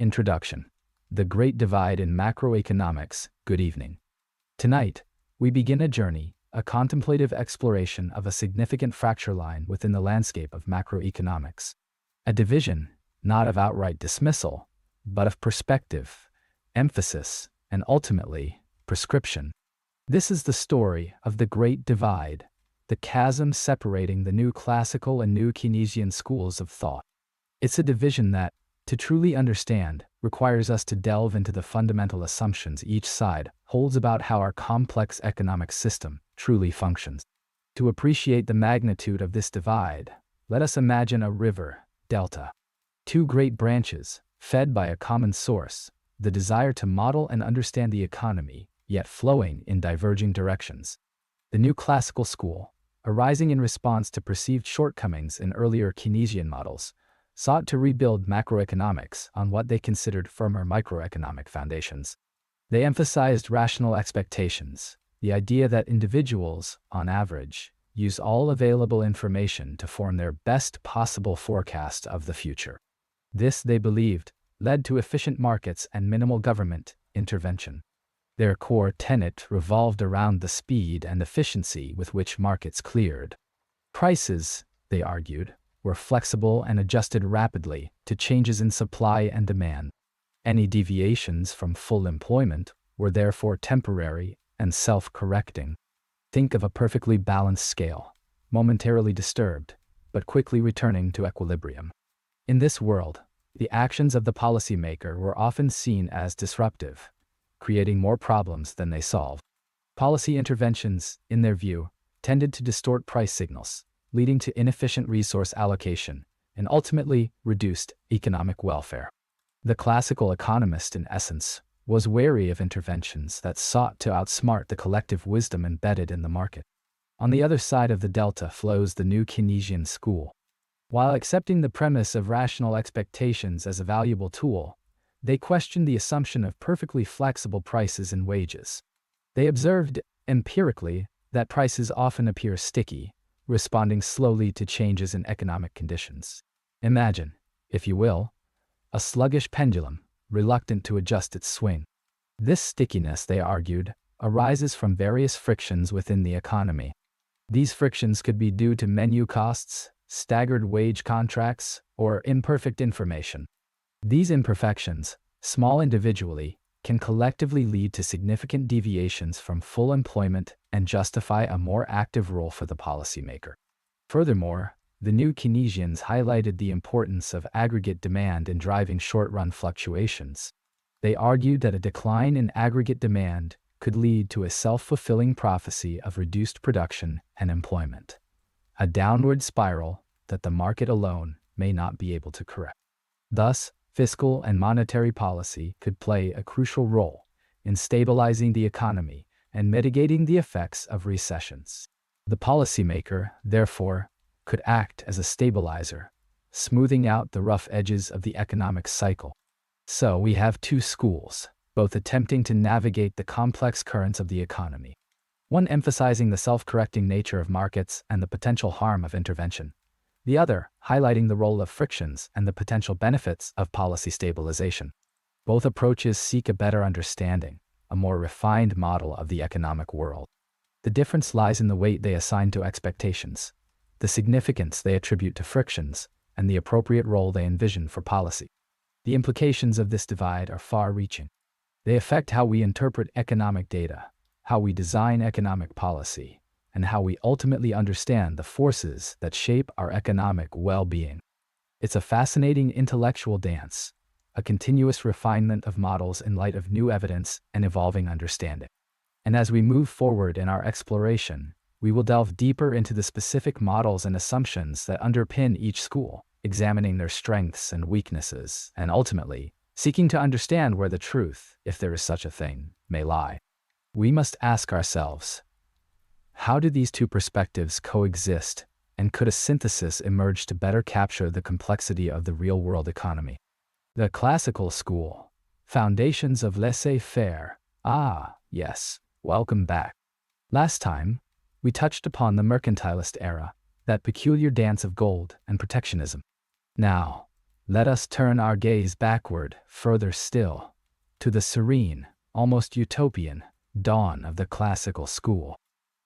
Introduction. The Great Divide in Macroeconomics. Good evening. Tonight, we begin a journey, a contemplative exploration of a significant fracture line within the landscape of macroeconomics. A division, not of outright dismissal, but of perspective, emphasis, and ultimately, prescription. This is the story of the Great Divide, the chasm separating the new Classical and New Keynesian schools of thought. It's a division that, to truly understand, requires us to delve into the fundamental assumptions each side holds about how our complex economic system truly functions. To appreciate the magnitude of this divide, let us imagine a river, delta. Two great branches, fed by a common source, the desire to model and understand the economy, yet flowing in diverging directions. The new classical school, arising in response to perceived shortcomings in earlier Keynesian models, sought to rebuild macroeconomics on what they considered firmer microeconomic foundations. They emphasized rational expectations, the idea that individuals, on average, use all available information to form their best possible forecast of the future. This, they believed, led to efficient markets and minimal government intervention. Their core tenet revolved around the speed and efficiency with which markets cleared. Prices, they argued, were flexible and adjusted rapidly to changes in supply and demand. Any deviations from full employment were therefore temporary and self-correcting. Think of a perfectly balanced scale, momentarily disturbed, but quickly returning to equilibrium. In this world, the actions of the policymaker were often seen as disruptive, creating more problems than they solved. Policy interventions, in their view, tended to distort price signals, leading to inefficient resource allocation and ultimately reduced economic welfare. The classical economist, in essence, was wary of interventions that sought to outsmart the collective wisdom embedded in the market. On the other side of the delta flows the new Keynesian school. While accepting the premise of rational expectations as a valuable tool, they questioned the assumption of perfectly flexible prices and wages. They observed, empirically, that prices often appear sticky, responding slowly to changes in economic conditions. Imagine, if you will, a sluggish pendulum, reluctant to adjust its swing. This stickiness, they argued, arises from various frictions within the economy. These frictions could be due to menu costs, staggered wage contracts, or imperfect information. These imperfections, small individually, can collectively lead to significant deviations from full employment and justify a more active role for the policymaker. Furthermore, the new Keynesians highlighted the importance of aggregate demand in driving short-run fluctuations. They argued that a decline in aggregate demand could lead to a self-fulfilling prophecy of reduced production and employment, a downward spiral that the market alone may not be able to correct. Thus, fiscal and monetary policy could play a crucial role in stabilizing the economy and mitigating the effects of recessions. The policymaker, therefore, could act as a stabilizer, smoothing out the rough edges of the economic cycle. So we have two schools, both attempting to navigate the complex currents of the economy. One emphasizing the self-correcting nature of markets and the potential harm of intervention. The other, highlighting the role of frictions and the potential benefits of policy stabilization. Both approaches seek a better understanding, a more refined model of the economic world. The difference lies in the weight they assign to expectations, the significance they attribute to frictions, and the appropriate role they envision for policy. The implications of this divide are far-reaching. They affect how we interpret economic data, how we design economic policy, and how we ultimately understand the forces that shape our economic well-being. It's a fascinating intellectual dance, a continuous refinement of models in light of new evidence and evolving understanding. And as we move forward in our exploration, we will delve deeper into the specific models and assumptions that underpin each school, examining their strengths and weaknesses, and ultimately, seeking to understand where the truth, if there is such a thing, may lie. We must ask ourselves, how do these two perspectives coexist, and could a synthesis emerge to better capture the complexity of the real-world economy? The classical school, foundations of laissez-faire. Ah, yes, welcome back. Last time, we touched upon the mercantilist era, that peculiar dance of gold and protectionism. Now, Let us turn our gaze backward, further still, to the serene, almost utopian, dawn of the classical school.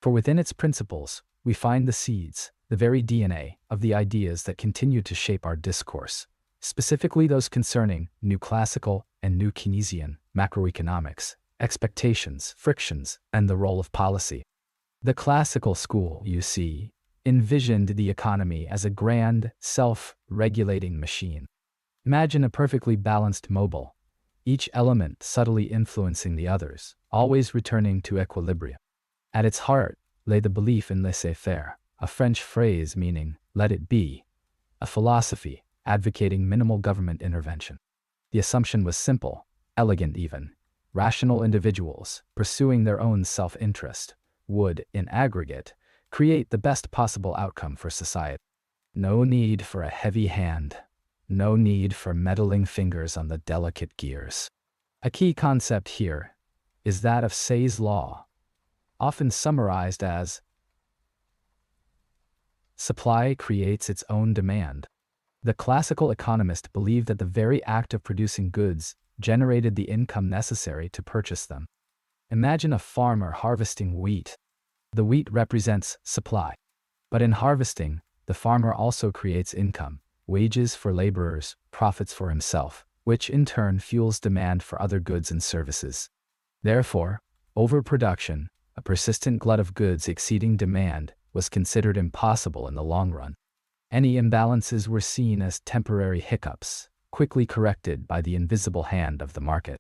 For within its principles, we find the seeds, the very DNA, of the ideas that continue to shape our discourse, specifically those concerning New Classical and New Keynesian macroeconomics, expectations, frictions, and the role of policy. The classical school, you see, envisioned the economy as a grand, self-regulating machine. Imagine a perfectly balanced mobile, each element subtly influencing the others, always returning to equilibrium. At its heart lay the belief in laissez-faire, a French phrase meaning "let it be," a philosophy advocating minimal government intervention. The assumption was simple, elegant even. Rational individuals, pursuing their own self-interest, would, in aggregate, create the best possible outcome for society. No need for a heavy hand. No need for meddling fingers on the delicate gears. A key concept here is that of Say's law, often summarized as supply creates its own demand. The classical economist believed that the very act of producing goods generated the income necessary to purchase them. Imagine a farmer harvesting wheat. The wheat represents supply. But in harvesting, the farmer also creates income, wages for laborers, profits for himself, which in turn fuels demand for other goods and services. Therefore, overproduction, a persistent glut of goods exceeding demand, was considered impossible in the long run. Any imbalances were seen as temporary hiccups, quickly corrected by the invisible hand of the market.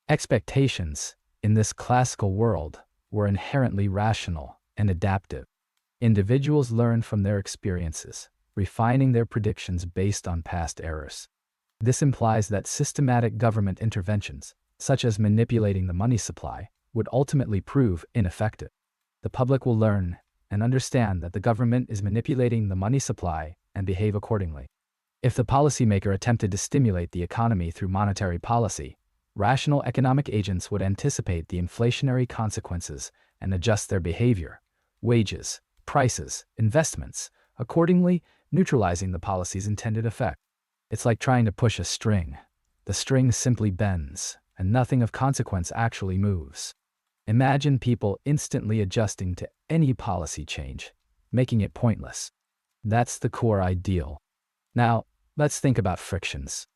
Expectations, in this classical world, were inherently rational and adaptive. Individuals learned from their experiences, refining their predictions based on past errors. This implies that systematic government interventions, such as manipulating the money supply, would ultimately prove ineffective. The public will learn and understand that the government is manipulating the money supply and behave accordingly. If the policymaker attempted to stimulate the economy through monetary policy, rational economic agents would anticipate the inflationary consequences and adjust their behavior, wages, prices, investments, accordingly, neutralizing the policy's intended effect. It's like trying to push a string. The string simply bends, and nothing of consequence actually moves. Imagine people instantly adjusting to any policy change, making it pointless. That's the core ideal. Now, let's think about frictions.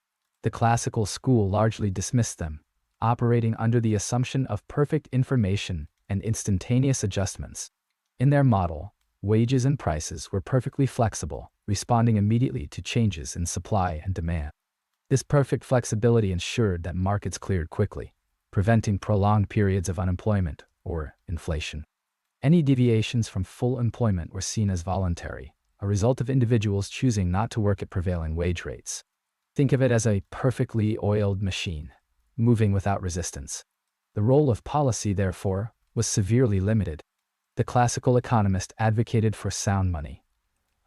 The classical school largely dismissed them, operating under the assumption of perfect information and instantaneous adjustments. In their model, wages and prices were perfectly flexible, responding immediately to changes in supply and demand. This perfect flexibility ensured that markets cleared quickly, preventing prolonged periods of unemployment or inflation. Any deviations from full employment were seen as voluntary, a result of individuals choosing not to work at prevailing wage rates. Think of it as a perfectly oiled machine, moving without resistance. The role of policy, therefore, was severely limited. The classical economist advocated for sound money,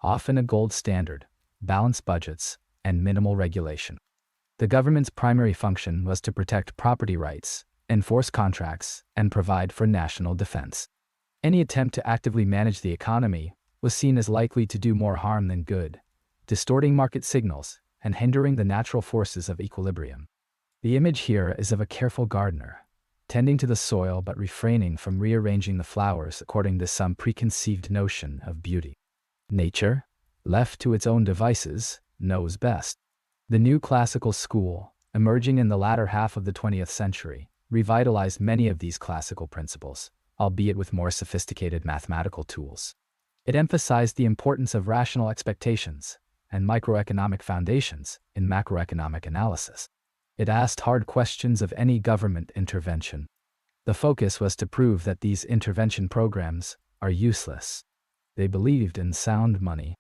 often a gold standard, balanced budgets, and minimal regulation. The government's primary function was to protect property rights, enforce contracts, and provide for national defense. Any attempt to actively manage the economy was seen as likely to do more harm than good, distorting market signals and hindering the natural forces of equilibrium. The image here is of a careful gardener, tending to the soil but refraining from rearranging the flowers according to some preconceived notion of beauty. Nature, left to its own devices, knows best. The new classical school, emerging in the latter half of the 20th century, revitalized many of these classical principles, albeit with more sophisticated mathematical tools. It emphasized the importance of rational expectations and microeconomic foundations in macroeconomic analysis. It asked hard questions of any government intervention. The focus was to prove that these intervention programs are useless. They believed in sound money.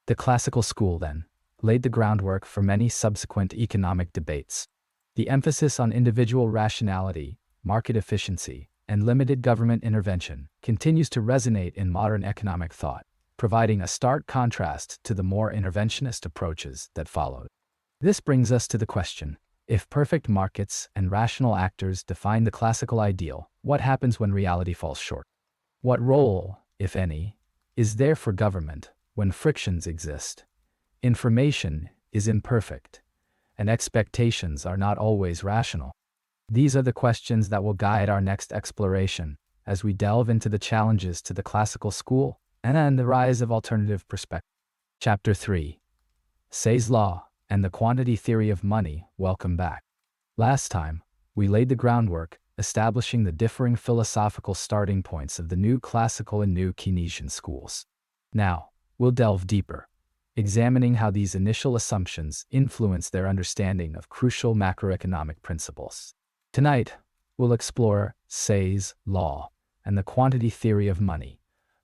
The classical school, then, laid the groundwork for many subsequent economic debates. The emphasis on individual rationality, market efficiency, and limited government intervention continues to resonate in modern economic thought, providing a stark contrast to the more interventionist approaches that followed. This brings us to the question: if perfect markets and rational actors define the classical ideal, what happens when reality falls short? What role, if any, is there for government when frictions exist? Information is imperfect, and expectations are not always rational. These are the questions that will guide our next exploration as we delve into the challenges to the classical school and the rise of alternative perspectives. Chapter 3. Say's Law and the Quantity Theory of Money. Welcome back. Last time, we laid the groundwork, establishing the differing philosophical starting points of the new Classical and New Keynesian schools. Now, we'll delve deeper, examining how these initial assumptions influence their understanding of crucial macroeconomic principles. Tonight, we'll explore Say's Law and the Quantity Theory of Money,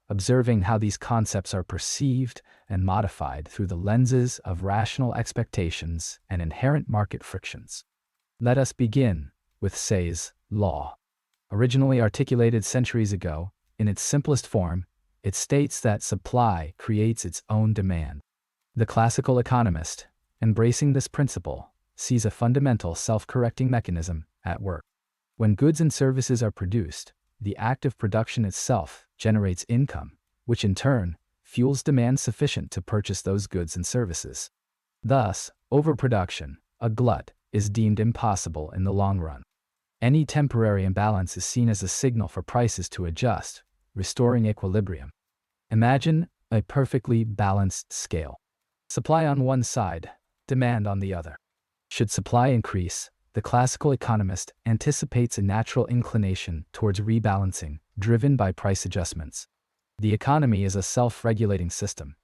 observing how these concepts are perceived and modified through the lenses of rational expectations and inherent market frictions. Let us begin with Say's Law. Originally articulated centuries ago, in its simplest form, it states that supply creates its own demand. The classical economist, embracing this principle, sees a fundamental self-correcting mechanism at work. When goods and services are produced, the act of production itself generates income, which in turn fuels demand sufficient to purchase those goods and services. Thus, overproduction, a glut, is deemed impossible in the long run. Any temporary imbalance is seen as a signal for prices to adjust, restoring equilibrium. Imagine a perfectly balanced scale. Supply on one side, demand on the other. Should supply increase, the classical economist anticipates a natural inclination towards rebalancing, driven by price adjustments. The economy is a self-regulating system,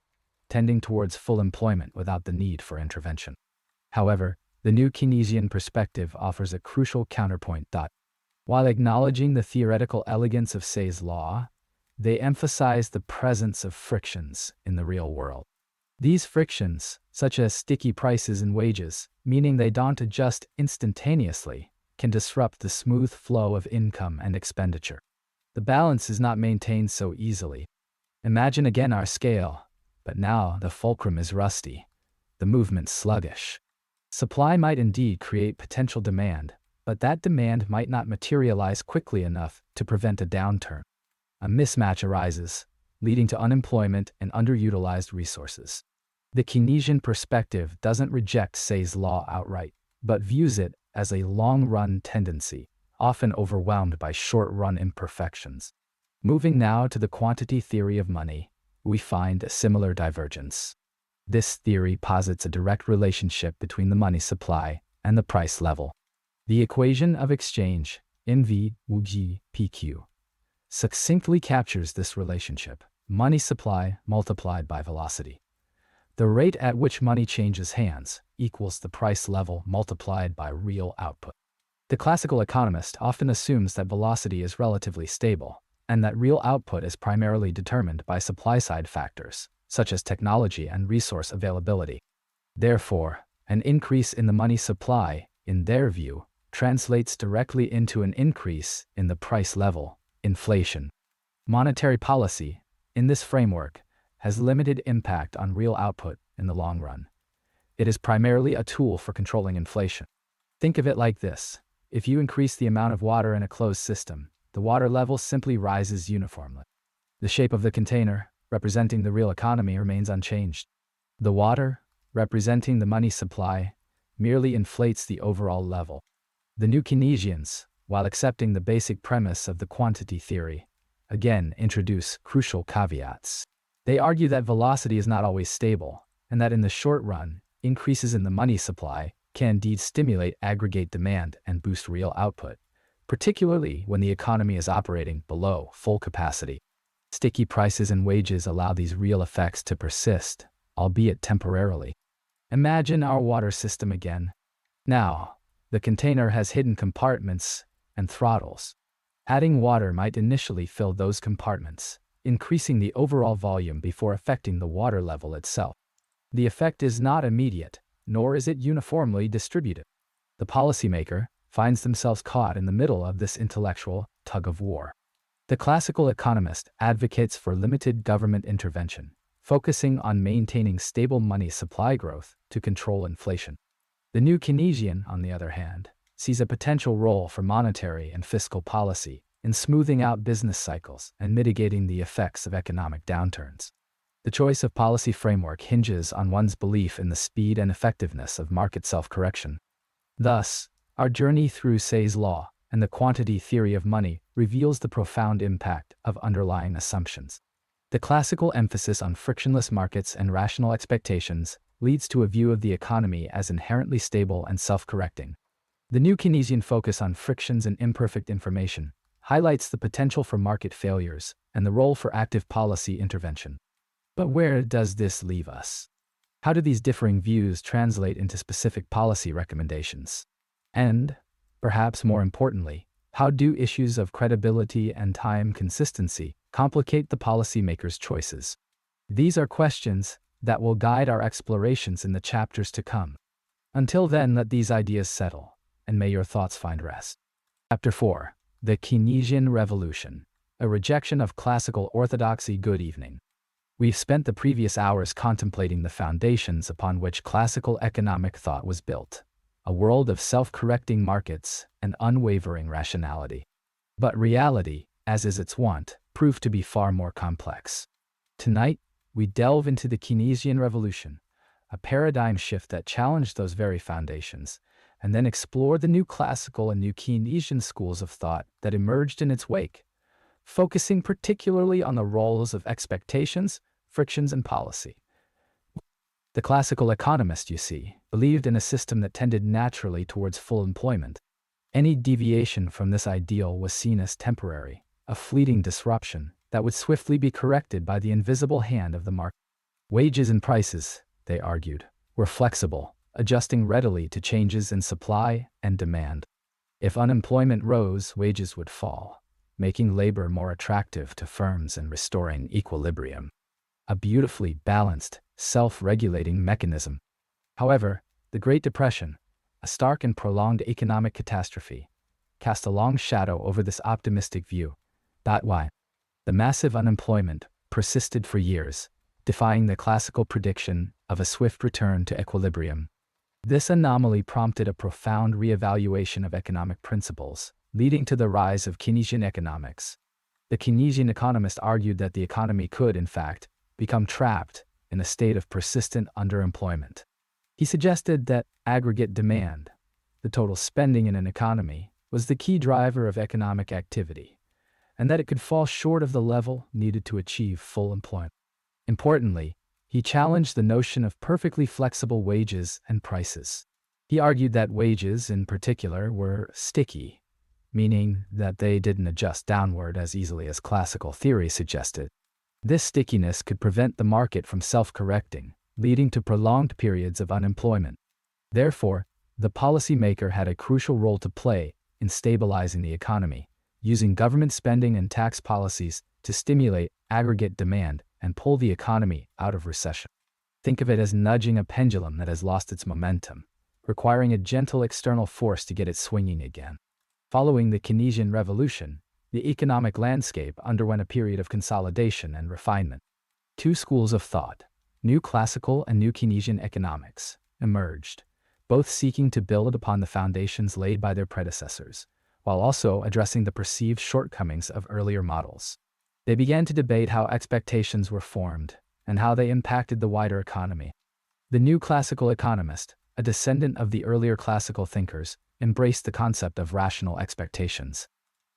tending towards full employment without the need for intervention. However, the new Keynesian perspective offers a crucial counterpoint. While acknowledging the theoretical elegance of Say's Law, they emphasize the presence of frictions in the real world. These frictions, such as sticky prices and wages, meaning they don't adjust instantaneously, can disrupt the smooth flow of income and expenditure. The balance is not maintained so easily. Imagine again our scale, but now the fulcrum is rusty, the movement sluggish. Supply might indeed create potential demand, but that demand might not materialize quickly enough to prevent a downturn. A mismatch arises, leading to unemployment and underutilized resources. The Keynesian perspective doesn't reject Say's Law outright, but views it as a long-run tendency, often overwhelmed by short-run imperfections. Moving now to the quantity theory of money, we find a similar divergence. This theory posits a direct relationship between the money supply and the price level. The equation of exchange, NV/PQ, succinctly captures this relationship: money supply multiplied by velocity. The rate at which money changes hands equals the price level multiplied by real output. The classical economist often assumes that velocity is relatively stable, and that real output is primarily determined by supply-side factors, such as technology and resource availability. Therefore, an increase in the money supply, in their view, translates directly into an increase in the price level, inflation. Monetary policy, in this framework, has limited impact on real output in the long run. It is primarily a tool for controlling inflation. Think of it like this: if you increase the amount of water in a closed system, the water level simply rises uniformly. The shape of the container, representing the real economy, remains unchanged. The water, representing the money supply, merely inflates the overall level. The new Keynesians, while accepting the basic premise of the quantity theory, again introduce crucial caveats. They argue that velocity is not always stable, and that in the short run, increases in the money supply can indeed stimulate aggregate demand and boost real output, particularly when the economy is operating below full capacity. Sticky prices and wages allow these real effects to persist, albeit temporarily. Imagine our water system again. Now, the container has hidden compartments and throttles. Adding water might initially fill those compartments, increasing the overall volume before affecting the water level itself. The effect is not immediate, nor is it uniformly distributed. The policymaker finds themselves caught in the middle of this intellectual tug-of-war. The classical economist advocates for limited government intervention, focusing on maintaining stable money supply growth to control inflation. The new Keynesian, on the other hand, sees a potential role for monetary and fiscal policy in smoothing out business cycles and mitigating the effects of economic downturns. The choice of policy framework hinges on one's belief in the speed and effectiveness of market self-correction. Thus, our journey through Say's law and the quantity theory of money reveals the profound impact of underlying assumptions. The classical emphasis on frictionless markets and rational expectations leads to a view of the economy as inherently stable and self-correcting. The New Keynesian focus on frictions and imperfect information highlights the potential for market failures and the role for active policy intervention. But where does this leave us? How do these differing views translate into specific policy recommendations? And, perhaps more importantly, how do issues of credibility and time consistency complicate the policymaker's choices? These are questions that will guide our explorations in the chapters to come. Until then, let these ideas settle, and may your thoughts find rest. Chapter 4. The Keynesian Revolution, a rejection of classical orthodoxy. Good evening. We've spent the previous hours contemplating the foundations upon which classical economic thought was built, a world of self-correcting markets and unwavering rationality. But reality, as is its wont, proved to be far more complex. Tonight, we delve into the Keynesian Revolution, a paradigm shift that challenged those very foundations, and then explore the new classical and new Keynesian schools of thought that emerged in its wake, focusing particularly on the roles of expectations, frictions, and policy. The classical economist, you see, believed in a system that tended naturally towards full employment. Any deviation from this ideal was seen as temporary, a fleeting disruption that would swiftly be corrected by the invisible hand of the market. Wages and prices, they argued, were flexible, adjusting readily to changes in supply and demand. If unemployment rose, wages would fall, making labor more attractive to firms and restoring equilibrium. A beautifully balanced, self-regulating mechanism. However, the Great Depression, a stark and prolonged economic catastrophe, cast a long shadow over this optimistic view. That's why the massive unemployment persisted for years, defying the classical prediction of a swift return to equilibrium. This anomaly prompted a profound reevaluation of economic principles, leading to the rise of Keynesian economics. The Keynesian economist argued that the economy could, in fact, become trapped in a state of persistent underemployment. He suggested that aggregate demand, the total spending in an economy, was the key driver of economic activity, and that it could fall short of the level needed to achieve full employment. Importantly, he challenged the notion of perfectly flexible wages and prices. He argued that wages, in particular, were sticky, meaning that they didn't adjust downward as easily as classical theory suggested. This stickiness could prevent the market from self-correcting, leading to prolonged periods of unemployment. Therefore, the policymaker had a crucial role to play in stabilizing the economy, using government spending and tax policies to stimulate aggregate demand and pull the economy out of recession. Think of it as nudging a pendulum that has lost its momentum, requiring a gentle external force to get it swinging again. Following the Keynesian Revolution, the economic landscape underwent a period of consolidation and refinement. Two schools of thought, New Classical and New Keynesian economics, emerged, both seeking to build upon the foundations laid by their predecessors, while also addressing the perceived shortcomings of earlier models. They began to debate how expectations were formed and how they impacted the wider economy. The New Classical economist, a descendant of the earlier classical thinkers, embraced the concept of rational expectations.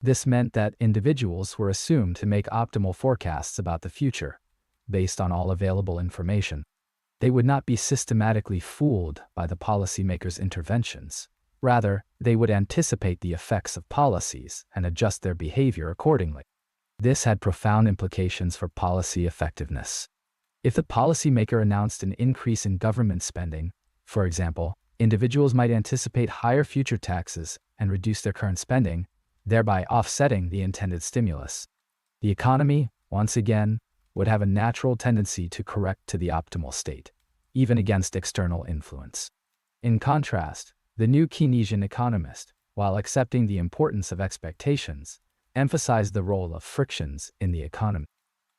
This meant that individuals were assumed to make optimal forecasts about the future, based on all available information. They would not be systematically fooled by the policymakers' interventions. Rather, they would anticipate the effects of policies and adjust their behavior accordingly. This had profound implications for policy effectiveness. If the policymaker announced an increase in government spending, for example, individuals might anticipate higher future taxes and reduce their current spending, thereby offsetting the intended stimulus. The economy, once again, would have a natural tendency to correct to the optimal state, even against external influence. In contrast, the New Keynesian economist, while accepting the importance of expectations, emphasized the role of frictions in the economy.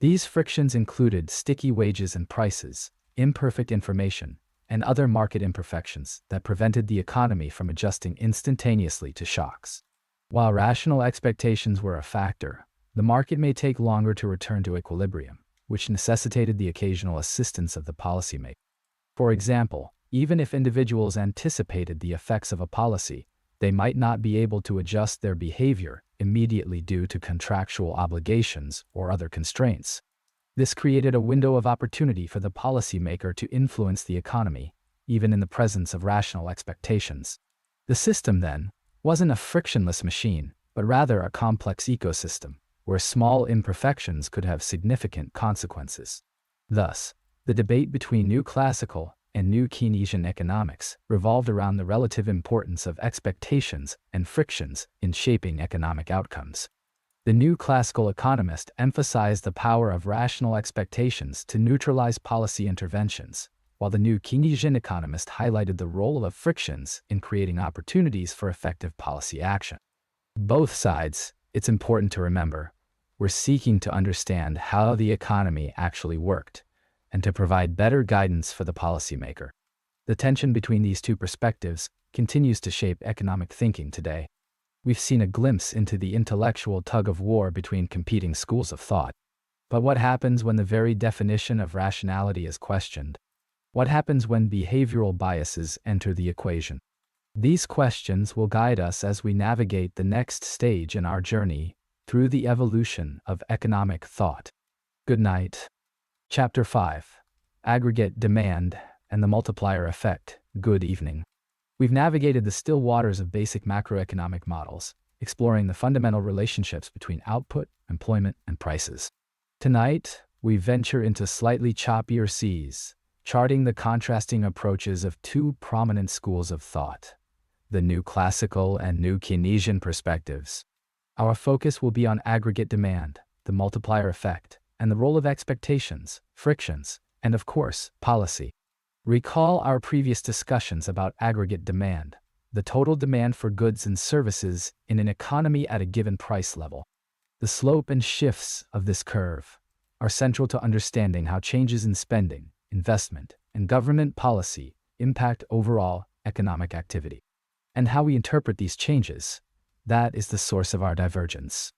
These frictions included sticky wages and prices, imperfect information, and other market imperfections that prevented the economy from adjusting instantaneously to shocks. While rational expectations were a factor, the market may take longer to return to equilibrium, which necessitated the occasional assistance of the policymaker. For example, even if individuals anticipated the effects of a policy, they might not be able to adjust their behavior immediately due to contractual obligations or other constraints. This created a window of opportunity for the policymaker to influence the economy, even in the presence of rational expectations. The system, then, wasn't a frictionless machine, but rather a complex ecosystem, where small imperfections could have significant consequences. Thus, the debate between New Classical and New Keynesian economics revolved around the relative importance of expectations and frictions in shaping economic outcomes. The New Classical economist emphasized the power of rational expectations to neutralize policy interventions, while the New Keynesian economist highlighted the role of frictions in creating opportunities for effective policy action. Both sides, it's important to remember, were seeking to understand how the economy actually worked, and to provide better guidance for the policymaker. The tension between these two perspectives continues to shape economic thinking today. We've seen a glimpse into the intellectual tug-of-war between competing schools of thought. But what happens when the very definition of rationality is questioned? What happens when behavioral biases enter the equation? These questions will guide us as we navigate the next stage in our journey through the evolution of economic thought. Good night. Chapter 5. Aggregate Demand and the Multiplier Effect. Good evening. We've navigated the still waters of basic macroeconomic models, exploring the fundamental relationships between output, employment, and prices. Tonight, we venture into slightly choppier seas, charting the contrasting approaches of two prominent schools of thought, the New Classical and New Keynesian perspectives. Our focus will be on aggregate demand, the multiplier effect, and the role of expectations, frictions, and of course, policy. Recall our previous discussions about aggregate demand, the total demand for goods and services in an economy at a given price level. The slope and shifts of this curve are central to understanding how changes in spending, investment, and government policy impact overall economic activity. And how we interpret these changes, that is the source of our divergence.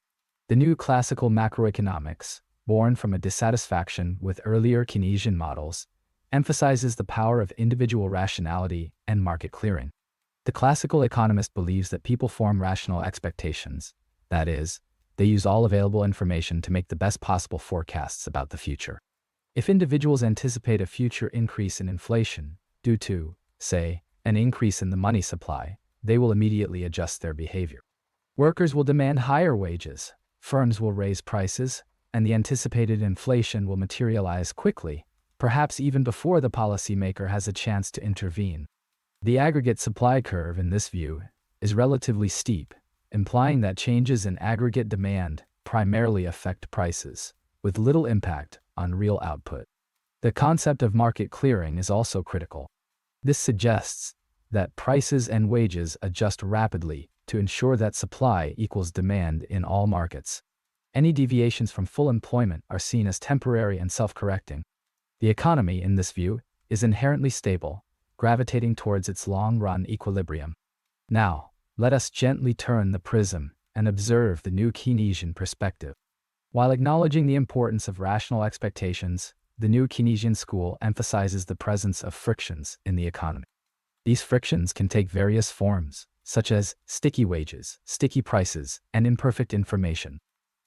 The New Classical macroeconomics, born from a dissatisfaction with earlier Keynesian models, emphasizes the power of individual rationality and market clearing. The classical economist believes that people form rational expectations, that is, they use all available information to make the best possible forecasts about the future. If individuals anticipate a future increase in inflation due to, say, an increase in the money supply, they will immediately adjust their behavior. Workers will demand higher wages, firms will raise prices, and the anticipated inflation will materialize quickly, perhaps even before the policymaker has a chance to intervene. The aggregate supply curve in this view is relatively steep, implying that changes in aggregate demand primarily affect prices, with little impact on real output. The concept of market clearing is also critical. This suggests that prices and wages adjust rapidly to ensure that supply equals demand in all markets. Any deviations from full employment are seen as temporary and self-correcting. The economy, in this view, is inherently stable, gravitating towards its long-run equilibrium. Now, let us gently turn the prism and observe the New Keynesian perspective. While acknowledging the importance of rational expectations, the New Keynesian school emphasizes the presence of frictions in the economy. These frictions can take various forms, such as sticky wages, sticky prices, and imperfect information.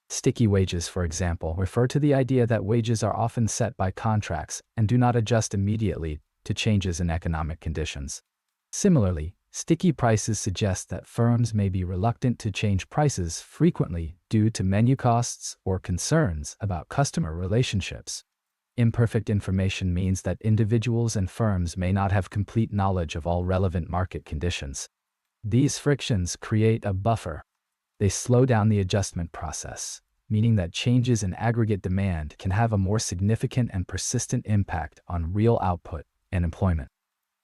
Sticky wages, for example, refer to the idea that wages are often set by contracts and do not adjust immediately to changes in economic conditions. Similarly, sticky prices suggest that firms may be reluctant to change prices frequently due to menu costs or concerns about customer relationships. Imperfect information means that individuals and firms may not have complete knowledge of all relevant market conditions. These frictions create a buffer. They slow down the adjustment process, meaning that changes in aggregate demand can have a more significant and persistent impact on real output and employment.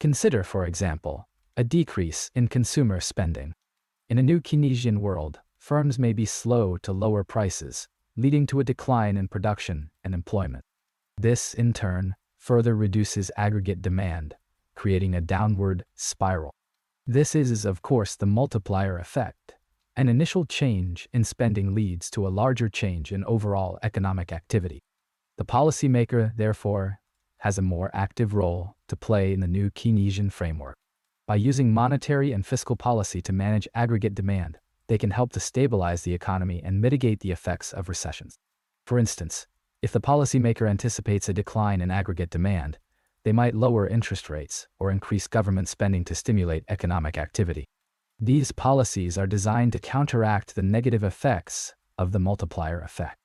Consider, for example, a decrease in consumer spending. In a New Keynesian world, firms may be slow to lower prices, leading to a decline in production and employment. This, in turn, further reduces aggregate demand, creating a downward spiral. This is, of course, the multiplier effect. An initial change in spending leads to a larger change in overall economic activity. The policymaker, therefore, has a more active role to play in the new Keynesian framework. By using monetary and fiscal policy to manage aggregate demand, they can help to stabilize the economy and mitigate the effects of recessions. For instance, if the policymaker anticipates a decline in aggregate demand, they might lower interest rates or increase government spending to stimulate economic activity. These policies are designed to counteract the negative effects of the multiplier effect.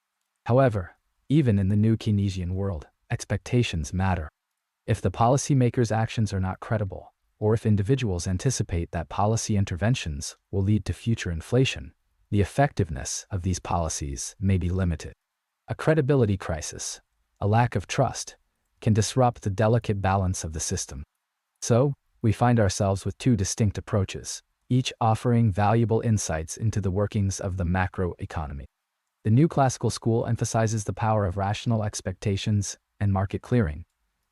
However, even in the new Keynesian world, expectations matter. If the policymaker's actions are not credible, or if individuals anticipate that policy interventions will lead to future inflation, the effectiveness of these policies may be limited. A credibility crisis, a lack of trust, can disrupt the delicate balance of the system. So, we find ourselves with two distinct approaches, each offering valuable insights into the workings of the macroeconomy. The new classical school emphasizes the power of rational expectations and market clearing,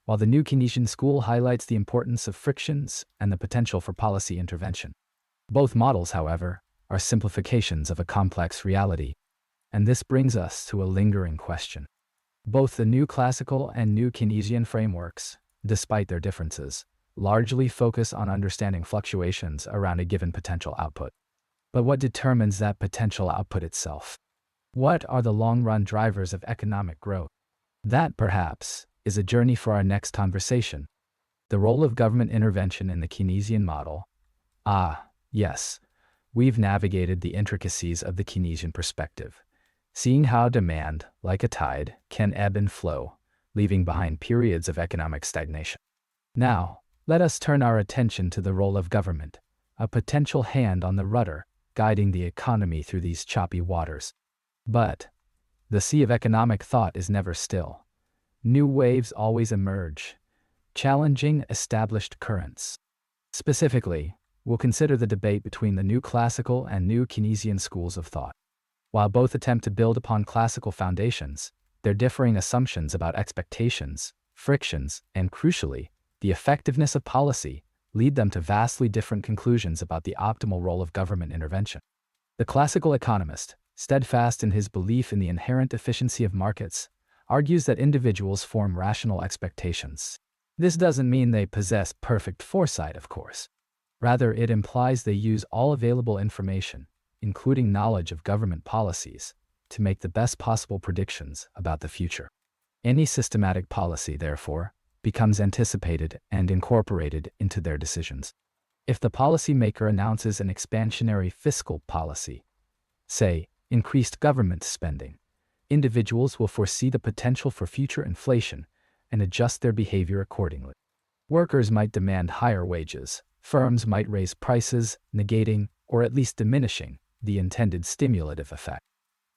while the new Keynesian school highlights the importance of frictions and the potential for policy intervention. Both models, however, are simplifications of a complex reality, and this brings us to a lingering question. Both the new classical and new Keynesian frameworks, despite their differences, largely focus on understanding fluctuations around a given potential output. But what determines that potential output itself? What are the long-run drivers of economic growth? That, perhaps, is a journey for our next conversation. The role of government intervention in the Keynesian model. Yes, we've navigated the intricacies of the Keynesian perspective, seeing how demand, like a tide, can ebb and flow, leaving behind periods of economic stagnation. Now, let us turn our attention to the role of government, a potential hand on the rudder, guiding the economy through these choppy waters. But the sea of economic thought is never still. New waves always emerge, challenging established currents. Specifically, we'll consider the debate between the new classical and new Keynesian schools of thought. While both attempt to build upon classical foundations, their differing assumptions about expectations, frictions, and crucially, the effectiveness of policy lead them to vastly different conclusions about the optimal role of government intervention. The classical economist, steadfast in his belief in the inherent efficiency of markets, argues that individuals form rational expectations. This doesn't mean they possess perfect foresight, of course. Rather, it implies they use all available information, including knowledge of government policies, to make the best possible predictions about the future. Any systematic policy, therefore, becomes anticipated and incorporated into their decisions. If the policymaker announces an expansionary fiscal policy, say, increased government spending, individuals will foresee the potential for future inflation and adjust their behavior accordingly. Workers might demand higher wages, firms might raise prices, negating, or at least diminishing, the intended stimulative effect.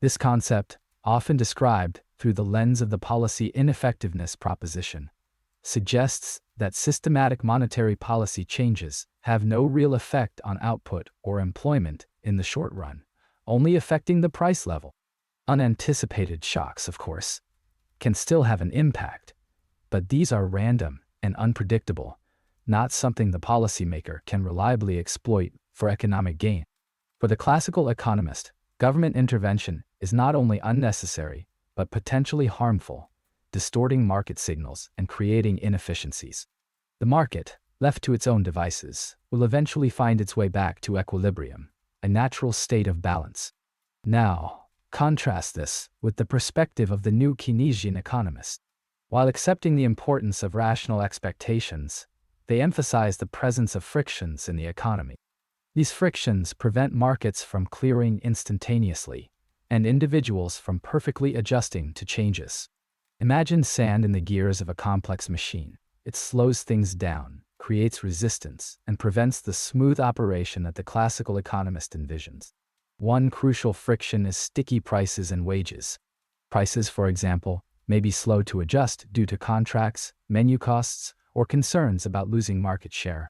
This concept, often described through the lens of the policy ineffectiveness proposition, suggests that systematic monetary policy changes have no real effect on output or employment in the short run, only affecting the price level. Unanticipated shocks, of course, can still have an impact, but these are random and unpredictable, not something the policymaker can reliably exploit for economic gain. For the classical economist, government intervention is not only unnecessary, but potentially harmful, distorting market signals and creating inefficiencies. The market, left to its own devices, will eventually find its way back to equilibrium, a natural state of balance. Now, contrast this with the perspective of the new Keynesian economist. While accepting the importance of rational expectations, they emphasize the presence of frictions in the economy. These frictions prevent markets from clearing instantaneously, and individuals from perfectly adjusting to changes. Imagine sand in the gears of a complex machine. It slows things down, creates resistance, and prevents the smooth operation that the classical economist envisions. One crucial friction is sticky prices and wages. Prices, for example, may be slow to adjust due to contracts, menu costs, or concerns about losing market share.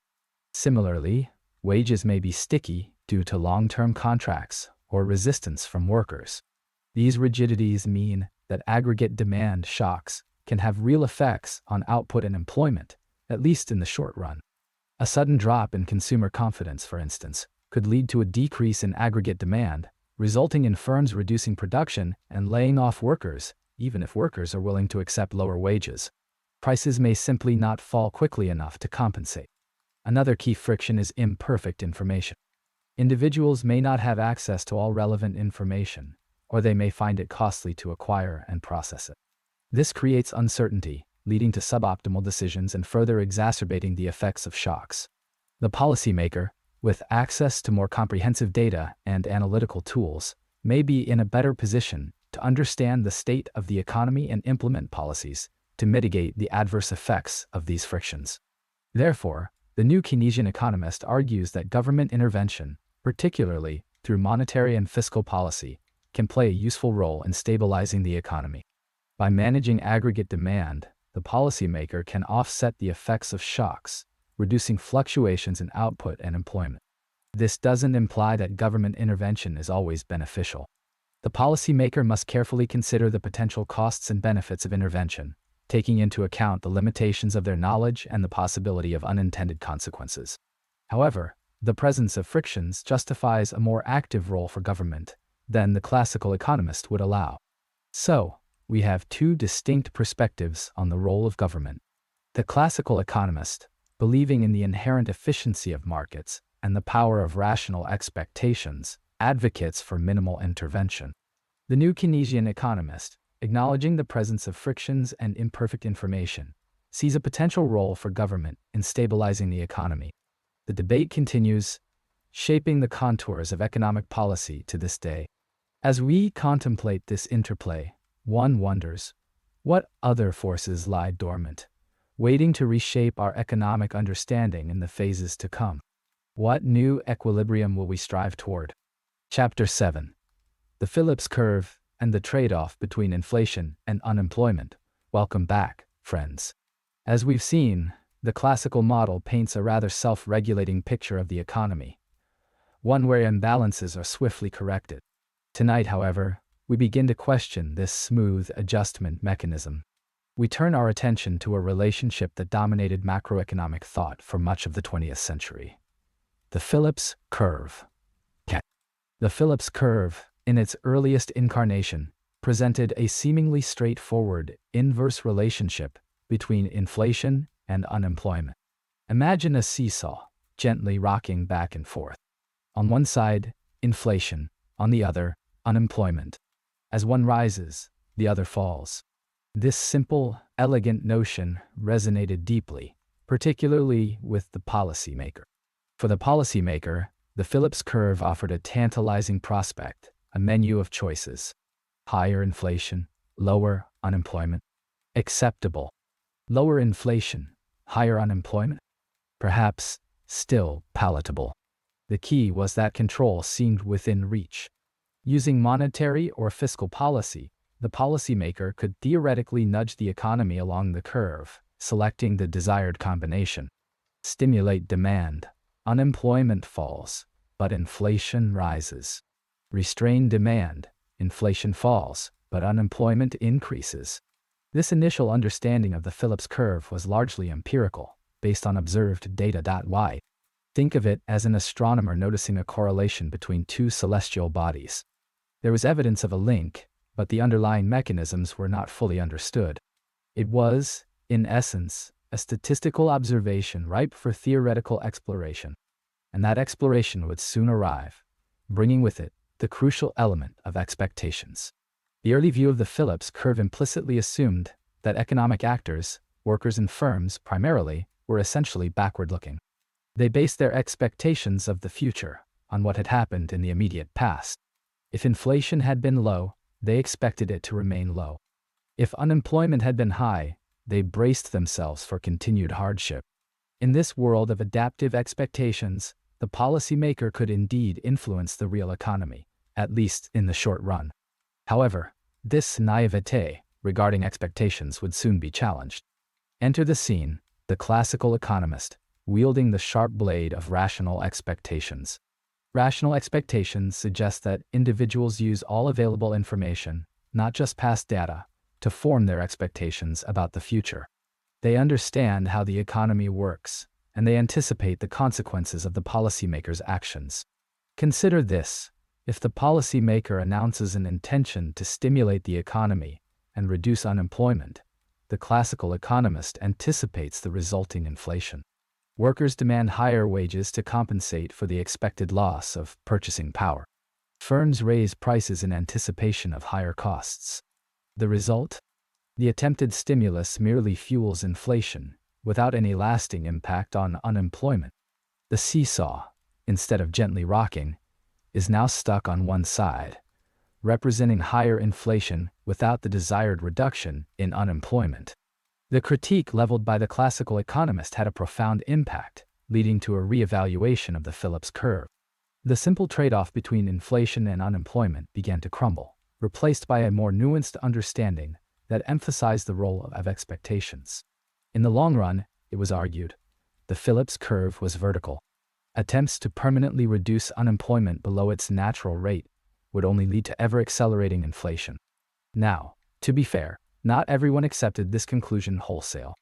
Similarly, wages may be sticky due to long-term contracts or resistance from workers. These rigidities mean that aggregate demand shocks can have real effects on output and employment, at least in the short run. A sudden drop in consumer confidence, for instance, could lead to a decrease in aggregate demand, resulting in firms reducing production and laying off workers, even if workers are willing to accept lower wages. Prices may simply not fall quickly enough to compensate. Another key friction is imperfect information. Individuals may not have access to all relevant information, or they may find it costly to acquire and process it. This creates uncertainty, leading to suboptimal decisions and further exacerbating the effects of shocks. The policymaker, with access to more comprehensive data and analytical tools, may be in a better position to understand the state of the economy and implement policies to mitigate the adverse effects of these frictions. Therefore, the New Keynesian economist argues that government intervention, particularly through monetary and fiscal policy, can play a useful role in stabilizing the economy. By managing aggregate demand, the policymaker can offset the effects of shocks, reducing fluctuations in output and employment. This doesn't imply that government intervention is always beneficial. The policymaker must carefully consider the potential costs and benefits of intervention, taking into account the limitations of their knowledge and the possibility of unintended consequences. However, the presence of frictions justifies a more active role for government than the classical economist would allow. So, we have two distinct perspectives on the role of government. The classical economist, believing in the inherent efficiency of markets and the power of rational expectations, advocates for minimal intervention. The New Keynesian economist, acknowledging the presence of frictions and imperfect information, sees a potential role for government in stabilizing the economy. The debate continues, shaping the contours of economic policy to this day. As we contemplate this interplay, one wonders, what other forces lie dormant, waiting to reshape our economic understanding in the phases to come? What new equilibrium will we strive toward? Chapter 7. The Phillips Curve and the Trade-off Between Inflation and Unemployment. Welcome back, friends. As we've seen, the classical model paints a rather self-regulating picture of the economy, one where imbalances are swiftly corrected. Tonight, however, we begin to question this smooth adjustment mechanism. We turn our attention to a relationship that dominated macroeconomic thought for much of the 20th century. The Phillips Curve. The Phillips Curve, in its earliest incarnation, presented a seemingly straightforward, inverse relationship between inflation and unemployment. Imagine a seesaw, gently rocking back and forth. On one side, inflation, on the other, unemployment. As one rises, the other falls. This simple, elegant notion resonated deeply, particularly with the policymaker. For the policymaker, the Phillips curve offered a tantalizing prospect, a menu of choices. Higher inflation, lower unemployment. Acceptable. Lower inflation, higher unemployment. Perhaps still palatable. The key was that control seemed within reach. Using monetary or fiscal policy, the policymaker could theoretically nudge the economy along the curve, selecting the desired combination. Stimulate demand. Unemployment falls, but inflation rises. Restrain demand. Inflation falls, but unemployment increases. This initial understanding of the Phillips curve was largely empirical, based on observed data. Why? Think of it as an astronomer noticing a correlation between two celestial bodies. There was evidence of a link, but the underlying mechanisms were not fully understood. It was, in essence, a statistical observation ripe for theoretical exploration. And that exploration would soon arrive, bringing with it the crucial element of expectations. The early view of the Phillips curve implicitly assumed that economic actors, workers and firms primarily, were essentially backward-looking. They based their expectations of the future on what had happened in the immediate past. If inflation had been low, they expected it to remain low. If unemployment had been high, they braced themselves for continued hardship. In this world of adaptive expectations, the policymaker could indeed influence the real economy, at least in the short run. However, this naivete regarding expectations would soon be challenged. Enter the scene, the classical economist, wielding the sharp blade of rational expectations. Rational expectations suggest that individuals use all available information, not just past data, to form their expectations about the future. They understand how the economy works, and they anticipate the consequences of the policymaker's actions. Consider this: if the policymaker announces an intention to stimulate the economy and reduce unemployment, the classical economist anticipates the resulting inflation. Workers demand higher wages to compensate for the expected loss of purchasing power. Firms raise prices in anticipation of higher costs. The result? The attempted stimulus merely fuels inflation, without any lasting impact on unemployment. The seesaw, instead of gently rocking, is now stuck on one side, representing higher inflation without the desired reduction in unemployment. The critique leveled by the classical economist had a profound impact, leading to a re-evaluation of the Phillips curve. The simple trade-off between inflation and unemployment began to crumble, replaced by a more nuanced understanding that emphasized the role of expectations. In the long run, it was argued, the Phillips curve was vertical. Attempts to permanently reduce unemployment below its natural rate would only lead to ever-accelerating inflation. Now, to be fair, not everyone accepted this conclusion wholesale.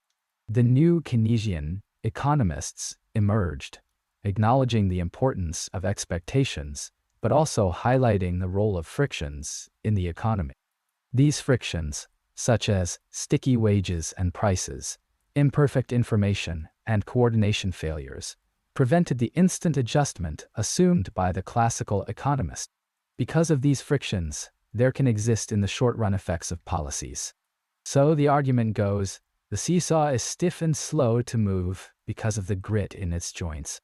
The new Keynesian economists emerged, acknowledging the importance of expectations, but also highlighting the role of frictions in the economy. These frictions, such as sticky wages and prices, imperfect information, and coordination failures, prevented the instant adjustment assumed by the classical economist. Because of these frictions, there can exist in the short-run effects of policies. So the argument goes, the seesaw is stiff and slow to move because of the grit in its joints.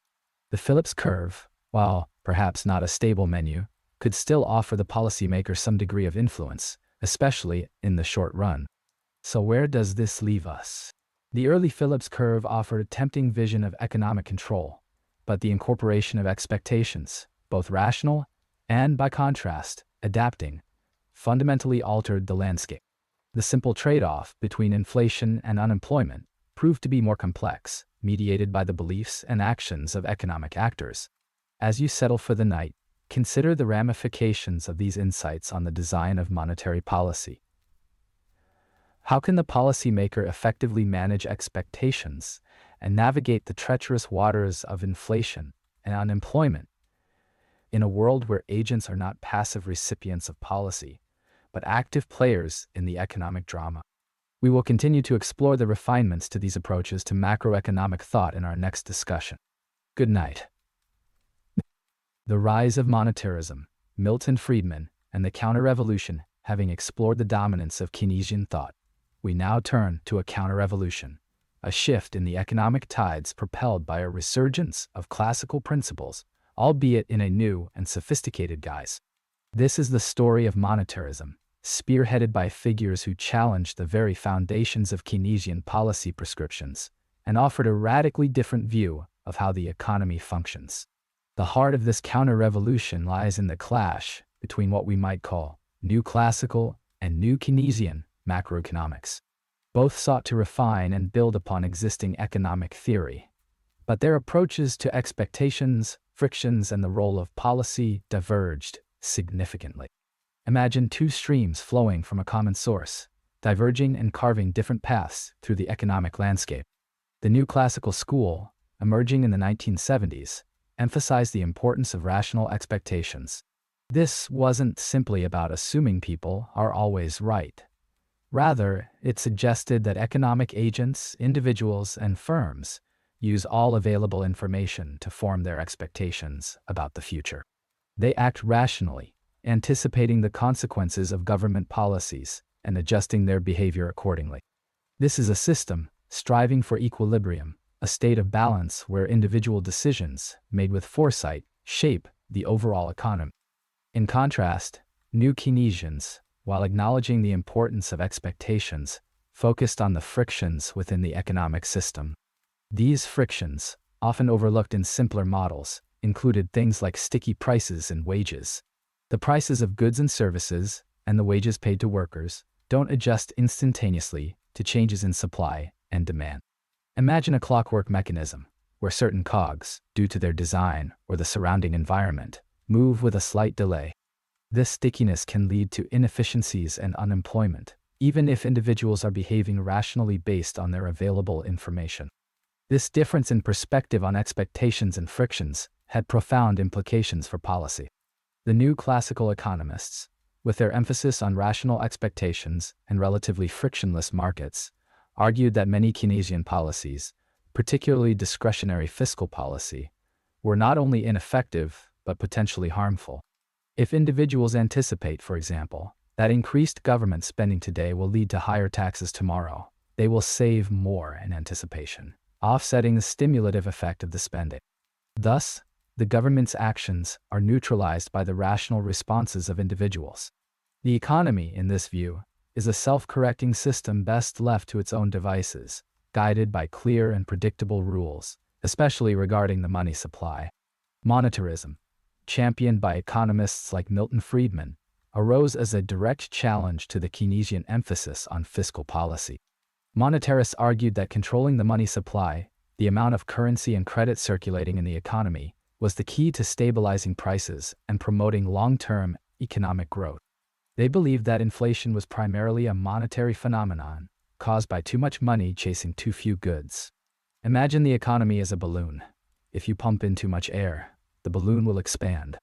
The Phillips curve, while perhaps not a stable menu, could still offer the policymaker some degree of influence, especially in the short run. So where does this leave us? The early Phillips curve offered a tempting vision of economic control, but the incorporation of expectations, both rational and, by contrast, adapting, fundamentally altered the landscape. The simple trade-off between inflation and unemployment proved to be more complex, mediated by the beliefs and actions of economic actors. As you settle for the night, consider the ramifications of these insights on the design of monetary policy. How can the policymaker effectively manage expectations and navigate the treacherous waters of inflation and unemployment in a world where agents are not passive recipients of policy, but active players in the economic drama? We will continue to explore the refinements to these approaches to macroeconomic thought in our next discussion. Good night. The rise of monetarism, Milton Friedman, and the counter-revolution. Having explored the dominance of Keynesian thought, we now turn to a counter-revolution, a shift in the economic tides propelled by a resurgence of classical principles, albeit in a new and sophisticated guise. This is the story of monetarism, spearheaded by figures who challenged the very foundations of Keynesian policy prescriptions and offered a radically different view of how the economy functions. The heart of this counter-revolution lies in the clash between what we might call New Classical and New Keynesian macroeconomics. Both sought to refine and build upon existing economic theory, but their approaches to expectations, frictions, and the role of policy diverged significantly. Imagine two streams flowing from a common source, diverging and carving different paths through the economic landscape. The New Classical school, emerging in the 1970s, emphasized the importance of rational expectations. This wasn't simply about assuming people are always right. Rather, it suggested that economic agents, individuals, and firms use all available information to form their expectations about the future. They act rationally, anticipating the consequences of government policies and adjusting their behavior accordingly. This is a system striving for equilibrium, a state of balance where individual decisions, made with foresight, shape the overall economy. In contrast, New Keynesians, while acknowledging the importance of expectations, focused on the frictions within the economic system. These frictions, often overlooked in simpler models, included things like sticky prices and wages. The prices of goods and services, and the wages paid to workers, don't adjust instantaneously to changes in supply and demand. Imagine a clockwork mechanism, where certain cogs, due to their design or the surrounding environment, move with a slight delay. This stickiness can lead to inefficiencies and unemployment, even if individuals are behaving rationally based on their available information. This difference in perspective on expectations and frictions had profound implications for policy. The New Classical economists, with their emphasis on rational expectations and relatively frictionless markets, argued that many Keynesian policies, particularly discretionary fiscal policy, were not only ineffective but potentially harmful. If individuals anticipate, for example, that increased government spending today will lead to higher taxes tomorrow, they will save more in anticipation, offsetting the stimulative effect of the spending. Thus, the government's actions are neutralized by the rational responses of individuals. The economy, in this view, is a self-correcting system best left to its own devices, guided by clear and predictable rules, especially regarding the money supply. Monetarism, championed by economists like Milton Friedman, arose as a direct challenge to the Keynesian emphasis on fiscal policy. Monetarists argued that controlling the money supply, the amount of currency and credit circulating in the economy, was the key to stabilizing prices and promoting long-term economic growth. They believed that inflation was primarily a monetary phenomenon, caused by too much money chasing too few goods. Imagine the economy as a balloon. If you pump in too much air, the balloon will expand.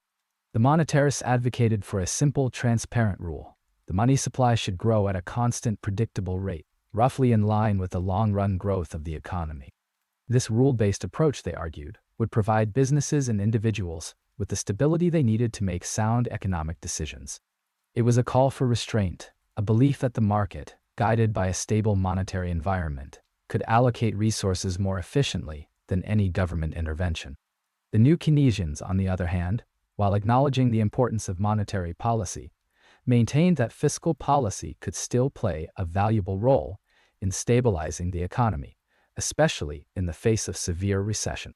The monetarists advocated for a simple, transparent rule. The money supply should grow at a constant, predictable rate, roughly in line with the long-run growth of the economy. This rule-based approach, they argued, would provide businesses and individuals with the stability they needed to make sound economic decisions. It was a call for restraint, a belief that the market, guided by a stable monetary environment, could allocate resources more efficiently than any government intervention. The New Keynesians, on the other hand, while acknowledging the importance of monetary policy, maintained that fiscal policy could still play a valuable role in stabilizing the economy, especially in the face of severe recession.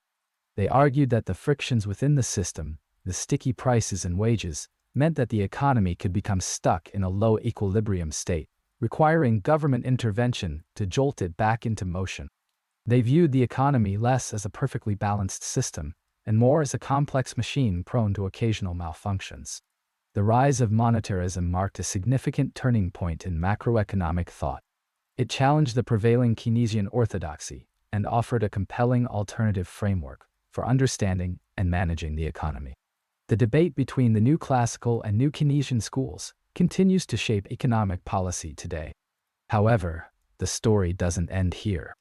They argued that the frictions within the system, the sticky prices and wages, meant that the economy could become stuck in a low equilibrium state, requiring government intervention to jolt it back into motion. They viewed the economy less as a perfectly balanced system and more as a complex machine prone to occasional malfunctions. The rise of monetarism marked a significant turning point in macroeconomic thought. It challenged the prevailing Keynesian orthodoxy and offered a compelling alternative framework for understanding and managing the economy. The debate between the new classical and new Keynesian schools continues to shape economic policy today. However, the story doesn't end here.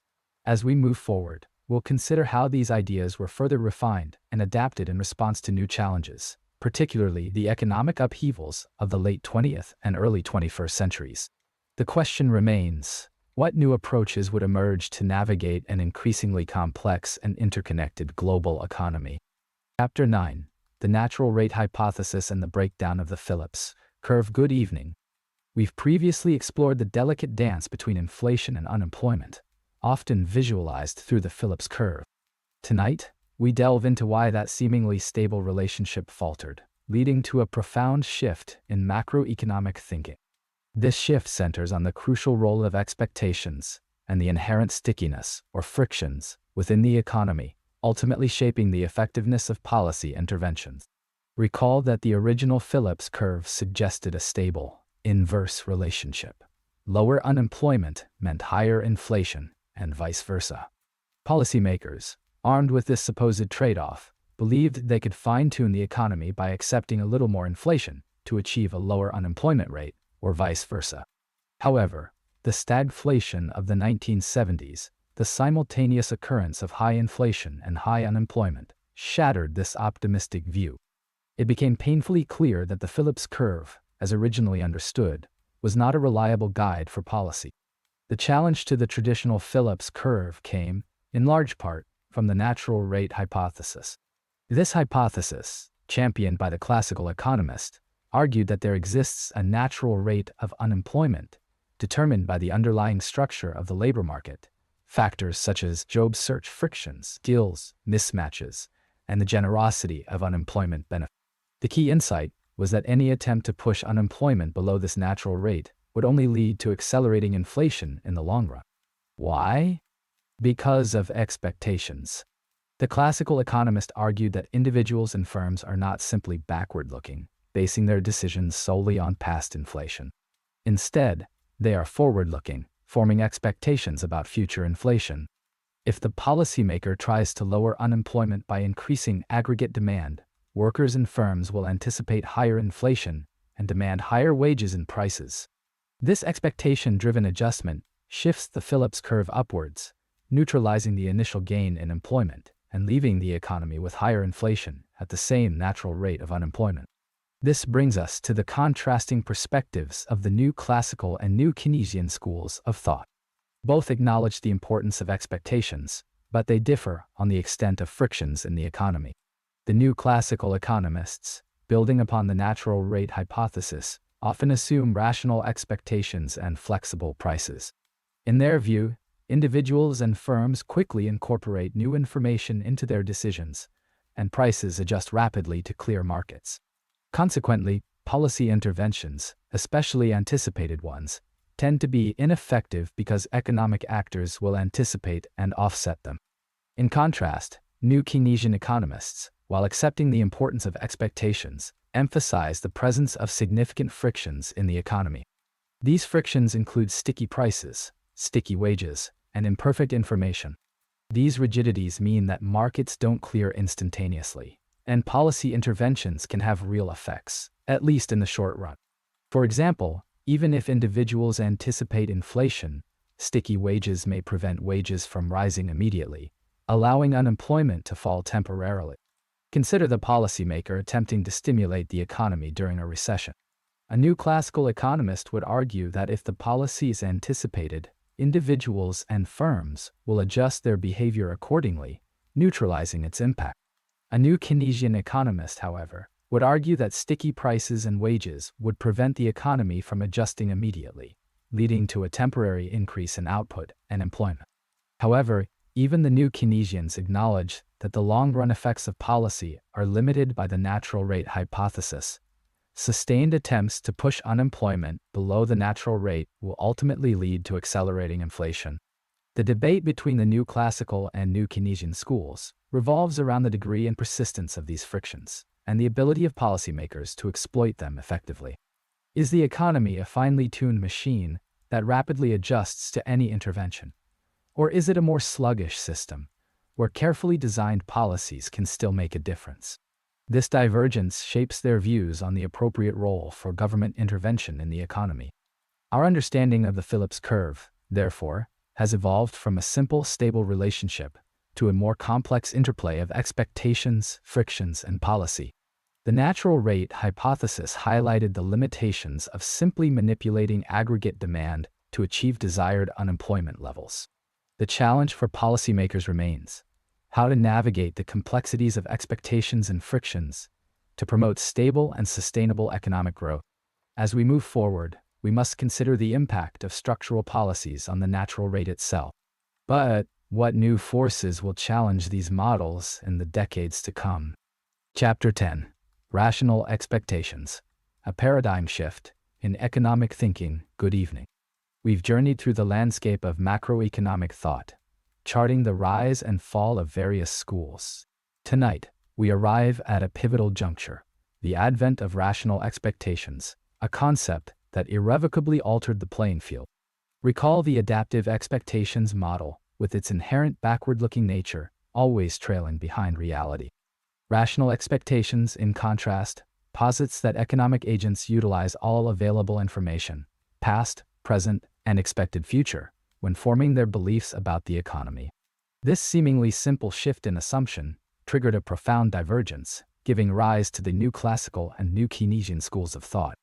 As we move forward, we'll consider how these ideas were further refined and adapted in response to new challenges, particularly the economic upheavals of the late 20th and early 21st centuries. The question remains, what new approaches would emerge to navigate an increasingly complex and interconnected global economy? Chapter 9. The Natural Rate Hypothesis and the Breakdown of the Phillips Curve. Good evening. We've previously explored the delicate dance between inflation and unemployment, often visualized through the Phillips curve. Tonight, we delve into why that seemingly stable relationship faltered, leading to a profound shift in macroeconomic thinking. This shift centers on the crucial role of expectations and the inherent stickiness, or frictions, within the economy, ultimately shaping the effectiveness of policy interventions. Recall that the original Phillips curve suggested a stable, inverse relationship. Lower unemployment meant higher inflation, and vice versa. Policymakers, armed with this supposed trade-off, believed they could fine-tune the economy by accepting a little more inflation to achieve a lower unemployment rate, or vice versa. However, the stagflation of the 1970s, the simultaneous occurrence of high inflation and high unemployment, shattered this optimistic view. It became painfully clear that the Phillips curve, as originally understood, was not a reliable guide for policy. The challenge to the traditional Phillips curve came, in large part, from the natural rate hypothesis. This hypothesis, championed by the classical economist, argued that there exists a natural rate of unemployment, determined by the underlying structure of the labor market, factors such as job search frictions, skills, mismatches, and the generosity of unemployment benefits. The key insight was that any attempt to push unemployment below this natural rate would only lead to accelerating inflation in the long run. Why? Because of expectations. The classical economist argued that individuals and firms are not simply backward-looking, basing their decisions solely on past inflation. Instead, they are forward-looking, forming expectations about future inflation. If the policymaker tries to lower unemployment by increasing aggregate demand, workers and firms will anticipate higher inflation and demand higher wages and prices. This expectation-driven adjustment shifts the Phillips curve upwards, neutralizing the initial gain in employment and leaving the economy with higher inflation at the same natural rate of unemployment. This brings us to the contrasting perspectives of the new classical and new Keynesian schools of thought. Both acknowledge the importance of expectations, but they differ on the extent of frictions in the economy. The new classical economists, building upon the natural rate hypothesis, often assume rational expectations and flexible prices. In their view, individuals and firms quickly incorporate new information into their decisions, and prices adjust rapidly to clear markets. Consequently, policy interventions, especially anticipated ones, tend to be ineffective because economic actors will anticipate and offset them. In contrast, new Keynesian economists, while accepting the importance of expectations, emphasize the presence of significant frictions in the economy. These frictions include sticky prices, sticky wages, and imperfect information. These rigidities mean that markets don't clear instantaneously, and policy interventions can have real effects, at least in the short run. For example, even if individuals anticipate inflation, sticky wages may prevent wages from rising immediately, allowing unemployment to fall temporarily. Consider the policymaker attempting to stimulate the economy during a recession. A new classical economist would argue that if the policy is anticipated, individuals and firms will adjust their behavior accordingly, neutralizing its impact. A new Keynesian economist, however, would argue that sticky prices and wages would prevent the economy from adjusting immediately, leading to a temporary increase in output and employment. However, even the new Keynesians acknowledge that the long-run effects of policy are limited by the natural rate hypothesis. Sustained attempts to push unemployment below the natural rate will ultimately lead to accelerating inflation. The debate between the new classical and new Keynesian schools revolves around the degree and persistence of these frictions, and the ability of policymakers to exploit them effectively. Is the economy a finely tuned machine that rapidly adjusts to any intervention? Or is it a more sluggish system, where carefully designed policies can still make a difference? This divergence shapes their views on the appropriate role for government intervention in the economy. Our understanding of the Phillips curve, therefore, has evolved from a simple, stable relationship to a more complex interplay of expectations, frictions, and policy. The natural rate hypothesis highlighted the limitations of simply manipulating aggregate demand to achieve desired unemployment levels. The challenge for policymakers remains how to navigate the complexities of expectations and frictions to promote stable and sustainable economic growth. As we move forward, we must consider the impact of structural policies on the natural rate itself. But what new forces will challenge these models in the decades to come? Chapter 10: Rational Expectations, a Paradigm Shift in Economic Thinking. Good evening. We've journeyed through the landscape of macroeconomic thought, charting the rise and fall of various schools. Tonight, we arrive at a pivotal juncture: the advent of rational expectations, a concept that irrevocably altered the playing field. Recall the adaptive expectations model, with its inherent backward-looking nature, always trailing behind reality. Rational expectations, in contrast, posits that economic agents utilize all available information, past, present, and expected future, when forming their beliefs about the economy. This seemingly simple shift in assumption triggered a profound divergence, giving rise to the new classical and new Keynesian schools of thought.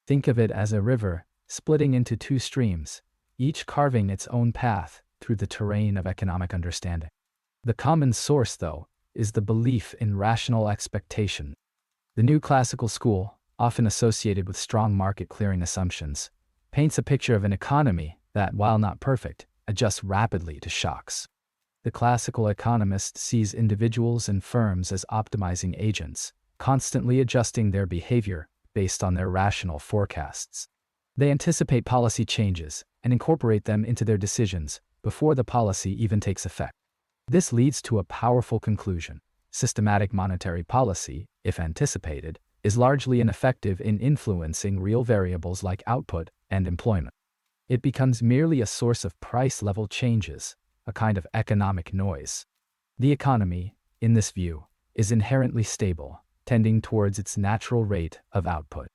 Think of it as a river, splitting into two streams, each carving its own path through the terrain of economic understanding. The common source, though, is the belief in rational expectation. The new classical school, often associated with strong market-clearing assumptions, paints a picture of an economy that, while not perfect, adjusts rapidly to shocks. The classical economist sees individuals and firms as optimizing agents, constantly adjusting their behavior based on their rational forecasts. They anticipate policy changes and incorporate them into their decisions before the policy even takes effect. This leads to a powerful conclusion: systematic monetary policy, if anticipated, is largely ineffective in influencing real variables like output and employment. It becomes merely a source of price-level changes, a kind of economic noise. The economy, in this view, is inherently stable, tending towards its natural rate of output.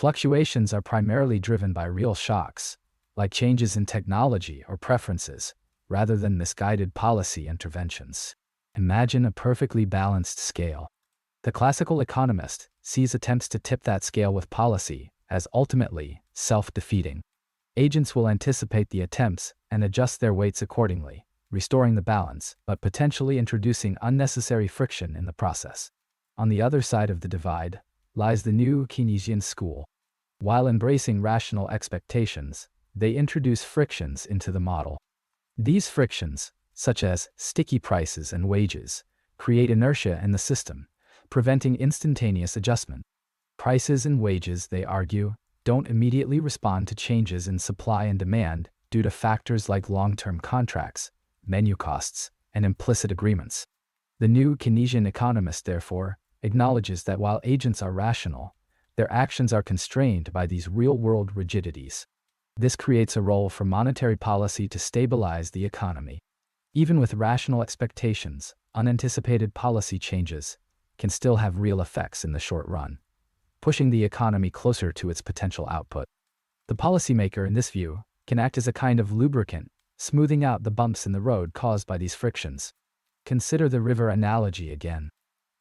Fluctuations are primarily driven by real shocks, like changes in technology or preferences, rather than misguided policy interventions. Imagine a perfectly balanced scale. The classical economist sees attempts to tip that scale with policy as ultimately self-defeating. Agents will anticipate the attempts and adjust their weights accordingly, restoring the balance, but potentially introducing unnecessary friction in the process. On the other side of the divide lies the new Keynesian school. While embracing rational expectations, they introduce frictions into the model. These frictions, such as sticky prices and wages, create inertia in the system, preventing instantaneous adjustment. Prices and wages, they argue, don't immediately respond to changes in supply and demand due to factors like long-term contracts, menu costs, and implicit agreements. The new Keynesian economist, therefore, acknowledges that while agents are rational, their actions are constrained by these real-world rigidities. This creates a role for monetary policy to stabilize the economy. Even with rational expectations, unanticipated policy changes can still have real effects in the short run, pushing the economy closer to its potential output. The policymaker, in this view, can act as a kind of lubricant, smoothing out the bumps in the road caused by these frictions. Consider the river analogy again.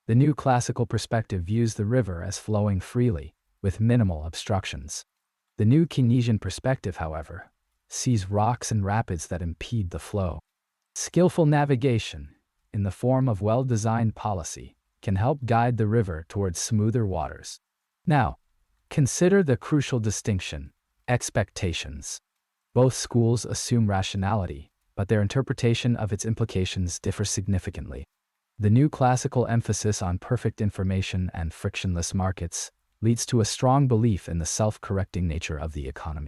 The new classical perspective views the river as flowing freely, with minimal obstructions. The new Keynesian perspective, however, sees rocks and rapids that impede the flow. Skillful navigation, in the form of well-designed policy, can help guide the river towards smoother waters. Now, consider the crucial distinction: expectations. Both schools assume rationality, but their interpretation of its implications differs significantly. The new classical emphasis on perfect information and frictionless markets leads to a strong belief in the self-correcting nature of the economy.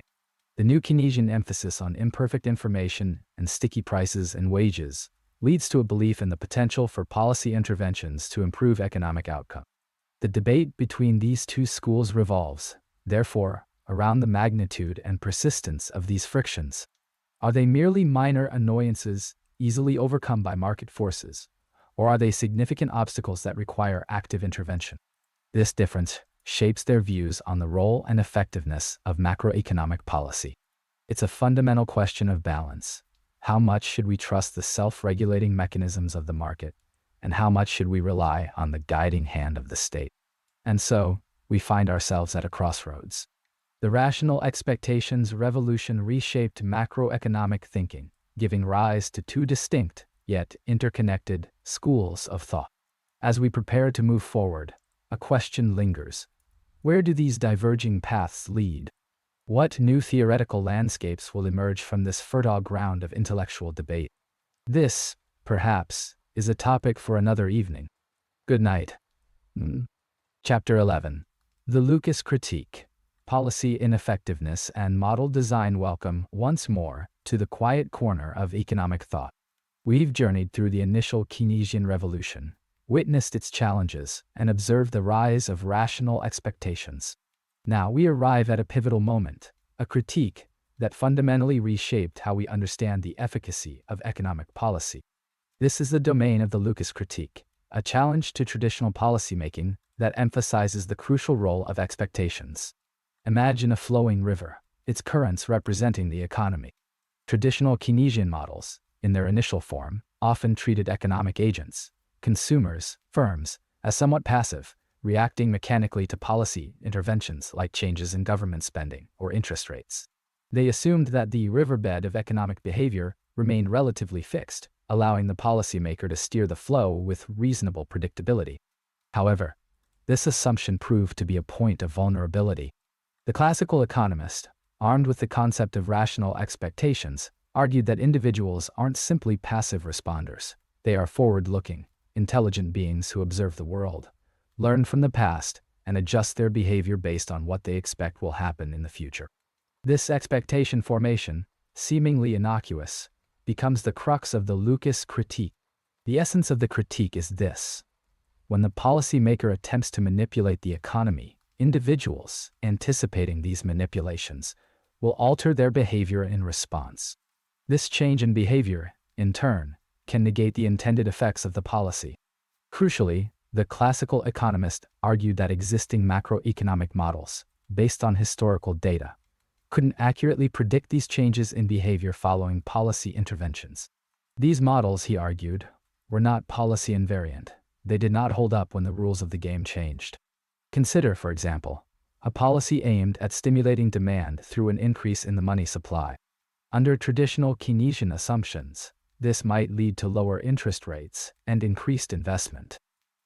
The new Keynesian emphasis on imperfect information and sticky prices and wages leads to a belief in the potential for policy interventions to improve economic outcome. The debate between these two schools revolves, therefore, around the magnitude and persistence of these frictions. Are they merely minor annoyances easily overcome by market forces, or are they significant obstacles that require active intervention? This difference shapes their views on the role and effectiveness of macroeconomic policy. It's a fundamental question of balance. How much should we trust the self-regulating mechanisms of the market, and how much should we rely on the guiding hand of the state? And so, we find ourselves at a crossroads. The rational expectations revolution reshaped macroeconomic thinking, giving rise to two distinct, yet interconnected, schools of thought. As we prepare to move forward, a question lingers. Where do these diverging paths lead? What new theoretical landscapes will emerge from this fertile ground of intellectual debate? This, perhaps, is a topic for another evening. Good night. Chapter 11. The Lucas Critique. Policy Ineffectiveness and Model Design. Welcome, once more, to the quiet corner of economic thought. We've journeyed through the initial Keynesian revolution, witnessed its challenges, and observed the rise of rational expectations. Now we arrive at a pivotal moment, a critique that fundamentally reshaped how we understand the efficacy of economic policy. This is the domain of the Lucas Critique, a challenge to traditional policymaking that emphasizes the crucial role of expectations. Imagine a flowing river, its currents representing the economy. Traditional Keynesian models, in their initial form, often treated economic agents, consumers, firms, as somewhat passive, reacting mechanically to policy interventions like changes in government spending or interest rates. They assumed that the riverbed of economic behavior remained relatively fixed, allowing the policymaker to steer the flow with reasonable predictability. However, this assumption proved to be a point of vulnerability. The classical economist, armed with the concept of rational expectations, argued that individuals aren't simply passive responders. They are forward-looking, intelligent beings who observe the world, learn from the past, and adjust their behavior based on what they expect will happen in the future. This expectation formation, seemingly innocuous, becomes the crux of the Lucas Critique. The essence of the critique is this: when the policymaker attempts to manipulate the economy, individuals, anticipating these manipulations, will alter their behavior in response. This change in behavior, in turn, can negate the intended effects of the policy. Crucially, the classical economist argued that existing macroeconomic models, based on historical data, couldn't accurately predict these changes in behavior following policy interventions. These models, he argued, were not policy invariant. They did not hold up when the rules of the game changed. Consider, for example, a policy aimed at stimulating demand through an increase in the money supply. Under traditional Keynesian assumptions, this might lead to lower interest rates and increased investment.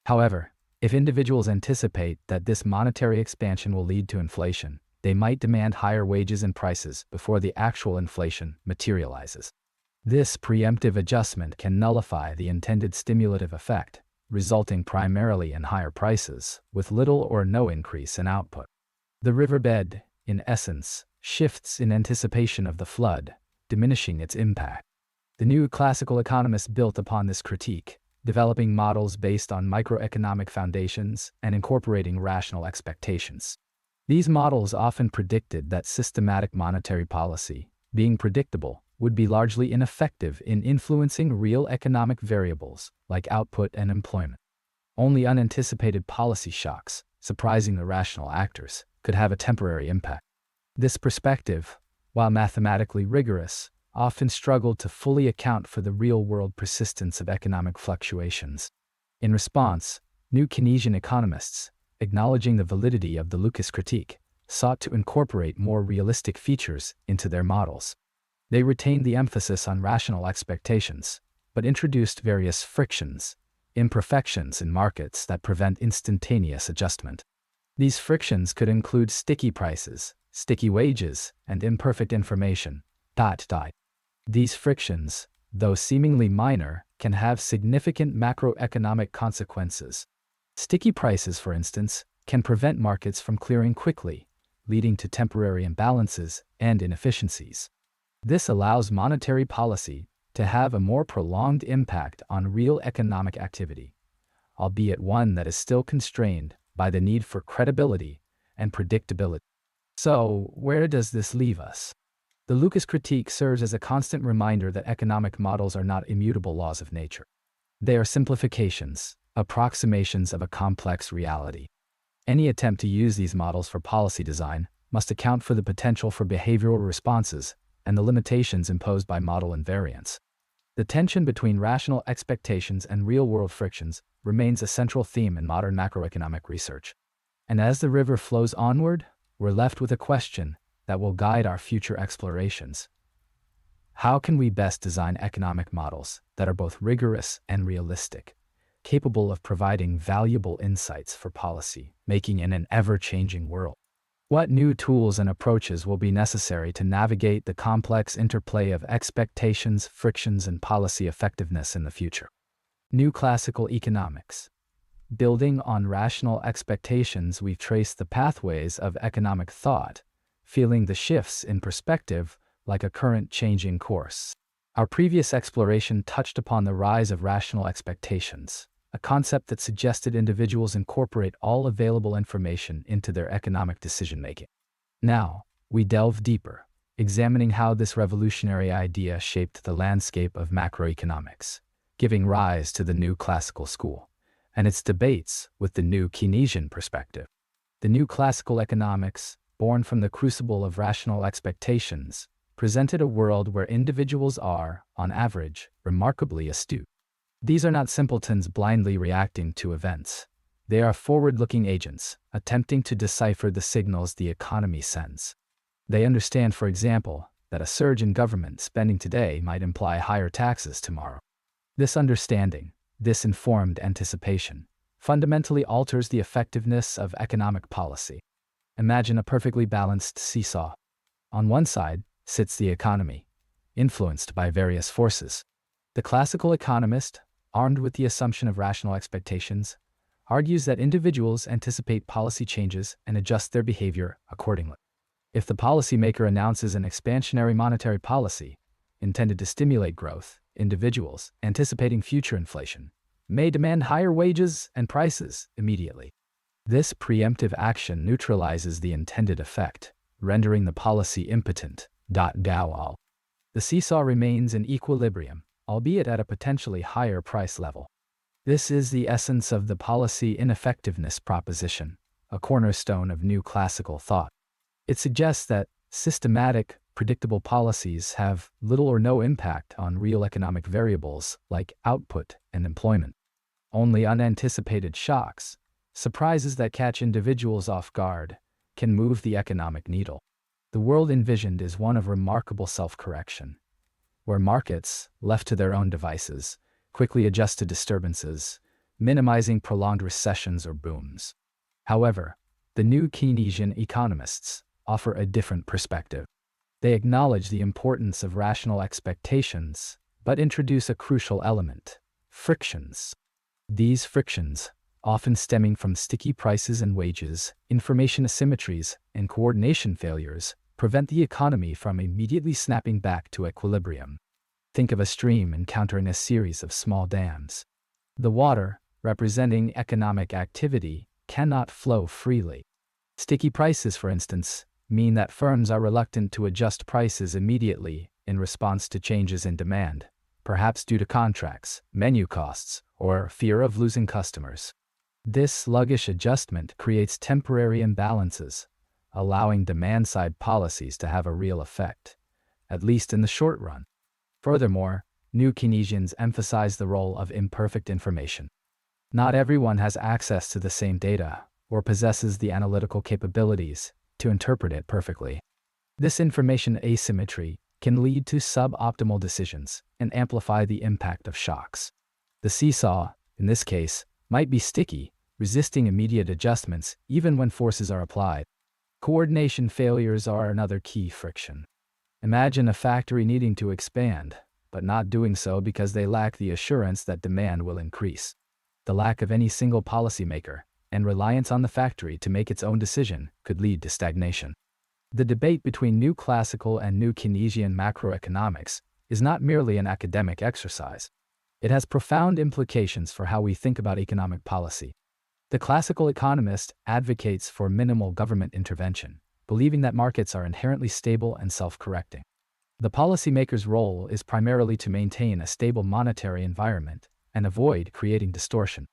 However, if individuals anticipate that this monetary expansion will lead to inflation, they might demand higher wages and prices before the actual inflation materializes. This preemptive adjustment can nullify the intended stimulative effect, resulting primarily in higher prices, with little or no increase in output. The riverbed, in essence, shifts in anticipation of the flood, diminishing its impact. The new classical economists built upon this critique, developing models based on microeconomic foundations and incorporating rational expectations. These models often predicted that systematic monetary policy, being predictable, would be largely ineffective in influencing real economic variables like output and employment. Only unanticipated policy shocks, surprising the rational actors, could have a temporary impact. This perspective, while mathematically rigorous, often struggled to fully account for the real-world persistence of economic fluctuations. In response, new Keynesian economists, acknowledging the validity of the Lucas critique, sought to incorporate more realistic features into their models. They retained the emphasis on rational expectations, but introduced various frictions, imperfections in markets that prevent instantaneous adjustment. These frictions could include sticky prices, sticky wages, and imperfect information. These frictions, though seemingly minor, can have significant macroeconomic consequences. Sticky prices, for instance, can prevent markets from clearing quickly, leading to temporary imbalances and inefficiencies. This allows monetary policy to have a more prolonged impact on real economic activity, albeit one that is still constrained by the need for credibility and predictability. So, where does this leave us? The Lucas critique serves as a constant reminder that economic models are not immutable laws of nature. They are simplifications, approximations of a complex reality. Any attempt to use these models for policy design must account for the potential for behavioral responses and the limitations imposed by model invariance. The tension between rational expectations and real-world frictions remains a central theme in modern macroeconomic research. And as the river flows onward, we're left with a question that will guide our future explorations. How can we best design economic models that are both rigorous and realistic, capable of providing valuable insights for policy making in an ever-changing world? What new tools and approaches will be necessary to navigate the complex interplay of expectations, frictions, and policy effectiveness in the future? New classical economics. Building on rational expectations, we've traced the pathways of economic thought, feeling the shifts in perspective like a current changing course. Our previous exploration touched upon the rise of rational expectations, a concept that suggested individuals incorporate all available information into their economic decision-making. Now, we delve deeper, examining how this revolutionary idea shaped the landscape of macroeconomics, giving rise to the new classical school and its debates with the new Keynesian perspective. The new classical economics, born from the crucible of rational expectations, presented a world where individuals are, on average, remarkably astute. These are not simpletons blindly reacting to events. They are forward-looking agents, attempting to decipher the signals the economy sends. They understand, for example, that a surge in government spending today might imply higher taxes tomorrow. This understanding, this informed anticipation, fundamentally alters the effectiveness of economic policy. Imagine a perfectly balanced seesaw. On one side sits the economy, influenced by various forces. The classical economist, armed with the assumption of rational expectations, argues that individuals anticipate policy changes and adjust their behavior accordingly. If the policymaker announces an expansionary monetary policy intended to stimulate growth, individuals, anticipating future inflation, may demand higher wages and prices immediately. This preemptive action neutralizes the intended effect, rendering the policy impotent. The seesaw remains in equilibrium, albeit at a potentially higher price level. This is the essence of the policy ineffectiveness proposition, a cornerstone of new classical thought. It suggests that systematic, predictable policies have little or no impact on real economic variables like output and employment. Only unanticipated shocks, surprises that catch individuals off guard, can move the economic needle. The world envisioned is one of remarkable self-correction, where markets, left to their own devices, quickly adjust to disturbances, minimizing prolonged recessions or booms. However, the new Keynesian economists offer a different perspective. They acknowledge the importance of rational expectations, but introduce a crucial element: frictions. These frictions, often stemming from sticky prices and wages, information asymmetries, and coordination failures, prevent the economy from immediately snapping back to equilibrium. Think of a stream encountering a series of small dams. The water, representing economic activity, cannot flow freely. Sticky prices, for instance, mean that firms are reluctant to adjust prices immediately in response to changes in demand, perhaps due to contracts, menu costs, or fear of losing customers. This sluggish adjustment creates temporary imbalances, allowing demand-side policies to have a real effect, at least in the short run. Furthermore, new Keynesians emphasize the role of imperfect information. Not everyone has access to the same data or possesses the analytical capabilities to interpret it perfectly. This information asymmetry can lead to suboptimal decisions and amplify the impact of shocks. The seesaw, in this case, might be sticky, resisting immediate adjustments even when forces are applied. Coordination failures are another key friction. Imagine a factory needing to expand, but not doing so because they lack the assurance that demand will increase. The lack of any single policymaker and reliance on the factory to make its own decision could lead to stagnation. The debate between new classical and new Keynesian macroeconomics is not merely an academic exercise. It has profound implications for how we think about economic policy. The classical economist advocates for minimal government intervention, believing that markets are inherently stable and self-correcting. The policymaker's role is primarily to maintain a stable monetary environment and avoid creating distortion.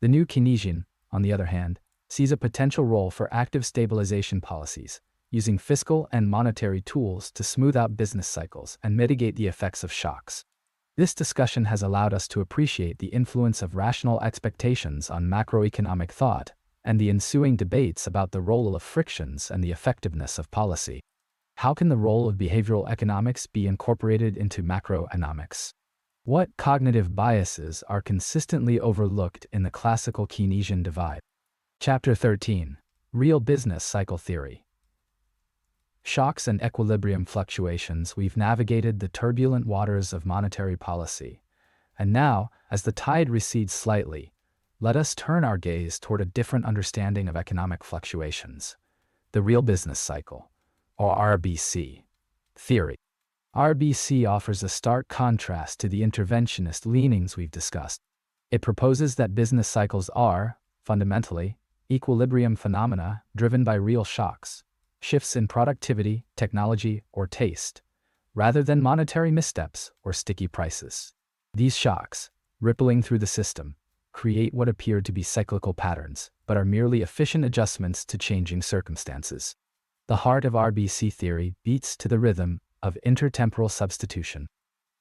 The new Keynesian, on the other hand, sees a potential role for active stabilization policies, using fiscal and monetary tools to smooth out business cycles and mitigate the effects of shocks. This discussion has allowed us to appreciate the influence of rational expectations on macroeconomic thought and the ensuing debates about the role of frictions and the effectiveness of policy. How can the role of behavioral economics be incorporated into macroeconomics? What cognitive biases are consistently overlooked in the classical Keynesian divide? Chapter 13. Real Business Cycle Theory. Shocks and equilibrium fluctuations. We've navigated the turbulent waters of monetary policy. And now, as the tide recedes slightly, let us turn our gaze toward a different understanding of economic fluctuations: the real business cycle, or RBC, theory. RBC offers a stark contrast to the interventionist leanings we've discussed. It proposes that business cycles are, fundamentally, equilibrium phenomena driven by real shocks, shifts in productivity, technology, or taste, rather than monetary missteps or sticky prices. These shocks, rippling through the system, create what appear to be cyclical patterns, but are merely efficient adjustments to changing circumstances. The heart of RBC theory beats to the rhythm of intertemporal substitution.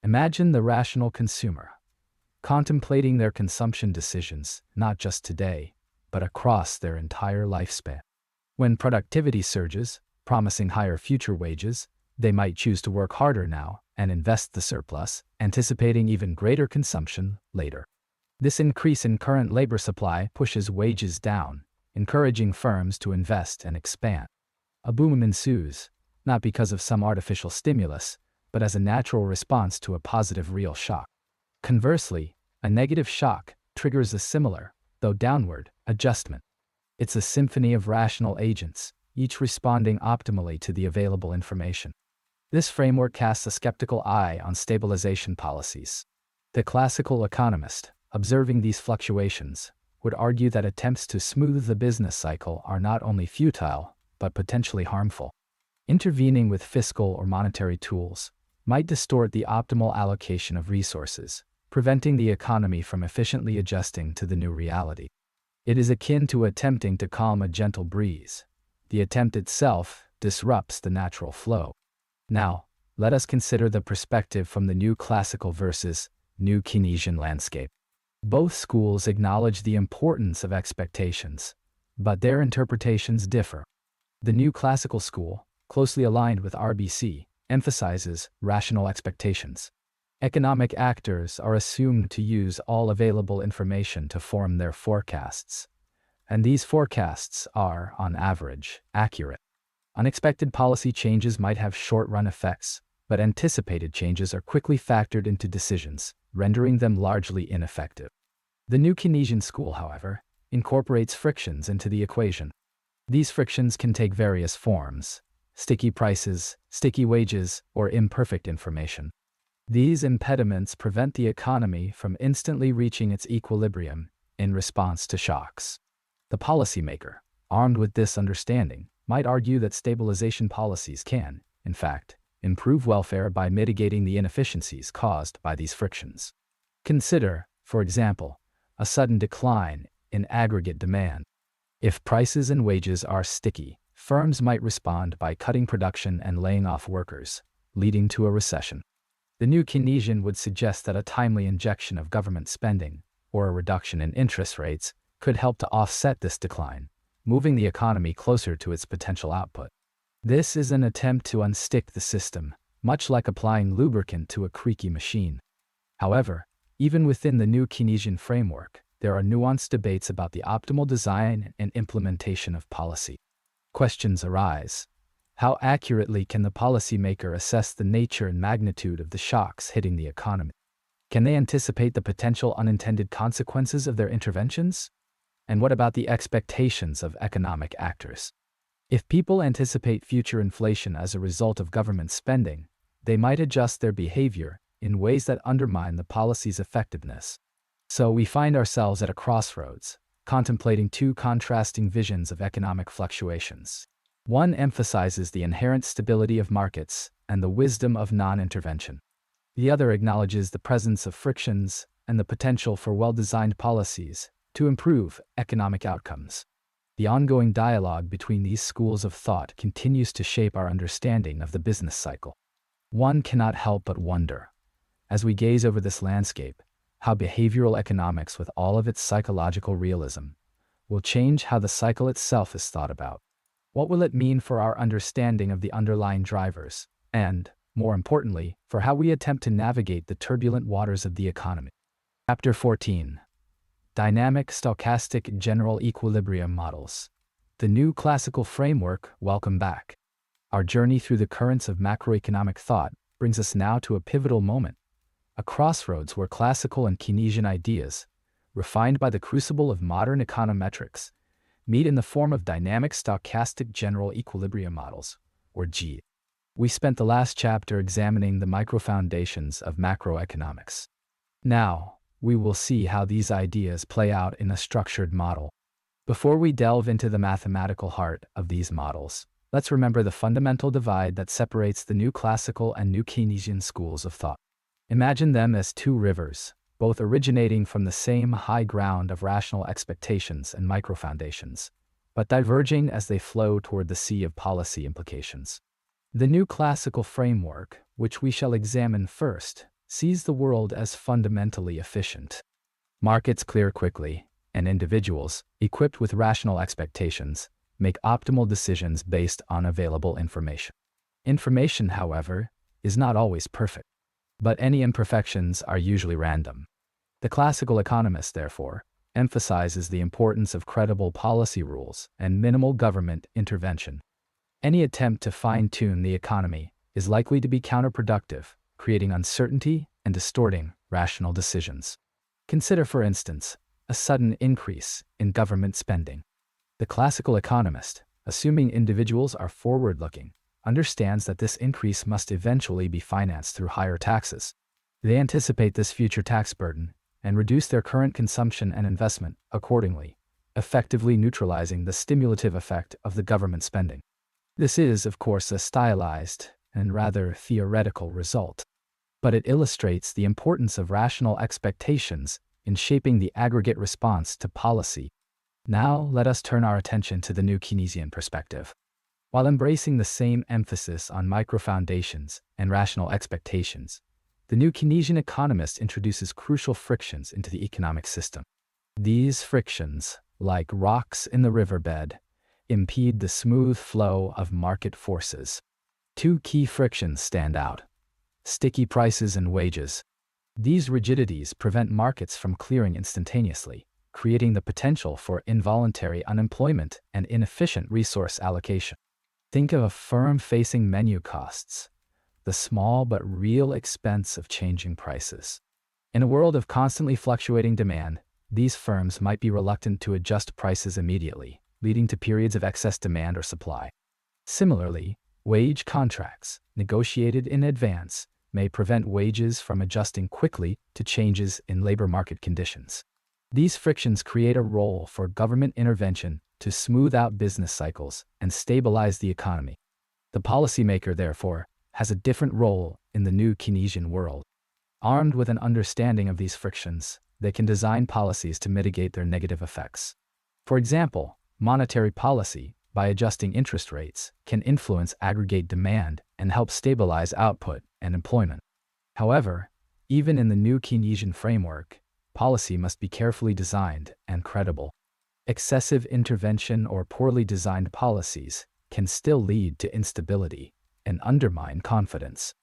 Imagine the rational consumer, contemplating their consumption decisions not just today, but across their entire lifespan. When productivity surges, promising higher future wages, they might choose to work harder now and invest the surplus, anticipating even greater consumption later. This increase in current labor supply pushes wages down, encouraging firms to invest and expand. A boom ensues, not because of some artificial stimulus, but as a natural response to a positive real shock. Conversely, a negative shock triggers a similar, though downward, adjustment. It's a symphony of rational agents, each responding optimally to the available information. This framework casts a skeptical eye on stabilization policies. The classical economist, observing these fluctuations, would argue that attempts to smooth the business cycle are not only futile, but potentially harmful. Intervening with fiscal or monetary tools might distort the optimal allocation of resources, preventing the economy from efficiently adjusting to the new reality. It is akin to attempting to calm a gentle breeze. The attempt itself disrupts the natural flow. Now, let us consider the perspective from the new classical versus new Keynesian landscape. Both schools acknowledge the importance of expectations, but their interpretations differ. The new classical school, closely aligned with RBC, emphasizes rational expectations. Economic actors are assumed to use all available information to form their forecasts, and these forecasts are, on average, accurate. Unexpected policy changes might have short-run effects, but anticipated changes are quickly factored into decisions, rendering them largely ineffective. The new Keynesian school, however, incorporates frictions into the equation. These frictions can take various forms: sticky prices, sticky wages, or imperfect information. These impediments prevent the economy from instantly reaching its equilibrium in response to shocks. The policymaker, armed with this understanding, might argue that stabilization policies can, in fact, improve welfare by mitigating the inefficiencies caused by these frictions. Consider, for example, a sudden decline in aggregate demand. If prices and wages are sticky, firms might respond by cutting production and laying off workers, leading to a recession. The new Keynesian would suggest that a timely injection of government spending, or a reduction in interest rates, could help to offset this decline, moving the economy closer to its potential output. This is an attempt to unstick the system, much like applying lubricant to a creaky machine. However, even within the new Keynesian framework, there are nuanced debates about the optimal design and implementation of policy. Questions arise. How accurately can the policymaker assess the nature and magnitude of the shocks hitting the economy? Can they anticipate the potential unintended consequences of their interventions? And what about the expectations of economic actors? If people anticipate future inflation as a result of government spending, they might adjust their behavior in ways that undermine the policy's effectiveness. So we find ourselves at a crossroads, contemplating two contrasting visions of economic fluctuations. One emphasizes the inherent stability of markets and the wisdom of non-intervention. The other acknowledges the presence of frictions and the potential for well-designed policies to improve economic outcomes. The ongoing dialogue between these schools of thought continues to shape our understanding of the business cycle. One cannot help but wonder, as we gaze over this landscape, how behavioral economics, with all of its psychological realism, will change how the cycle itself is thought about. What will it mean for our understanding of the underlying drivers, and, more importantly, for how we attempt to navigate the turbulent waters of the economy? Chapter 14. Dynamic Stochastic General Equilibrium Models. The new classical framework. Welcome back. Our journey through the currents of macroeconomic thought brings us now to a pivotal moment, a crossroads where classical and Keynesian ideas, refined by the crucible of modern econometrics, meet in the form of dynamic stochastic general equilibrium models, or G. We spent the last chapter examining the microfoundations of macroeconomics. Now, we will see how these ideas play out in a structured model. Before we delve into the mathematical heart of these models, let's remember the fundamental divide that separates the new classical and new Keynesian schools of thought. Imagine them as two rivers, both originating from the same high ground of rational expectations and microfoundations, but diverging as they flow toward the sea of policy implications. The new classical framework, which we shall examine first, sees the world as fundamentally efficient. Markets clear quickly, and individuals, equipped with rational expectations, make optimal decisions based on available information. Information, however, is not always perfect, but any imperfections are usually random. The classical economist, therefore, emphasizes the importance of credible policy rules and minimal government intervention. Any attempt to fine-tune the economy is likely to be counterproductive, creating uncertainty and distorting rational decisions. Consider, for instance, a sudden increase in government spending. The classical economist, assuming individuals are forward-looking, understands that this increase must eventually be financed through higher taxes. They anticipate this future tax burden and reduce their current consumption and investment accordingly, effectively neutralizing the stimulative effect of the government spending. This is, of course, a stylized and rather theoretical result, but it illustrates the importance of rational expectations in shaping the aggregate response to policy. Now, let us turn our attention to the new Keynesian perspective. While embracing the same emphasis on micro-foundations and rational expectations, the new Keynesian economist introduces crucial frictions into the economic system. These frictions, like rocks in the riverbed, impede the smooth flow of market forces. Two key frictions stand out: sticky prices and wages. These rigidities prevent markets from clearing instantaneously, creating the potential for involuntary unemployment and inefficient resource allocation. Think of a firm facing menu costs, the small but real expense of changing prices. In a world of constantly fluctuating demand, these firms might be reluctant to adjust prices immediately, leading to periods of excess demand or supply. Similarly, wage contracts, negotiated in advance, may prevent wages from adjusting quickly to changes in labor market conditions. These frictions create a role for government intervention to smooth out business cycles and stabilize the economy. The policymaker, therefore, has a different role in the new Keynesian world. Armed with an understanding of these frictions, they can design policies to mitigate their negative effects. For example, monetary policy, by adjusting interest rates, can influence aggregate demand and help stabilize output and employment. However, even in the new Keynesian framework, policy must be carefully designed and credible. Excessive intervention or poorly designed policies can still lead to instability and undermine confidence.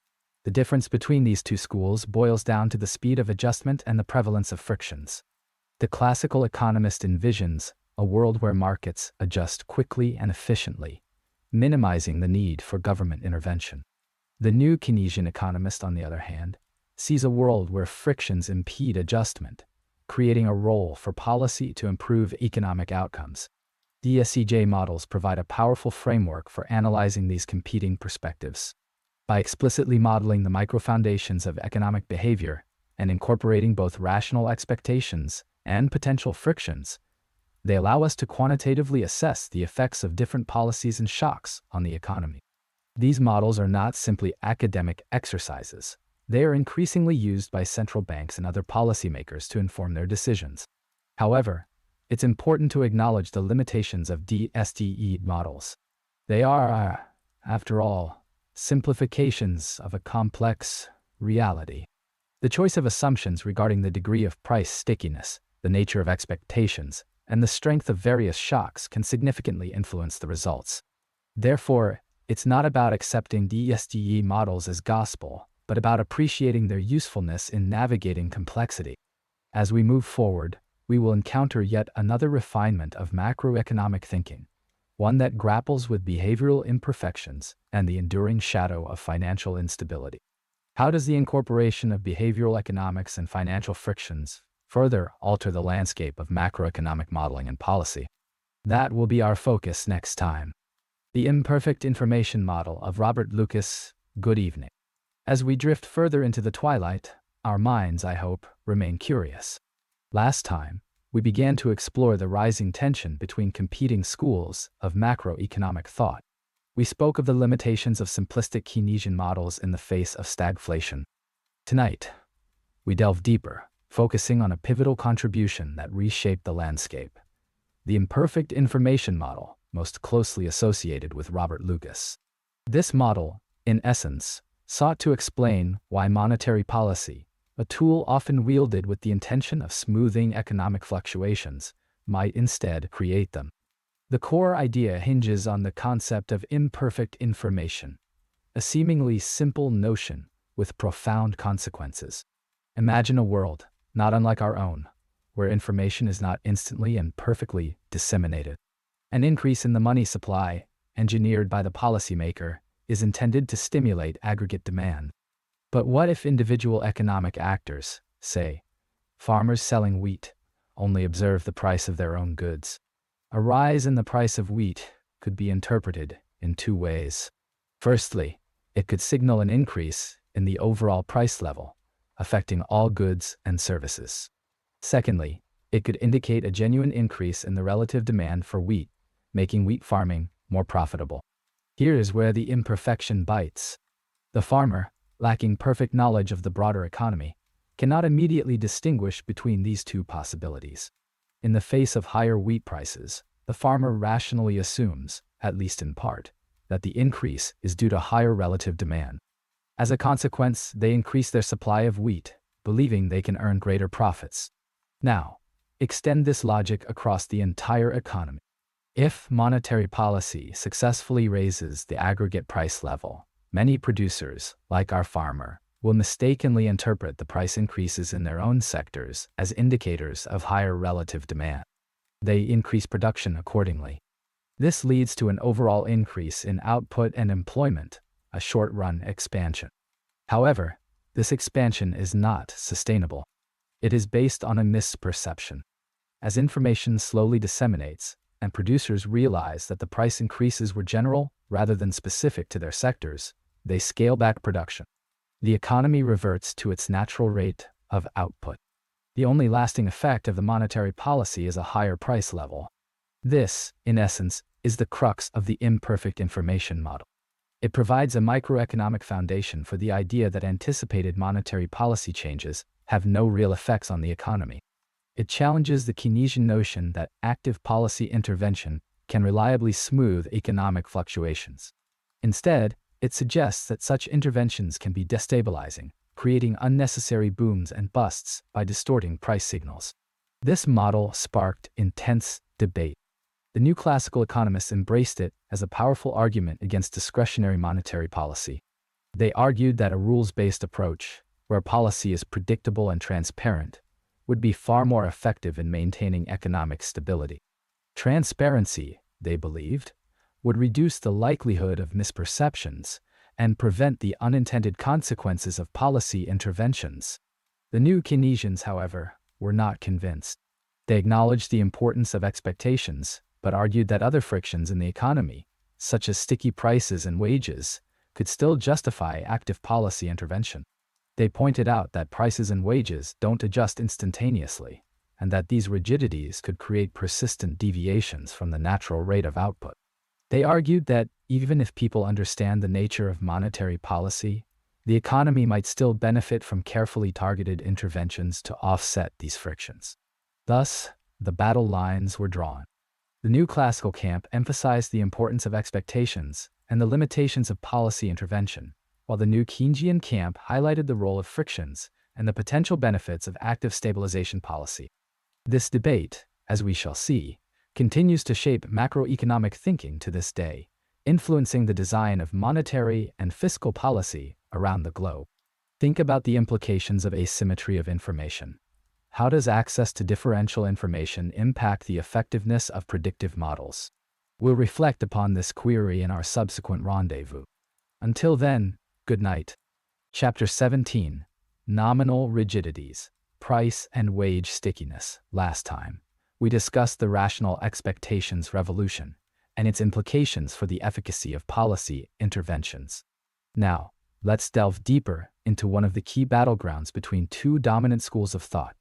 The difference between these two schools boils down to the speed of adjustment and the prevalence of frictions. The classical economist envisions a world where markets adjust quickly and efficiently, minimizing the need for government intervention. The new Keynesian economist, on the other hand, sees a world where frictions impede adjustment, creating a role for policy to improve economic outcomes. DSCJ models provide a powerful framework for analyzing these competing perspectives. By explicitly modeling the microfoundations of economic behavior and incorporating both rational expectations and potential frictions, they allow us to quantitatively assess the effects of different policies and shocks on the economy. These models are not simply academic exercises. They are increasingly used by central banks and other policymakers to inform their decisions. However, it's important to acknowledge the limitations of DSCJ models. They are, after all, simplifications of a complex reality. The choice of assumptions regarding the degree of price stickiness, the nature of expectations, and the strength of various shocks can significantly influence the results. Therefore, it's not about accepting DSCJ models as gospel, but about appreciating their usefulness in navigating complexity. As we move forward, we will encounter yet another refinement of macroeconomic thinking, one that grapples with behavioral imperfections and the enduring shadow of financial instability. How does the incorporation of behavioral economics and financial frictions further alter the landscape of macroeconomic modeling and policy? That will be our focus next time. The Imperfect Information Model of Robert Lucas. Good evening. As we drift further into the twilight, our minds, I hope, remain curious. Last time, we began to explore the rising tension between competing schools of macroeconomic thought. We spoke of the limitations of simplistic Keynesian models in the face of stagflation. Tonight, we delve deeper, focusing on a pivotal contribution that reshaped the landscape: the Imperfect Information Model, most closely associated with Robert Lucas. This model, in essence, sought to explain why monetary policy, a tool often wielded with the intention of smoothing economic fluctuations, might instead create them. The core idea hinges on the concept of imperfect information, a seemingly simple notion with profound consequences. Imagine a world, not unlike our own, where information is not instantly and perfectly disseminated. An increase in the money supply, engineered by the policymaker, is intended to stimulate aggregate demand. But what if individual economic actors, say, farmers selling wheat, only observe the price of their own goods? A rise in the price of wheat could be interpreted in two ways. Firstly, it could signal an increase in the overall price level, affecting all goods and services. Secondly, it could indicate a genuine increase in the relative demand for wheat, making wheat farming more profitable. Here is where the imperfection bites. The farmer, lacking perfect knowledge of the broader economy, cannot immediately distinguish between these two possibilities. In the face of higher wheat prices, the farmer rationally assumes, at least in part, that the increase is due to higher relative demand. As a consequence, they increase their supply of wheat, believing they can earn greater profits. Now, extend this logic across the entire economy. If monetary policy successfully raises the aggregate price level, many producers, like our farmer, will mistakenly interpret the price increases in their own sectors as indicators of higher relative demand. They increase production accordingly. This leads to an overall increase in output and employment, a short-run expansion. However, this expansion is not sustainable. It is based on a misperception. As information slowly disseminates, and producers realize that the price increases were general rather than specific to their sectors, they scale back production. The economy reverts to its natural rate of output. The only lasting effect of the monetary policy is a higher price level. This, in essence, is the crux of the imperfect information model. It provides a microeconomic foundation for the idea that anticipated monetary policy changes have no real effects on the economy. It challenges the Keynesian notion that active policy intervention can reliably smooth economic fluctuations. Instead, it suggests that such interventions can be destabilizing, creating unnecessary booms and busts by distorting price signals. This model sparked intense debate. The new classical economists embraced it as a powerful argument against discretionary monetary policy. They argued that a rules-based approach, where policy is predictable and transparent, would be far more effective in maintaining economic stability. Transparency, they believed, would reduce the likelihood of misperceptions and prevent the unintended consequences of policy interventions. The new Keynesians, however, were not convinced. They acknowledged the importance of expectations, but argued that other frictions in the economy, such as sticky prices and wages, could still justify active policy intervention. They pointed out that prices and wages don't adjust instantaneously, and that these rigidities could create persistent deviations from the natural rate of output. They argued that even if people understand the nature of monetary policy, the economy might still benefit from carefully targeted interventions to offset these frictions. Thus, the battle lines were drawn. The new classical camp emphasized the importance of expectations and the limitations of policy intervention, while the new Keynesian camp highlighted the role of frictions and the potential benefits of active stabilization policy. This debate, as we shall see, continues to shape macroeconomic thinking to this day, influencing the design of monetary and fiscal policy around the globe. Think about the implications of asymmetry of information. How does access to differential information impact the effectiveness of predictive models? We'll reflect upon this query in our subsequent rendezvous. Until then, good night. Chapter 17. Nominal Rigidities, Price and Wage Stickiness. Last time, we discussed the rational expectations revolution and its implications for the efficacy of policy interventions. Now, let's delve deeper into one of the key battlegrounds between two dominant schools of thought,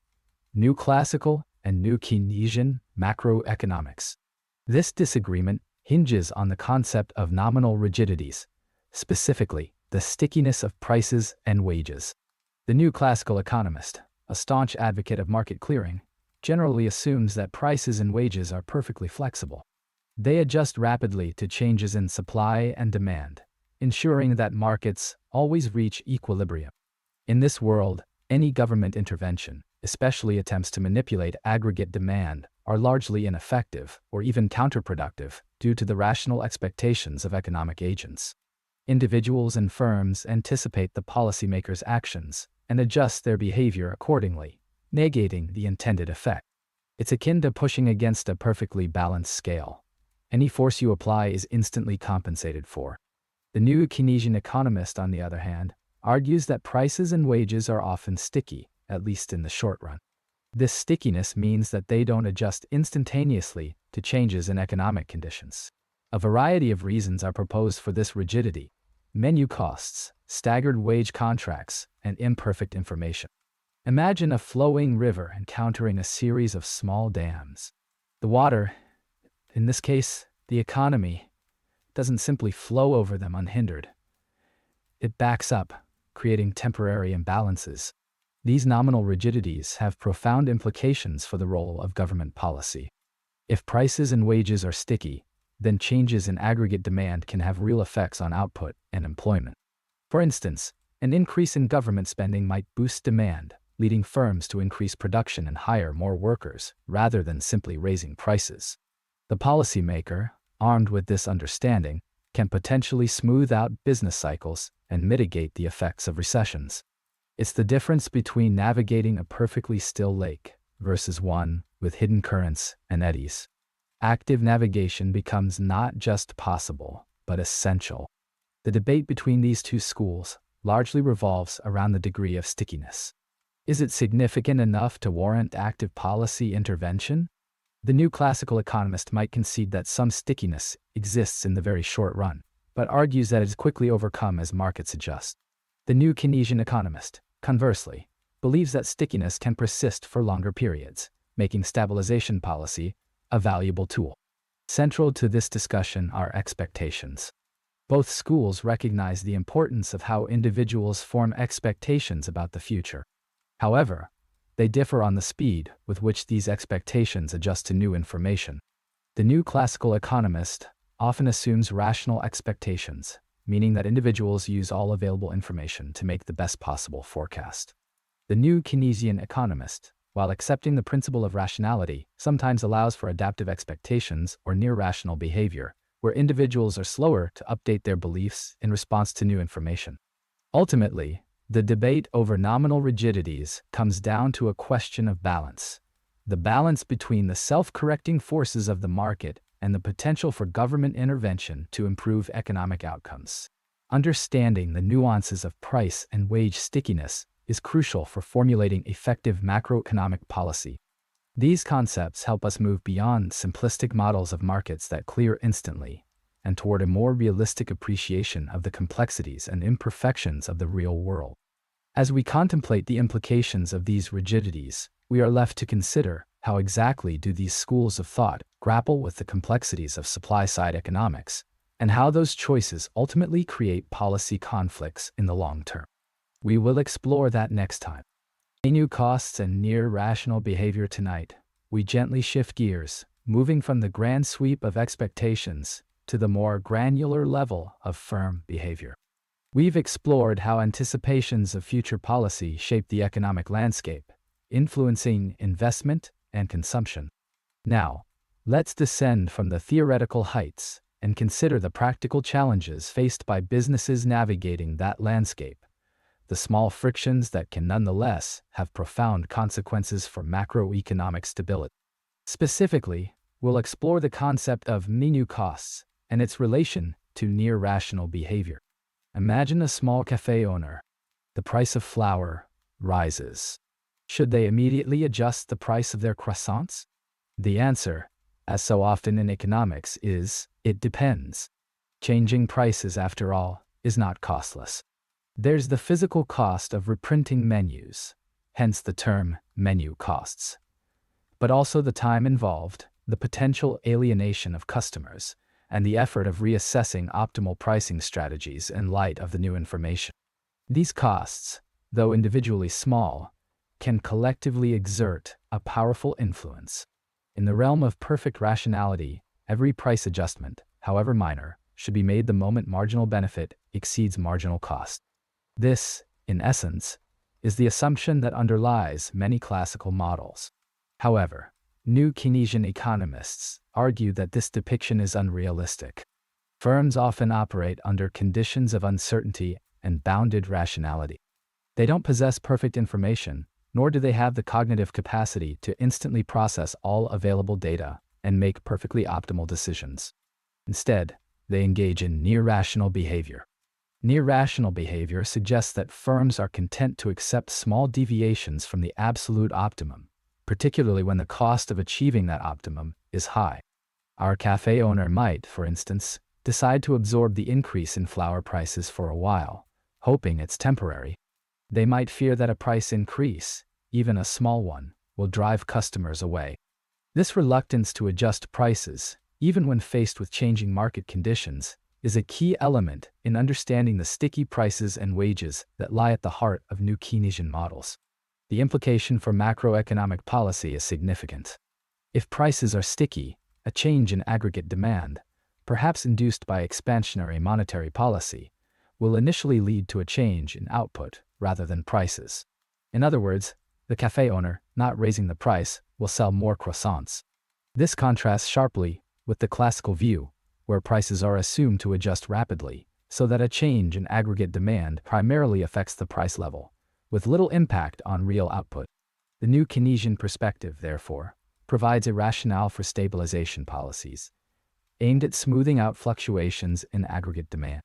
New Classical and New Keynesian macroeconomics. This disagreement hinges on the concept of nominal rigidities, specifically the stickiness of prices and wages. The new classical economist, a staunch advocate of market clearing, generally assumes that prices and wages are perfectly flexible. They adjust rapidly to changes in supply and demand, ensuring that markets always reach equilibrium. In this world, any government intervention, especially attempts to manipulate aggregate demand, are largely ineffective or even counterproductive due to the rational expectations of economic agents. Individuals and firms anticipate the policymakers' actions and adjust their behavior accordingly, negating the intended effect. It's akin to pushing against a perfectly balanced scale. Any force you apply is instantly compensated for. The new Keynesian economist, on the other hand, argues that prices and wages are often sticky, at least in the short run. This stickiness means that they don't adjust instantaneously to changes in economic conditions. A variety of reasons are proposed for this rigidity: menu costs, staggered wage contracts, and imperfect information. Imagine a flowing river encountering a series of small dams. The water, in this case, the economy, doesn't simply flow over them unhindered. It backs up, creating temporary imbalances. These nominal rigidities have profound implications for the role of government policy. If prices and wages are sticky, then changes in aggregate demand can have real effects on output and employment. For instance, an increase in government spending might boost demand, leading firms to increase production and hire more workers, rather than simply raising prices. The policymaker, armed with this understanding, can potentially smooth out business cycles and mitigate the effects of recessions. It's the difference between navigating a perfectly still lake versus one with hidden currents and eddies. Active navigation becomes not just possible, but essential. The debate between these two schools largely revolves around the degree of stickiness. Is it significant enough to warrant active policy intervention? The new classical economist might concede that some stickiness exists in the very short run, but argues that it is quickly overcome as markets adjust. The new Keynesian economist, conversely, believes that stickiness can persist for longer periods, making stabilization policy a valuable tool. Central to this discussion are expectations. Both schools recognize the importance of how individuals form expectations about the future. However, they differ on the speed with which these expectations adjust to new information. The new classical economist often assumes rational expectations, meaning that individuals use all available information to make the best possible forecast. The new Keynesian economist, while accepting the principle of rationality, sometimes allows for adaptive expectations or near-rational behavior, where individuals are slower to update their beliefs in response to new information. Ultimately, the debate over nominal rigidities comes down to a question of balance. The balance between the self-correcting forces of the market and the potential for government intervention to improve economic outcomes. Understanding the nuances of price and wage stickiness is crucial for formulating effective macroeconomic policy. These concepts help us move beyond simplistic models of markets that clear instantly and toward a more realistic appreciation of the complexities and imperfections of the real world. As we contemplate the implications of these rigidities, we are left to consider how exactly do these schools of thought grapple with the complexities of supply-side economics, and how those choices ultimately create policy conflicts in the long term. We will explore that next time. New costs and near-rational behavior. Tonight, we gently shift gears, moving from the grand sweep of expectations to the more granular level of firm behavior. We've explored how anticipations of future policy shape the economic landscape, influencing investment and consumption. Now, let's descend from the theoretical heights and consider the practical challenges faced by businesses navigating that landscape, the small frictions that can nonetheless have profound consequences for macroeconomic stability. Specifically, we'll explore the concept of new costs and its relation to near-rational behavior. Imagine a small cafe owner. The price of flour rises. Should they immediately adjust the price of their croissants? The answer, as so often in economics, is it depends. Changing prices, after all, is not costless. There's the physical cost of reprinting menus, hence the term menu costs, but also the time involved, the potential alienation of customers, and the effort of reassessing optimal pricing strategies in light of the new information. These costs, though individually small, can collectively exert a powerful influence. In the realm of perfect rationality, every price adjustment, however minor, should be made the moment marginal benefit exceeds marginal cost. This, in essence, is the assumption that underlies many classical models. However, new Keynesian economists argue that this depiction is unrealistic. Firms often operate under conditions of uncertainty and bounded rationality. They don't possess perfect information, nor do they have the cognitive capacity to instantly process all available data and make perfectly optimal decisions. Instead, they engage in near-rational behavior. Near-rational behavior suggests that firms are content to accept small deviations from the absolute optimum, particularly when the cost of achieving that optimum is high. Our cafe owner might, for instance, decide to absorb the increase in flour prices for a while, hoping it's temporary. They might fear that a price increase, even a small one, will drive customers away. This reluctance to adjust prices, even when faced with changing market conditions, is a key element in understanding the sticky prices and wages that lie at the heart of new Keynesian models. The implication for macroeconomic policy is significant. If prices are sticky, a change in aggregate demand, perhaps induced by expansionary monetary policy, will initially lead to a change in output rather than prices. In other words, the cafe owner, not raising the price, will sell more croissants. This contrasts sharply with the classical view, where prices are assumed to adjust rapidly, so that a change in aggregate demand primarily affects the price level, with little impact on real output. The New Keynesian perspective, therefore, provides a rationale for stabilization policies, aimed at smoothing out fluctuations in aggregate demand.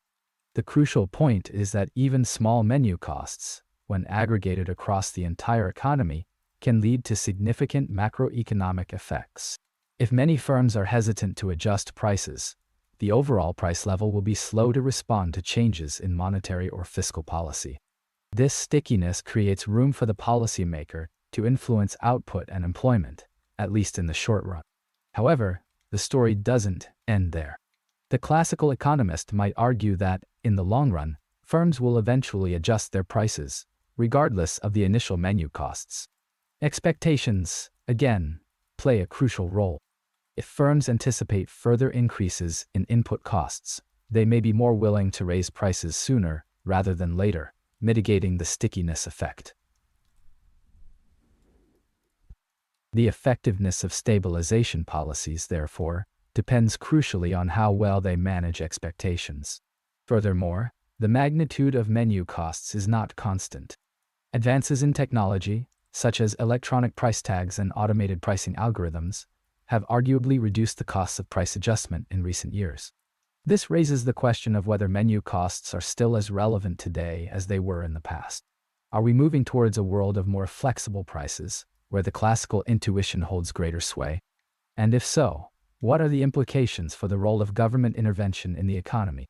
The crucial point is that even small menu costs, when aggregated across the entire economy, can lead to significant macroeconomic effects. If many firms are hesitant to adjust prices, the overall price level will be slow to respond to changes in monetary or fiscal policy. This stickiness creates room for the policymaker to influence output and employment, at least in the short run. However, the story doesn't end there. The classical economist might argue that, in the long run, firms will eventually adjust their prices, regardless of the initial menu costs. Expectations, again, play a crucial role. If firms anticipate further increases in input costs, they may be more willing to raise prices sooner rather than later, mitigating the stickiness effect. The effectiveness of stabilization policies, therefore, depends crucially on how well they manage expectations. Furthermore, the magnitude of menu costs is not constant. Advances in technology, such as electronic price tags and automated pricing algorithms, have arguably reduced the costs of price adjustment in recent years. This raises the question of whether menu costs are still as relevant today as they were in the past. Are we moving towards a world of more flexible prices, where the classical intuition holds greater sway? And if so, what are the implications for the role of government intervention in the economy?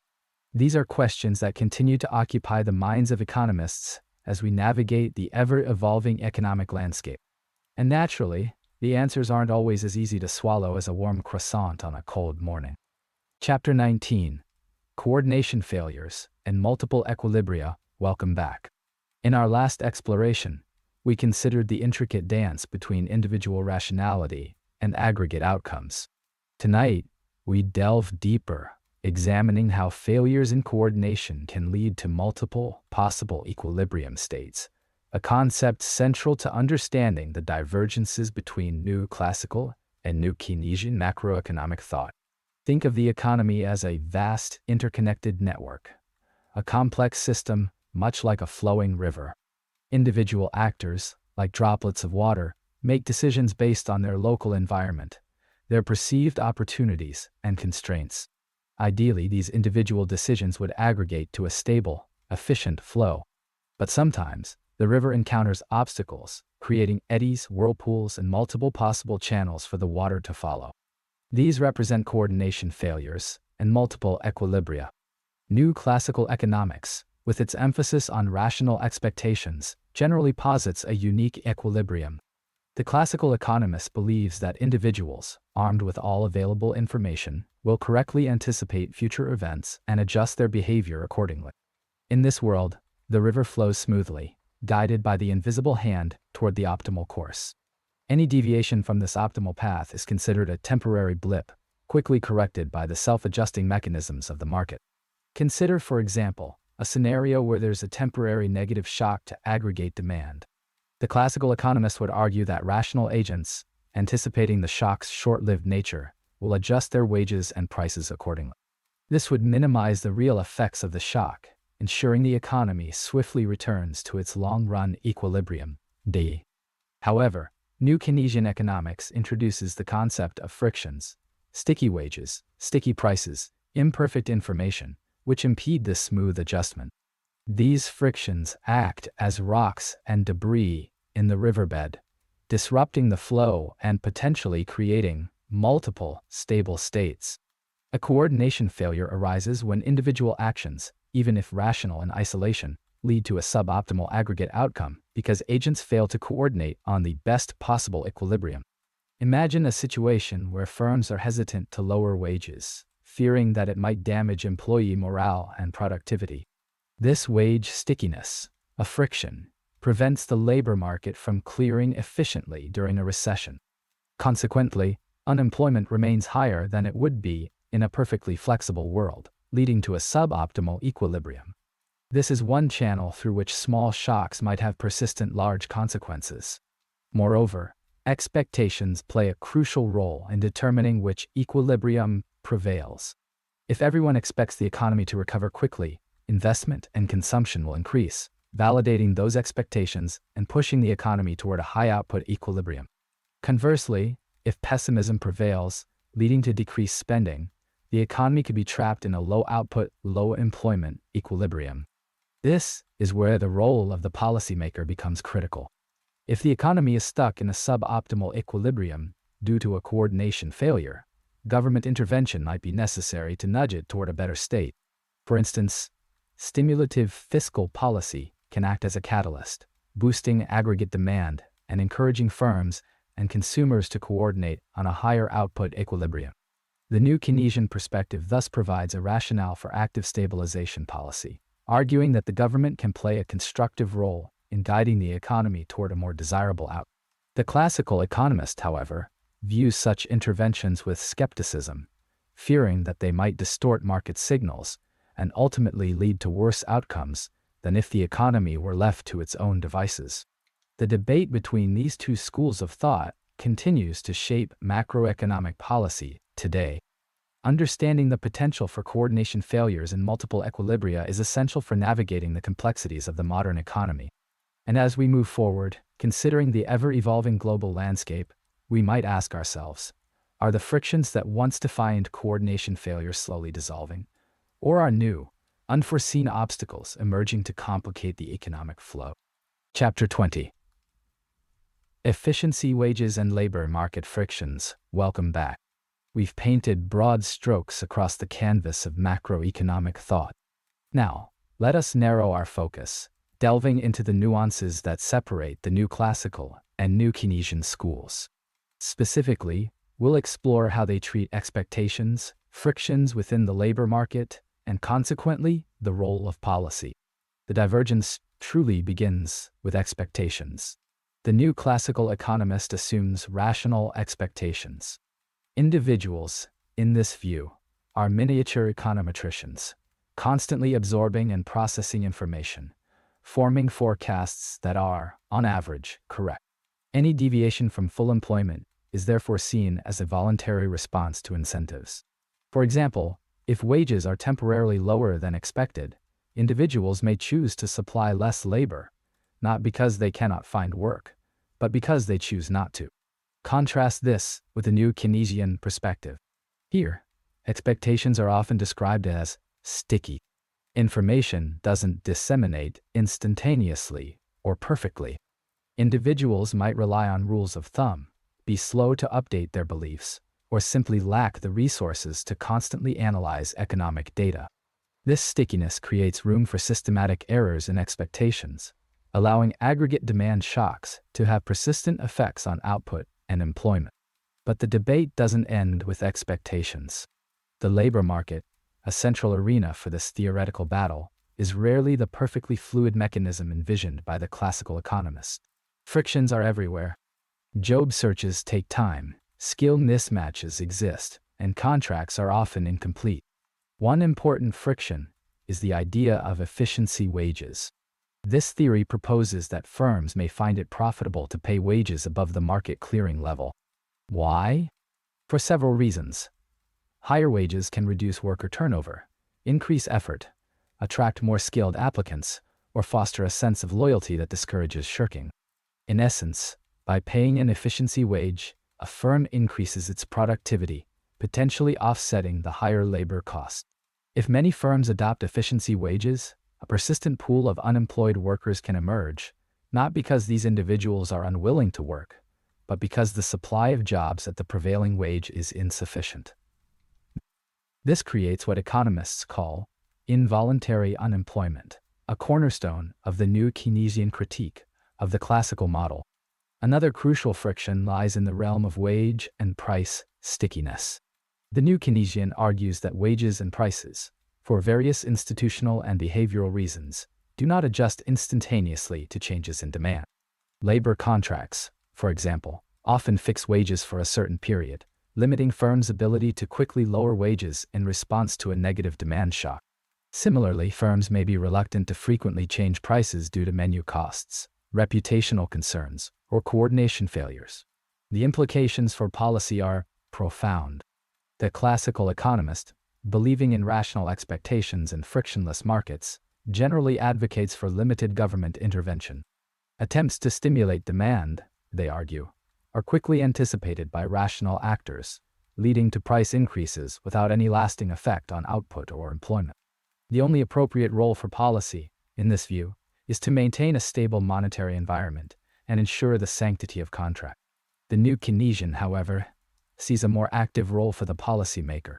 These are questions that continue to occupy the minds of economists as we navigate the ever-evolving economic landscape. And naturally, the answers aren't always as easy to swallow as a warm croissant on a cold morning. Chapter 19: Coordination Failures and Multiple Equilibria. Welcome back. In our last exploration, we considered the intricate dance between individual rationality and aggregate outcomes. Tonight, we delve deeper, examining how failures in coordination can lead to multiple possible equilibrium states, a concept central to understanding the divergences between New Classical and New Keynesian macroeconomic thought. Think of the economy as a vast, interconnected network, a complex system much like a flowing river. Individual actors, like droplets of water, make decisions based on their local environment, their perceived opportunities and constraints. Ideally, these individual decisions would aggregate to a stable, efficient flow. But sometimes, the river encounters obstacles, creating eddies, whirlpools, and multiple possible channels for the water to follow. These represent coordination failures and multiple equilibria. New Classical economics, with its emphasis on rational expectations, generally posits a unique equilibrium. The classical economist believes that individuals, armed with all available information, will correctly anticipate future events and adjust their behavior accordingly. In this world, the river flows smoothly, guided by the invisible hand toward the optimal course. Any deviation from this optimal path is considered a temporary blip, quickly corrected by the self-adjusting mechanisms of the market. Consider, for example, a scenario where there's a temporary negative shock to aggregate demand. The classical economist would argue that rational agents, anticipating the shock's short-lived nature, will adjust their wages and prices accordingly. This would minimize the real effects of the shock, ensuring the economy swiftly returns to its long-run equilibrium. However, New Keynesian economics introduces the concept of frictions, sticky wages, sticky prices, imperfect information, which impede this smooth adjustment. These frictions act as rocks and debris in the riverbed, disrupting the flow and potentially creating multiple stable states. A coordination failure arises when individual actions, even if rational in isolation, lead to a suboptimal aggregate outcome because agents fail to coordinate on the best possible equilibrium. Imagine a situation where firms are hesitant to lower wages, fearing that it might damage employee morale and productivity. This wage stickiness, a friction, prevents the labor market from clearing efficiently during a recession. Consequently, unemployment remains higher than it would be in a perfectly flexible world, leading to a suboptimal equilibrium. This is one channel through which small shocks might have persistent large consequences. Moreover, expectations play a crucial role in determining which equilibrium prevails. If everyone expects the economy to recover quickly, investment and consumption will increase, validating those expectations and pushing the economy toward a high-output equilibrium. Conversely, if pessimism prevails, leading to decreased spending, the economy could be trapped in a low-output, low-employment equilibrium. This is where the role of the policymaker becomes critical. If the economy is stuck in a suboptimal equilibrium due to a coordination failure, government intervention might be necessary to nudge it toward a better state. For instance, stimulative fiscal policy can act as a catalyst, boosting aggregate demand and encouraging firms and consumers to coordinate on a higher output equilibrium. The New Keynesian perspective thus provides a rationale for active stabilization policy, arguing that the government can play a constructive role in guiding the economy toward a more desirable outcome. The classical economist, however, views such interventions with skepticism, fearing that they might distort market signals and ultimately lead to worse outcomes than if the economy were left to its own devices. The debate between these two schools of thought continues to shape macroeconomic policy today. Understanding the potential for coordination failures in multiple equilibria is essential for navigating the complexities of the modern economy. And as we move forward, considering the ever-evolving global landscape, we might ask ourselves, are the frictions that once defined coordination failures slowly dissolving? Or are new, unforeseen obstacles emerging to complicate the economic flow? Chapter 20. Efficiency, wages, and labor market frictions. Welcome back. We've painted broad strokes across the canvas of macroeconomic thought. Now, let us narrow our focus, delving into the nuances that separate the New Classical and New Keynesian schools. Specifically, we'll explore how they treat expectations, frictions within the labor market, and consequently, the role of policy. The divergence truly begins with expectations. The New Classical economist assumes rational expectations. Individuals, in this view, are miniature econometricians, constantly absorbing and processing information, forming forecasts that are, on average, correct. Any deviation from full employment is therefore seen as a voluntary response to incentives. For example, if wages are temporarily lower than expected, individuals may choose to supply less labor, not because they cannot find work, but because they choose not to. Contrast this with the New Keynesian perspective. Here, expectations are often described as sticky. Information doesn't disseminate instantaneously or perfectly. Individuals might rely on rules of thumb, be slow to update their beliefs, or simply lack the resources to constantly analyze economic data. This stickiness creates room for systematic errors in expectations, allowing aggregate demand shocks to have persistent effects on output and employment. But the debate doesn't end with expectations. The labor market, a central arena for this theoretical battle, is rarely the perfectly fluid mechanism envisioned by the classical economist. Frictions are everywhere. Job searches take time, skill mismatches exist, and contracts are often incomplete. One important friction is the idea of efficiency wages. This theory proposes that firms may find it profitable to pay wages above the market clearing level. Why? For several reasons. Higher wages can reduce worker turnover, increase effort, attract more skilled applicants, or foster a sense of loyalty that discourages shirking. In essence, by paying an efficiency wage, a firm increases its productivity, potentially offsetting the higher labor cost. If many firms adopt efficiency wages, a persistent pool of unemployed workers can emerge, not because these individuals are unwilling to work, but because the supply of jobs at the prevailing wage is insufficient. This creates what economists call involuntary unemployment, a cornerstone of the New Keynesian critique of the classical model. Another crucial friction lies in the realm of wage and price stickiness. The New Keynesian argues that wages and prices, for various institutional and behavioral reasons, do not adjust instantaneously to changes in demand. Labor contracts, for example, often fix wages for a certain period, limiting firms' ability to quickly lower wages in response to a negative demand shock. Similarly, firms may be reluctant to frequently change prices due to menu costs, reputational concerns, or coordination failures. The implications for policy are profound. The classical economist, believing in rational expectations and frictionless markets, generally advocates for limited government intervention. Attempts to stimulate demand, they argue, are quickly anticipated by rational actors, leading to price increases without any lasting effect on output or employment. The only appropriate role for policy, in this view, is to maintain a stable monetary environment and ensure the sanctity of contract. The New Keynesian, however, sees a more active role for the policymaker.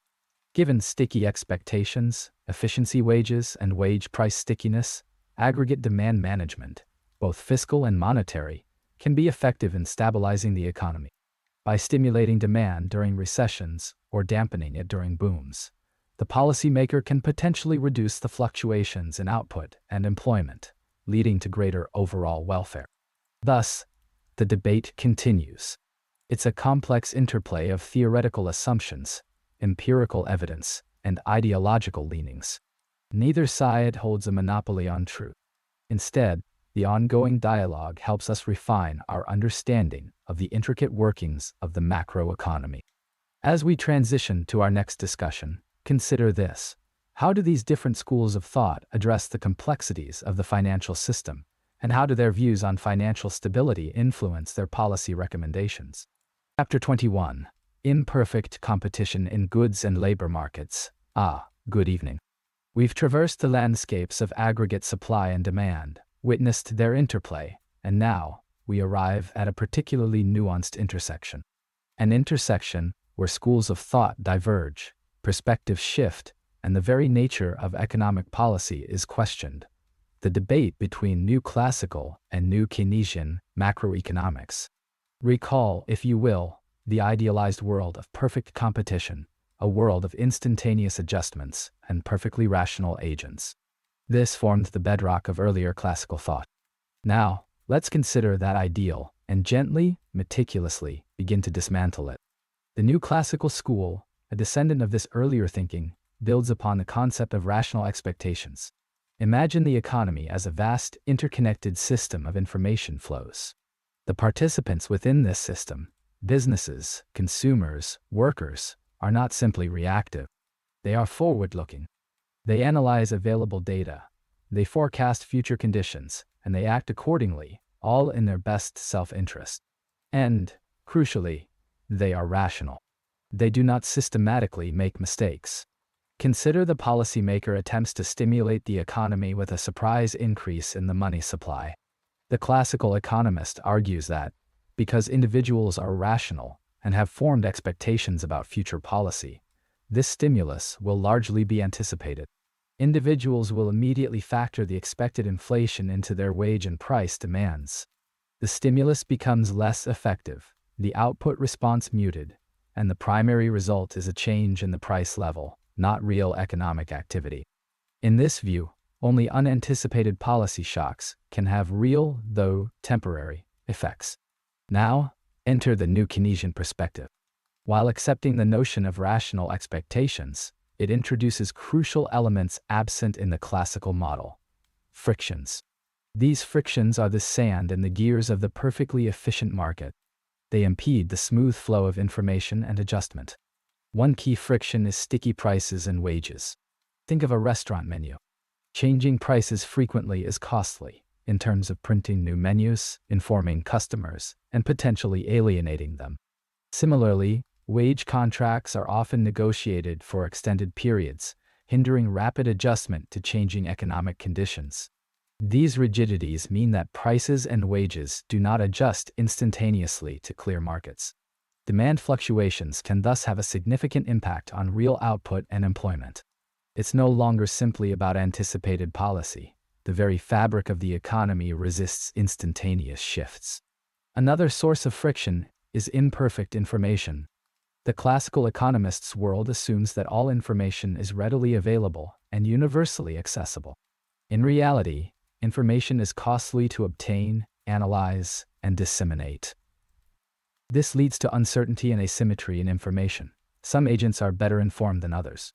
Given sticky expectations, efficiency wages, and wage price stickiness, aggregate demand management, both fiscal and monetary, can be effective in stabilizing the economy. By stimulating demand during recessions or dampening it during booms, the policymaker can potentially reduce the fluctuations in output and employment, leading to greater overall welfare. Thus, the debate continues. It's a complex interplay of theoretical assumptions, empirical evidence, and ideological leanings. Neither side holds a monopoly on truth. Instead, the ongoing dialogue helps us refine our understanding of the intricate workings of the macroeconomy. As we transition to our next discussion, consider this. How do these different schools of thought address the complexities of the financial system, and how do their views on financial stability influence their policy recommendations? Chapter 21. Imperfect Competition in Goods and Labor Markets. Good evening. We've traversed the landscapes of aggregate supply and demand, witnessed their interplay, and now we arrive at a particularly nuanced intersection. An intersection where schools of thought diverge, perspectives shift, and the very nature of economic policy is questioned. The debate between New Classical and New Keynesian macroeconomics. Recall, if you will, the idealized world of perfect competition, a world of instantaneous adjustments and perfectly rational agents. This formed the bedrock of earlier classical thought. Now, let's consider that ideal and gently, meticulously begin to dismantle it. The New Classical School, a descendant of this earlier thinking, builds upon the concept of rational expectations. Imagine the economy as a vast, interconnected system of information flows. The participants within this system, businesses, consumers, workers, are not simply reactive. They are forward-looking. They analyze available data, they forecast future conditions, and they act accordingly, all in their best self-interest. And, crucially, they are rational. They do not systematically make mistakes. Consider the policymaker attempts to stimulate the economy with a surprise increase in the money supply. The classical economist argues that, because individuals are rational and have formed expectations about future policy, this stimulus will largely be anticipated. Individuals will immediately factor the expected inflation into their wage and price demands. The stimulus becomes less effective, the output response muted, and the primary result is a change in the price level, not real economic activity. In this view, only unanticipated policy shocks can have real, though temporary, effects. Now, enter the New Keynesian perspective. While accepting the notion of rational expectations, it introduces crucial elements absent in the classical model: frictions. These frictions are the sand in the gears of the perfectly efficient market. They impede the smooth flow of information and adjustment. One key friction is sticky prices and wages. Think of a restaurant menu. Changing prices frequently is costly, in terms of printing new menus, informing customers, and potentially alienating them. Similarly, wage contracts are often negotiated for extended periods, hindering rapid adjustment to changing economic conditions. These rigidities mean that prices and wages do not adjust instantaneously to clear markets. Demand fluctuations can thus have a significant impact on real output and employment. It's no longer simply about anticipated policy. The very fabric of the economy resists instantaneous shifts. Another source of friction is imperfect information. The classical economist's world assumes that all information is readily available and universally accessible. In reality, information is costly to obtain, analyze, and disseminate. This leads to uncertainty and asymmetry in information. Some agents are better informed than others.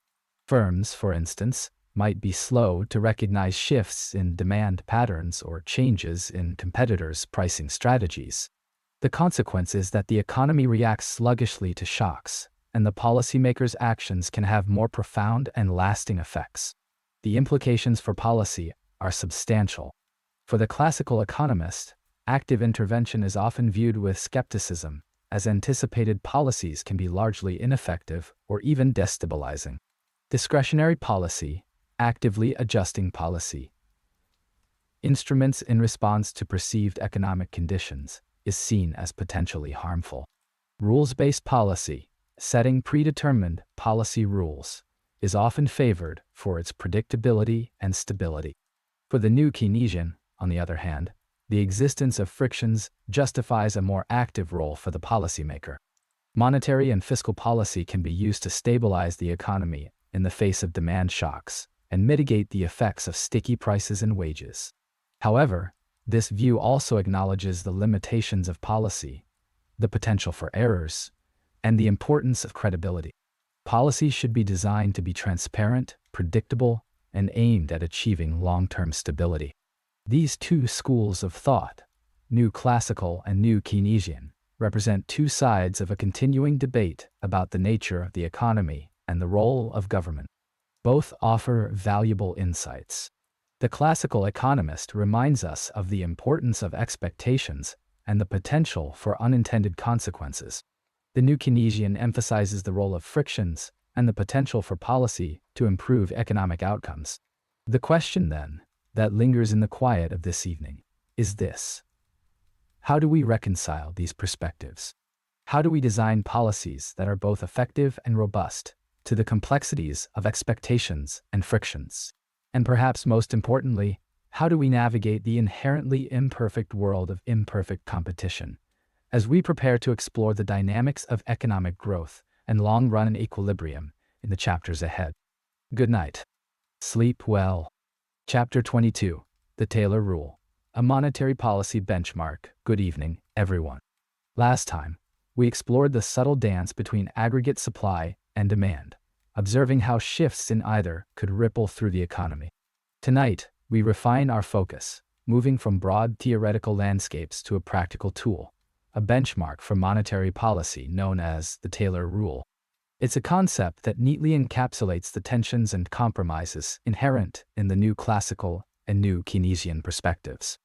Firms, for instance, might be slow to recognize shifts in demand patterns or changes in competitors' pricing strategies. The consequence is that the economy reacts sluggishly to shocks, and the policymakers' actions can have more profound and lasting effects. The implications for policy are substantial. For the classical economist, active intervention is often viewed with skepticism, as anticipated policies can be largely ineffective or even destabilizing. Discretionary policy, actively adjusting policy, instruments in response to perceived economic conditions, is seen as potentially harmful. Rules-based policy, setting predetermined policy rules, is often favored for its predictability and stability. For the new Keynesian, on the other hand, the existence of frictions justifies a more active role for the policymaker. Monetary and fiscal policy can be used to stabilize the economy in the face of demand shocks and mitigate the effects of sticky prices and wages. However, this view also acknowledges the limitations of policy, the potential for errors, and the importance of credibility. Policy should be designed to be transparent, predictable, and aimed at achieving long-term stability. These two schools of thought, New Classical and New Keynesian, represent two sides of a continuing debate about the nature of the economy and the role of government. Both offer valuable insights. The classical economist reminds us of the importance of expectations and the potential for unintended consequences. The New Keynesian emphasizes the role of frictions and the potential for policy to improve economic outcomes. The question, then, that lingers in the quiet of this evening is this: how do we reconcile these perspectives? How do we design policies that are both effective and robust to the complexities of expectations and frictions? And perhaps most importantly, how do we navigate the inherently imperfect world of imperfect competition as we prepare to explore the dynamics of economic growth and long-run equilibrium in the chapters ahead? Good night. Sleep well. Chapter 22, The Taylor Rule, a Monetary Policy Benchmark. Good evening, everyone. Last time, we explored the subtle dance between aggregate supply and demand, observing how shifts in either could ripple through the economy. Tonight, we refine our focus, moving from broad theoretical landscapes to a practical tool, a benchmark for monetary policy known as the Taylor Rule. It's a concept that neatly encapsulates the tensions and compromises inherent in the New Classical and New Keynesian perspectives.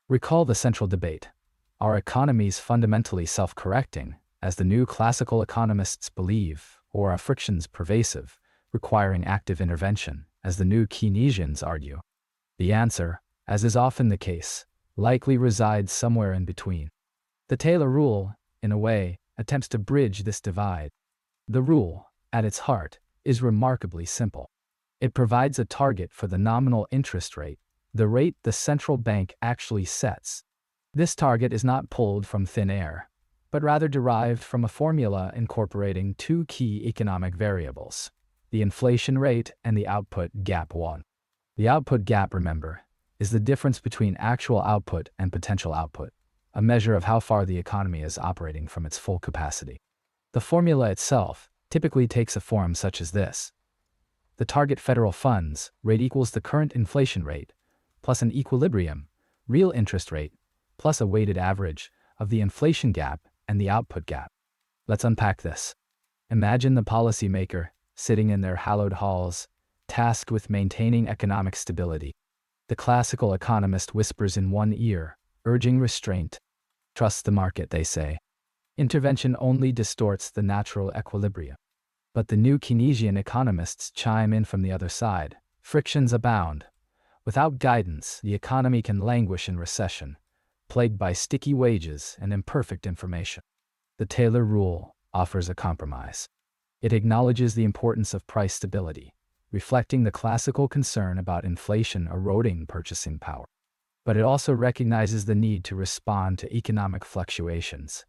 Recall the central debate: are economies fundamentally self-correcting, as the New Classical economists believe, or are frictions pervasive, requiring active intervention, as the New Keynesians argue? The answer, as is often the case, likely resides somewhere in between. The Taylor Rule, in a way, attempts to bridge this divide. The rule, at its heart, is remarkably simple. It provides a target for the nominal interest rate, the rate the central bank actually sets. This target is not pulled from thin air, but rather derived from a formula incorporating two key economic variables: the inflation rate and the output gap 1. The output gap, remember, is the difference between actual output and potential output, a measure of how far the economy is operating from its full capacity. The formula itself typically takes a form such as this: the target federal funds rate equals the current inflation rate, plus an equilibrium, real interest rate, plus a weighted average of the inflation gap and the output gap. Let's unpack this. Imagine the policymaker sitting in their hallowed halls, tasked with maintaining economic stability. The classical economist whispers in one ear, urging restraint. Trust the market, they say. Intervention only distorts the natural equilibrium. But the New Keynesian economists chime in from the other side: frictions abound. Without guidance, the economy can languish in recession, plagued by sticky wages and imperfect information. The Taylor Rule offers a compromise. It acknowledges the importance of price stability, reflecting the classical concern about inflation eroding purchasing power. But it also recognizes the need to respond to economic fluctuations,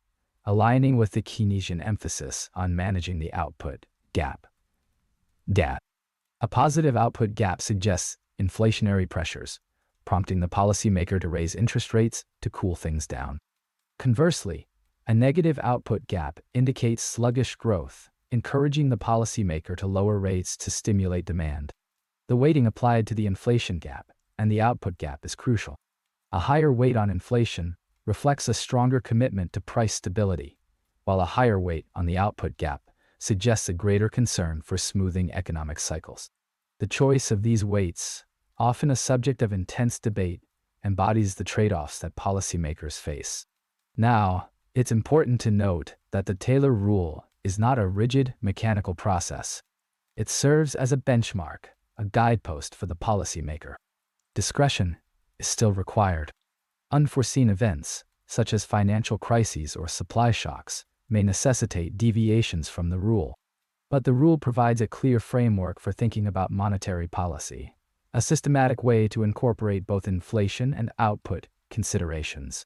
aligning with the Keynesian emphasis on managing the output gap. DAT. A positive output gap suggests inflationary pressures, prompting the policymaker to raise interest rates to cool things down. Conversely, A negative output gap indicates sluggish growth, encouraging the policymaker to lower rates to stimulate demand. The weighting applied to the inflation gap and the output gap is crucial. A higher weight on inflation reflects a stronger commitment to price stability, while a higher weight on the output gap suggests a greater concern for smoothing economic cycles. The choice of these weights, often a subject of intense debate, embodies the trade-offs that policymakers face. Now, it's important to note that the Taylor rule is not a rigid, mechanical process. It serves as a benchmark, a guidepost for the policymaker. Discretion is still required. Unforeseen events, such as financial crises or supply shocks, may necessitate deviations from the rule. But the rule provides a clear framework for thinking about monetary policy, a systematic way to incorporate both inflation and output considerations.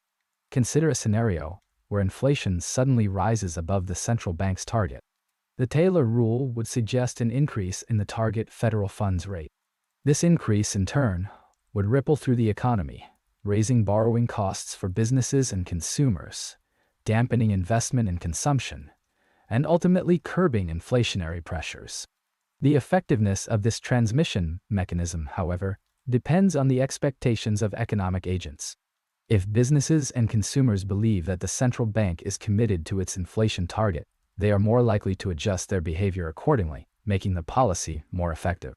Consider a scenario where inflation suddenly rises above the central bank's target. The Taylor rule would suggest an increase in the target federal funds rate. This increase, in turn, would ripple through the economy, raising borrowing costs for businesses and consumers, dampening investment and consumption, and ultimately curbing inflationary pressures. The effectiveness of this transmission mechanism, however, depends on the expectations of economic agents. If businesses and consumers believe that the central bank is committed to its inflation target, they are more likely to adjust their behavior accordingly, making the policy more effective.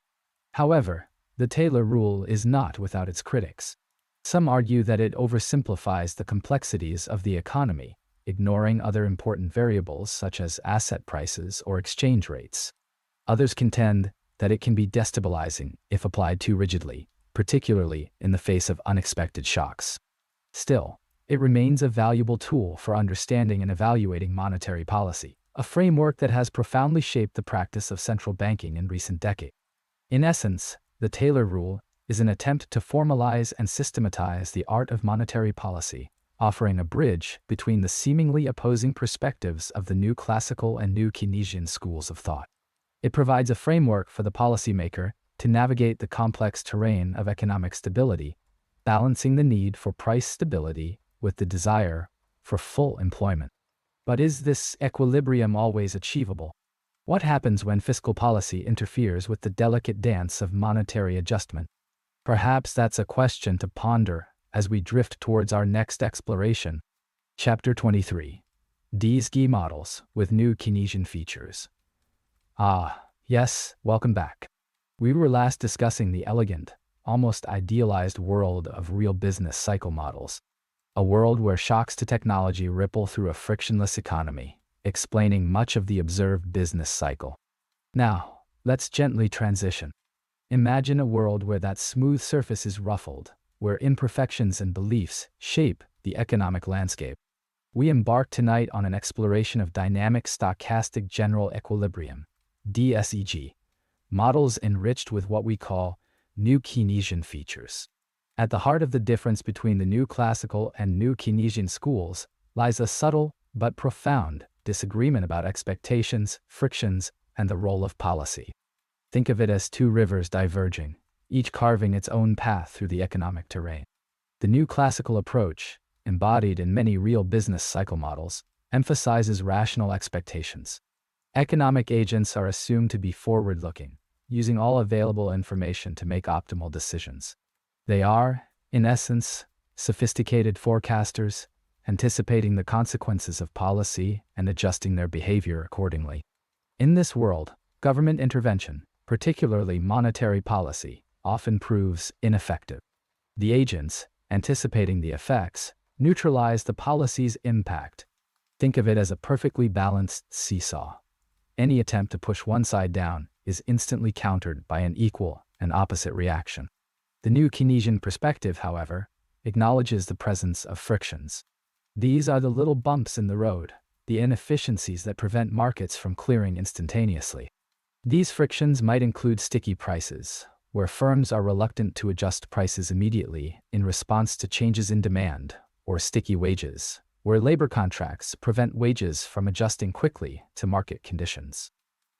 However, the Taylor rule is not without its critics. Some argue that it oversimplifies the complexities of the economy, ignoring other important variables such as asset prices or exchange rates. Others contend that it can be destabilizing if applied too rigidly, particularly in the face of unexpected shocks. Still, it remains a valuable tool for understanding and evaluating monetary policy, a framework that has profoundly shaped the practice of central banking in recent decades. In essence, the Taylor rule is an attempt to formalize and systematize the art of monetary policy, offering a bridge between the seemingly opposing perspectives of the new Classical and New Keynesian schools of thought. It provides a framework for the policymaker to navigate the complex terrain of economic stability, balancing the need for price stability with the desire for full employment. But is this equilibrium always achievable? What happens when fiscal policy interferes with the delicate dance of monetary adjustment? Perhaps that's a question to ponder as we drift towards our next exploration. Chapter 23. DSG Models with New Keynesian Features. Yes, welcome back. We were last discussing the elegant, almost idealized world of real business cycle models, a world where shocks to technology ripple through a frictionless economy, explaining much of the observed business cycle. Now, let's gently transition. Imagine a world where that smooth surface is ruffled, where imperfections and beliefs shape the economic landscape. We embark tonight on an exploration of dynamic stochastic general equilibrium, DSEG, models enriched with what we call New Keynesian features. At the heart of the difference between the New Classical and New Keynesian schools lies a subtle but profound disagreement about expectations, frictions, and the role of policy. Think of it as two rivers diverging, each carving its own path through the economic terrain. The New Classical approach, embodied in many real business cycle models, emphasizes rational expectations. Economic agents are assumed to be forward-looking, using all available information to make optimal decisions. They are, in essence, sophisticated forecasters, anticipating the consequences of policy and adjusting their behavior accordingly. In this world, government intervention, particularly monetary policy, often proves ineffective. The agents, anticipating the effects, neutralize the policy's impact. Think of it as a perfectly balanced seesaw. Any attempt to push one side down is instantly countered by an equal and opposite reaction. The New Keynesian perspective, however, acknowledges the presence of frictions. These are the little bumps in the road, the inefficiencies that prevent markets from clearing instantaneously. These frictions might include sticky prices, where firms are reluctant to adjust prices immediately in response to changes in demand, or sticky wages, where labor contracts prevent wages from adjusting quickly to market conditions.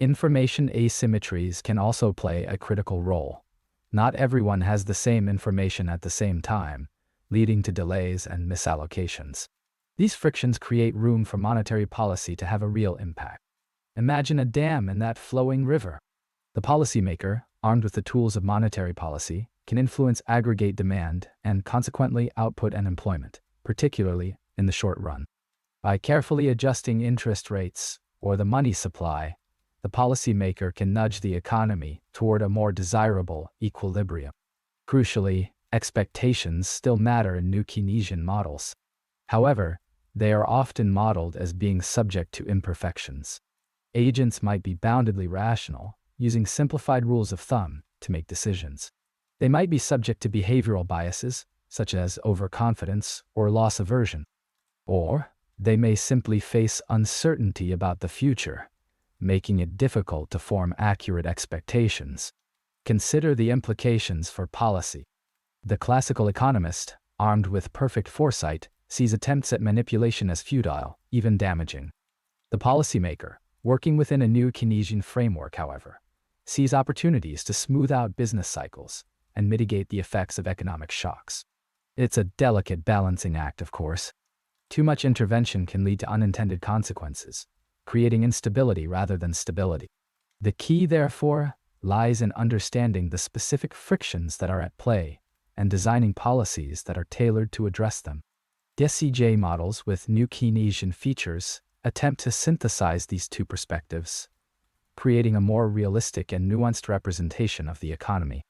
Information asymmetries can also play a critical role. Not everyone has the same information at the same time, leading to delays and misallocations. These frictions create room for monetary policy to have a real impact. Imagine a dam in that flowing river. The policymaker, armed with the tools of monetary policy, can influence aggregate demand and consequently output and employment, particularly in the short run. By carefully adjusting interest rates or the money supply, the policymaker can nudge the economy toward a more desirable equilibrium. Crucially, expectations still matter in New Keynesian models. However, they are often modeled as being subject to imperfections. Agents might be boundedly rational, using simplified rules of thumb to make decisions. They might be subject to behavioral biases, such as overconfidence or loss aversion. Or, they may simply face uncertainty about the future, making it difficult to form accurate expectations. Consider the implications for policy. The classical economist, armed with perfect foresight, sees attempts at manipulation as futile, even damaging. The policymaker, working within a New Keynesian framework, however, sees opportunities to smooth out business cycles and mitigate the effects of economic shocks. It's a delicate balancing act, of course. Too much intervention can lead to unintended consequences, creating instability rather than stability. The key, therefore, lies in understanding the specific frictions that are at play and designing policies that are tailored to address them. DCJ models with New Keynesian features attempt to synthesize these two perspectives, creating a more realistic and nuanced representation of the economy.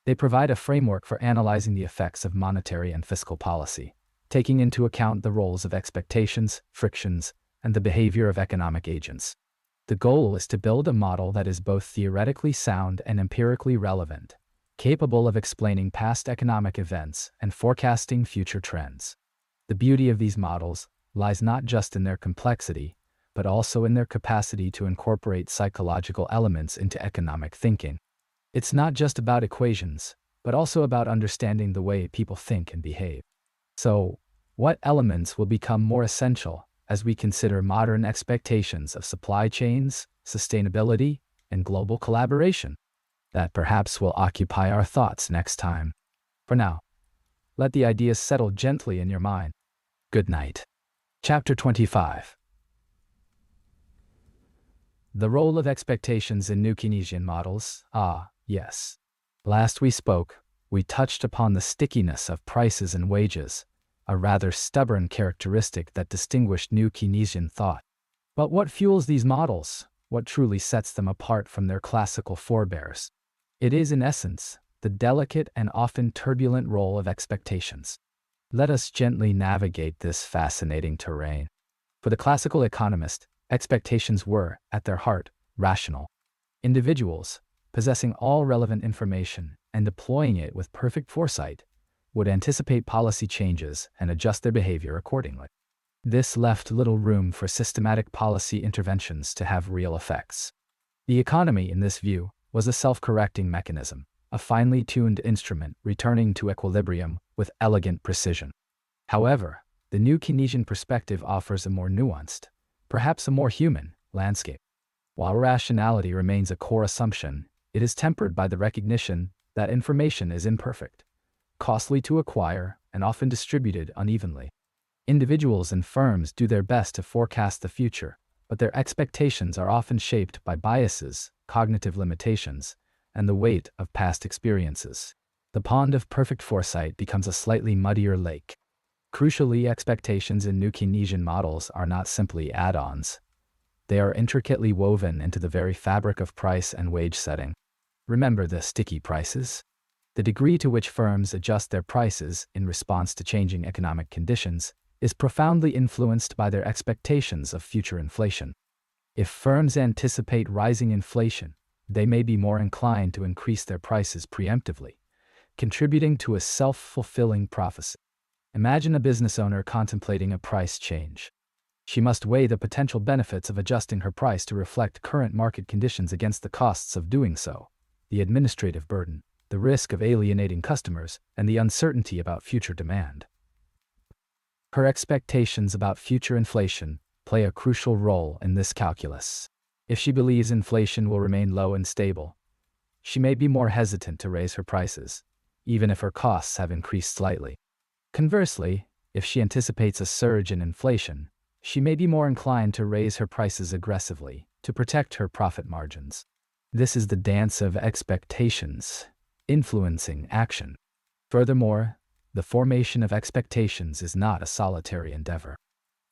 They provide a framework for analyzing the effects of monetary and fiscal policy, taking into account the roles of expectations, frictions, and the behavior of economic agents. The goal is to build a model that is both theoretically sound and empirically relevant, capable of explaining past economic events and forecasting future trends. The beauty of these models lies not just in their complexity, but also in their capacity to incorporate psychological elements into economic thinking. It's not just about equations, but also about understanding the way people think and behave. So, what elements will become more essential as we consider modern expectations of supply chains, sustainability, and global collaboration? That perhaps will occupy our thoughts next time. For now, let the ideas settle gently in your mind. Good night. Chapter 25. The role of expectations in New Keynesian models. Yes. Last we spoke, we touched upon the stickiness of prices and wages, a rather stubborn characteristic that distinguished New Keynesian thought. But what fuels these models? What truly sets them apart from their classical forebears? It is, in essence, the delicate and often turbulent role of expectations. Let us gently navigate this fascinating terrain. For the classical economist, expectations were, at their heart, rational. Individuals, possessing all relevant information and deploying it with perfect foresight, would anticipate policy changes and adjust their behavior accordingly. This left little room for systematic policy interventions to have real effects. The economy, in this view, was a self-correcting mechanism, a finely tuned instrument returning to equilibrium with elegant precision. However, the New Keynesian perspective offers a more nuanced, perhaps a more human, landscape. While rationality remains a core assumption, it is tempered by the recognition that information is imperfect, costly to acquire, and often distributed unevenly. Individuals and firms do their best to forecast the future, but their expectations are often shaped by biases, cognitive limitations, and the weight of past experiences. The pond of perfect foresight becomes a slightly muddier lake. Crucially, expectations in New Keynesian models are not simply add-ons. They are intricately woven into the very fabric of price and wage setting. Remember the sticky prices? The degree to which firms adjust their prices in response to changing economic conditions is profoundly influenced by their expectations of future inflation. If firms anticipate rising inflation, they may be more inclined to increase their prices preemptively, contributing to a self-fulfilling prophecy. Imagine a business owner contemplating a price change. She must weigh the potential benefits of adjusting her price to reflect current market conditions against the costs of doing so, the administrative burden, the risk of alienating customers, and the uncertainty about future demand. Her expectations about future inflation play a crucial role in this calculus. If she believes inflation will remain low and stable, she may be more hesitant to raise her prices, even if her costs have increased slightly. Conversely, If she anticipates a surge in inflation, she may be more inclined to raise her prices aggressively to protect her profit margins. This is the dance of expectations, influencing action. Furthermore, the formation of expectations is not a solitary endeavor.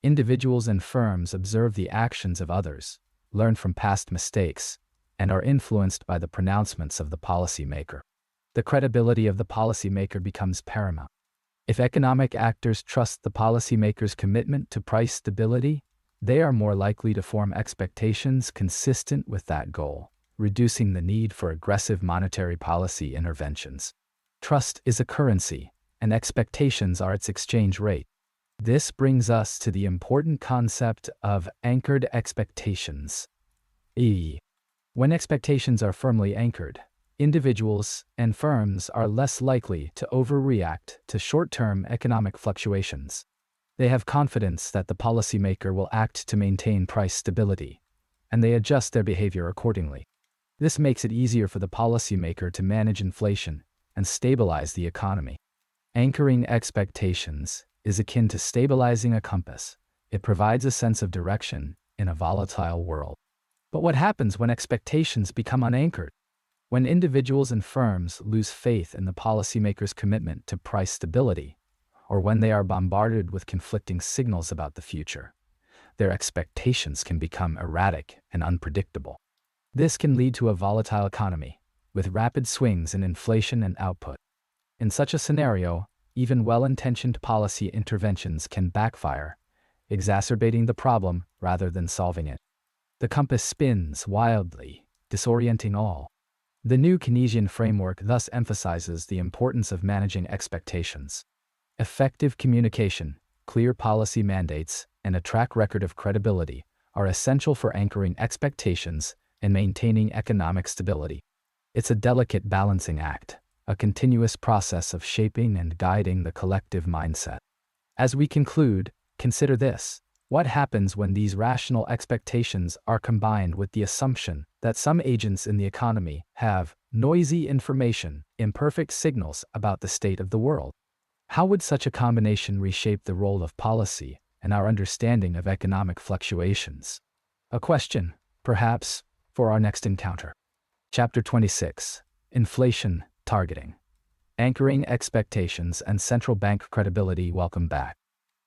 Individuals and firms observe the actions of others, learn from past mistakes, and are influenced by the pronouncements of the policymaker. The credibility of the policymaker becomes paramount. If economic actors trust the policymaker's commitment to price stability, they are more likely to form expectations consistent with that goal, reducing the need for aggressive monetary policy interventions. Trust is a currency, and expectations are its exchange rate. This brings us to the important concept of anchored expectations. When expectations are firmly anchored, individuals and firms are less likely to overreact to short-term economic fluctuations. They have confidence that the policymaker will act to maintain price stability, and they adjust their behavior accordingly. This makes it easier for the policymaker to manage inflation and stabilize the economy. Anchoring expectations is akin to stabilizing a compass. It provides a sense of direction in a volatile world. But what happens when expectations become unanchored? When individuals and firms lose faith in the policymaker's commitment to price stability, or when they are bombarded with conflicting signals about the future, their expectations can become erratic and unpredictable. This can lead to a volatile economy, with rapid swings in inflation and output. In such a scenario, even well-intentioned policy interventions can backfire, exacerbating the problem rather than solving it. The compass spins wildly, disorienting all. The new Keynesian framework thus emphasizes the importance of managing expectations. Effective communication, clear policy mandates, and a track record of credibility are essential for anchoring expectations and maintaining economic stability. It's a delicate balancing act, a continuous process of shaping and guiding the collective mindset. As we conclude, consider this. What happens when these rational expectations are combined with the assumption that some agents in the economy have noisy information, imperfect signals about the state of the world? How would such a combination reshape the role of policy and our understanding of economic fluctuations? A question, perhaps, for our next encounter. Chapter 26. Inflation Targeting. Anchoring Expectations and Central Bank Credibility. Welcome back.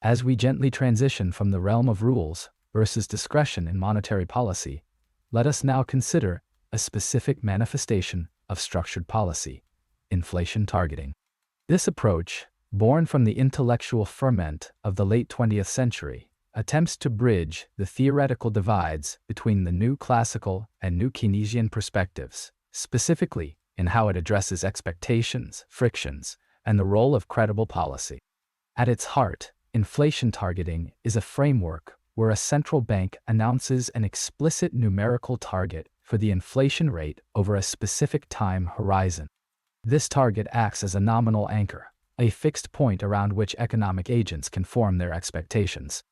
As we gently transition from the realm of rules versus discretion in monetary policy, let us now consider a specific manifestation of structured policy: inflation targeting. This approach, born from the intellectual ferment of the late 20th century, attempts to bridge the theoretical divides between the new classical and new Keynesian perspectives, specifically in how it addresses expectations, frictions, and the role of credible policy. At its heart, inflation targeting is a framework where a central bank announces an explicit numerical target for the inflation rate over a specific time horizon. This target acts as a nominal anchor, a fixed point around which economic agents can form their expectations.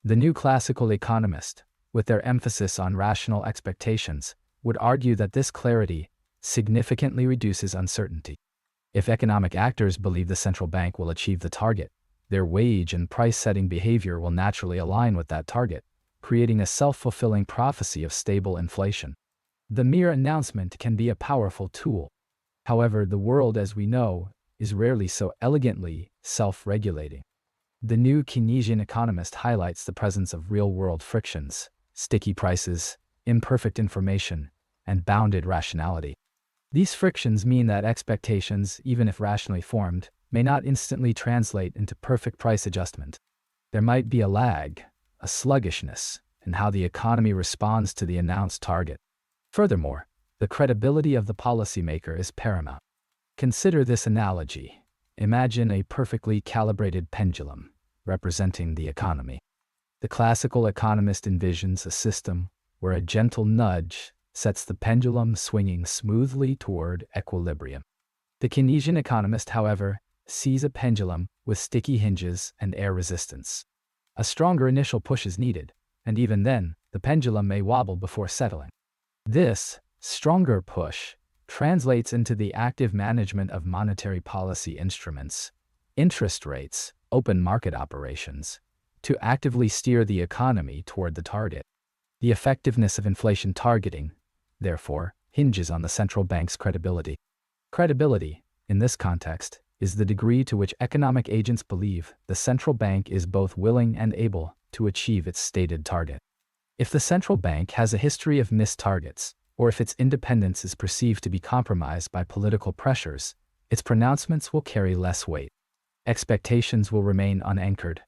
The new classical economist, with their emphasis on rational expectations, would argue that this clarity significantly reduces uncertainty. If economic actors believe the central bank will achieve the target, their wage and price-setting behavior will naturally align with that target, creating a self-fulfilling prophecy of stable inflation. The mere announcement can be a powerful tool. However, the world as we know is rarely so elegantly self-regulating. The new Keynesian economist highlights the presence of real-world frictions, sticky prices, imperfect information, and bounded rationality. These frictions mean that expectations, even if rationally formed, may not instantly translate into perfect price adjustment. There might be a lag, a sluggishness, in how the economy responds to the announced target. Furthermore, the credibility of the policymaker is paramount. Consider this analogy. Imagine a perfectly calibrated pendulum representing the economy. The classical economist envisions a system where a gentle nudge sets the pendulum swinging smoothly toward equilibrium. The Keynesian economist, however, sees a pendulum with sticky hinges and air resistance. A stronger initial push is needed, and even then, the pendulum may wobble before settling. This stronger push translates into the active management of monetary policy instruments, interest rates, open market operations, to actively steer the economy toward the target. The effectiveness of inflation targeting, therefore, hinges on the central bank's credibility. Credibility, in this context, is the degree to which economic agents believe the central bank is both willing and able to achieve its stated target. If the central bank has a history of missed targets, or if its independence is perceived to be compromised by political pressures, its pronouncements will carry less weight. Expectations will remain unanchored,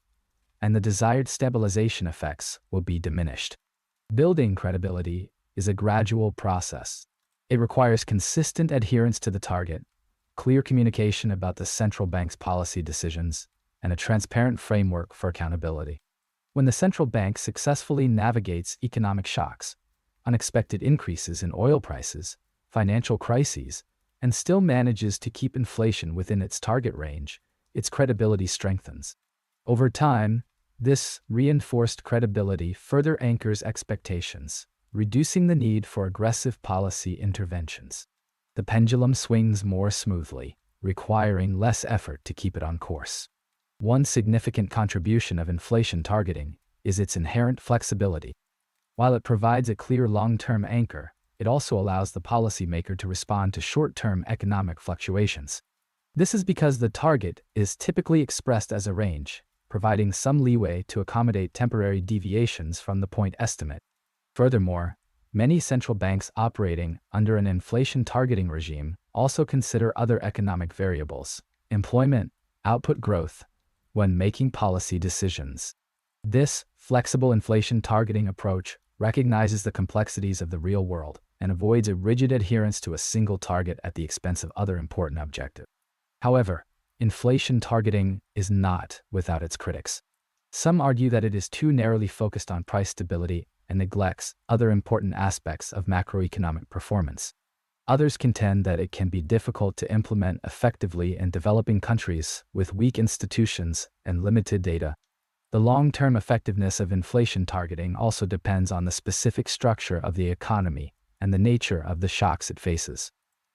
and the desired stabilization effects will be diminished. Building credibility is a gradual process. It requires consistent adherence to the target, clear communication about the central bank's policy decisions, and a transparent framework for accountability. When the central bank successfully navigates economic shocks, unexpected increases in oil prices, financial crises, and still manages to keep inflation within its target range, its credibility strengthens. Over time, this reinforced credibility further anchors expectations, reducing the need for aggressive policy interventions. The pendulum swings more smoothly, requiring less effort to keep it on course. One significant contribution of inflation targeting is its inherent flexibility. While it provides a clear long-term anchor, it also allows the policymaker to respond to short-term economic fluctuations. This is because the target is typically expressed as a range, providing some leeway to accommodate temporary deviations from the point estimate. Furthermore, many central banks operating under an inflation targeting regime also consider other economic variables, employment, output growth, when making policy decisions. This flexible inflation targeting approach recognizes the complexities of the real world and avoids a rigid adherence to a single target at the expense of other important objectives. However, inflation targeting is not without its critics. Some argue that it is too narrowly focused on price stability and neglects other important aspects of macroeconomic performance. Others contend that it can be difficult to implement effectively in developing countries with weak institutions and limited data. The long-term effectiveness of inflation targeting also depends on the specific structure of the economy and the nature of the shocks it faces.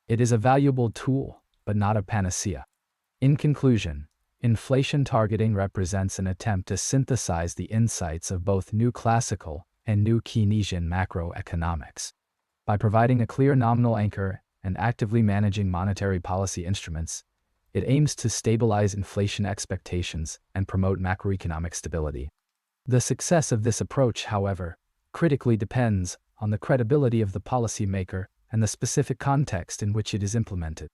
It is a valuable tool, but not a panacea. In conclusion, inflation targeting represents an attempt to synthesize the insights of both New Classical and New Keynesian macroeconomics. By providing a clear nominal anchor and actively managing monetary policy instruments, it aims to stabilize inflation expectations and promote macroeconomic stability. The success of this approach, however, critically depends on the credibility of the policymaker and the specific context in which it is implemented.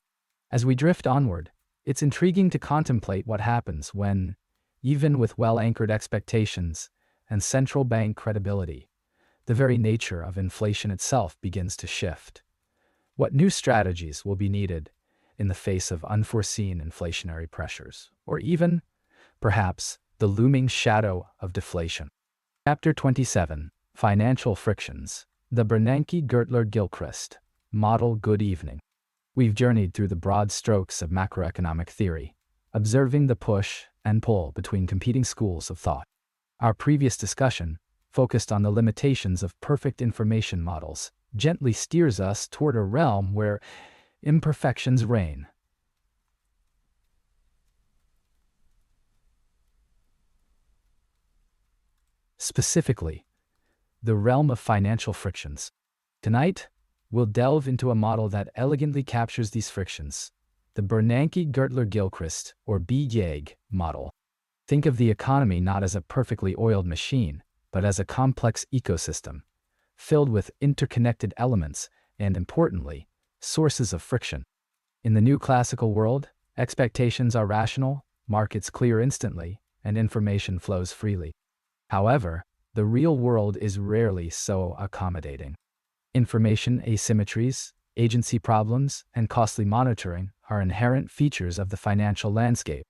As we drift onward, it's intriguing to contemplate what happens when, even with well-anchored expectations and central bank credibility, the very nature of inflation itself begins to shift. What new strategies will be needed in the face of unforeseen inflationary pressures, or even, perhaps, the looming shadow of deflation? Chapter 27, Financial Frictions, the Bernanke-Gertler-Gilchrist Model. Good evening. We've journeyed through the broad strokes of macroeconomic theory, observing the push and pull between competing schools of thought. Our previous discussion, focused on the limitations of perfect information models, gently steers us toward a realm where imperfections reign. Specifically, the realm of financial frictions. Tonight, we'll delve into a model that elegantly captures these frictions, the Bernanke-Gertler-Gilchrist, or BGEG, model. Think of the economy not as a perfectly oiled machine, but as a complex ecosystem, filled with interconnected elements and, importantly, sources of friction. In the New Classical world, expectations are rational, markets clear instantly, and information flows freely. However, the real world is rarely so accommodating. Information asymmetries, agency problems, and costly monitoring are inherent features of the financial landscape.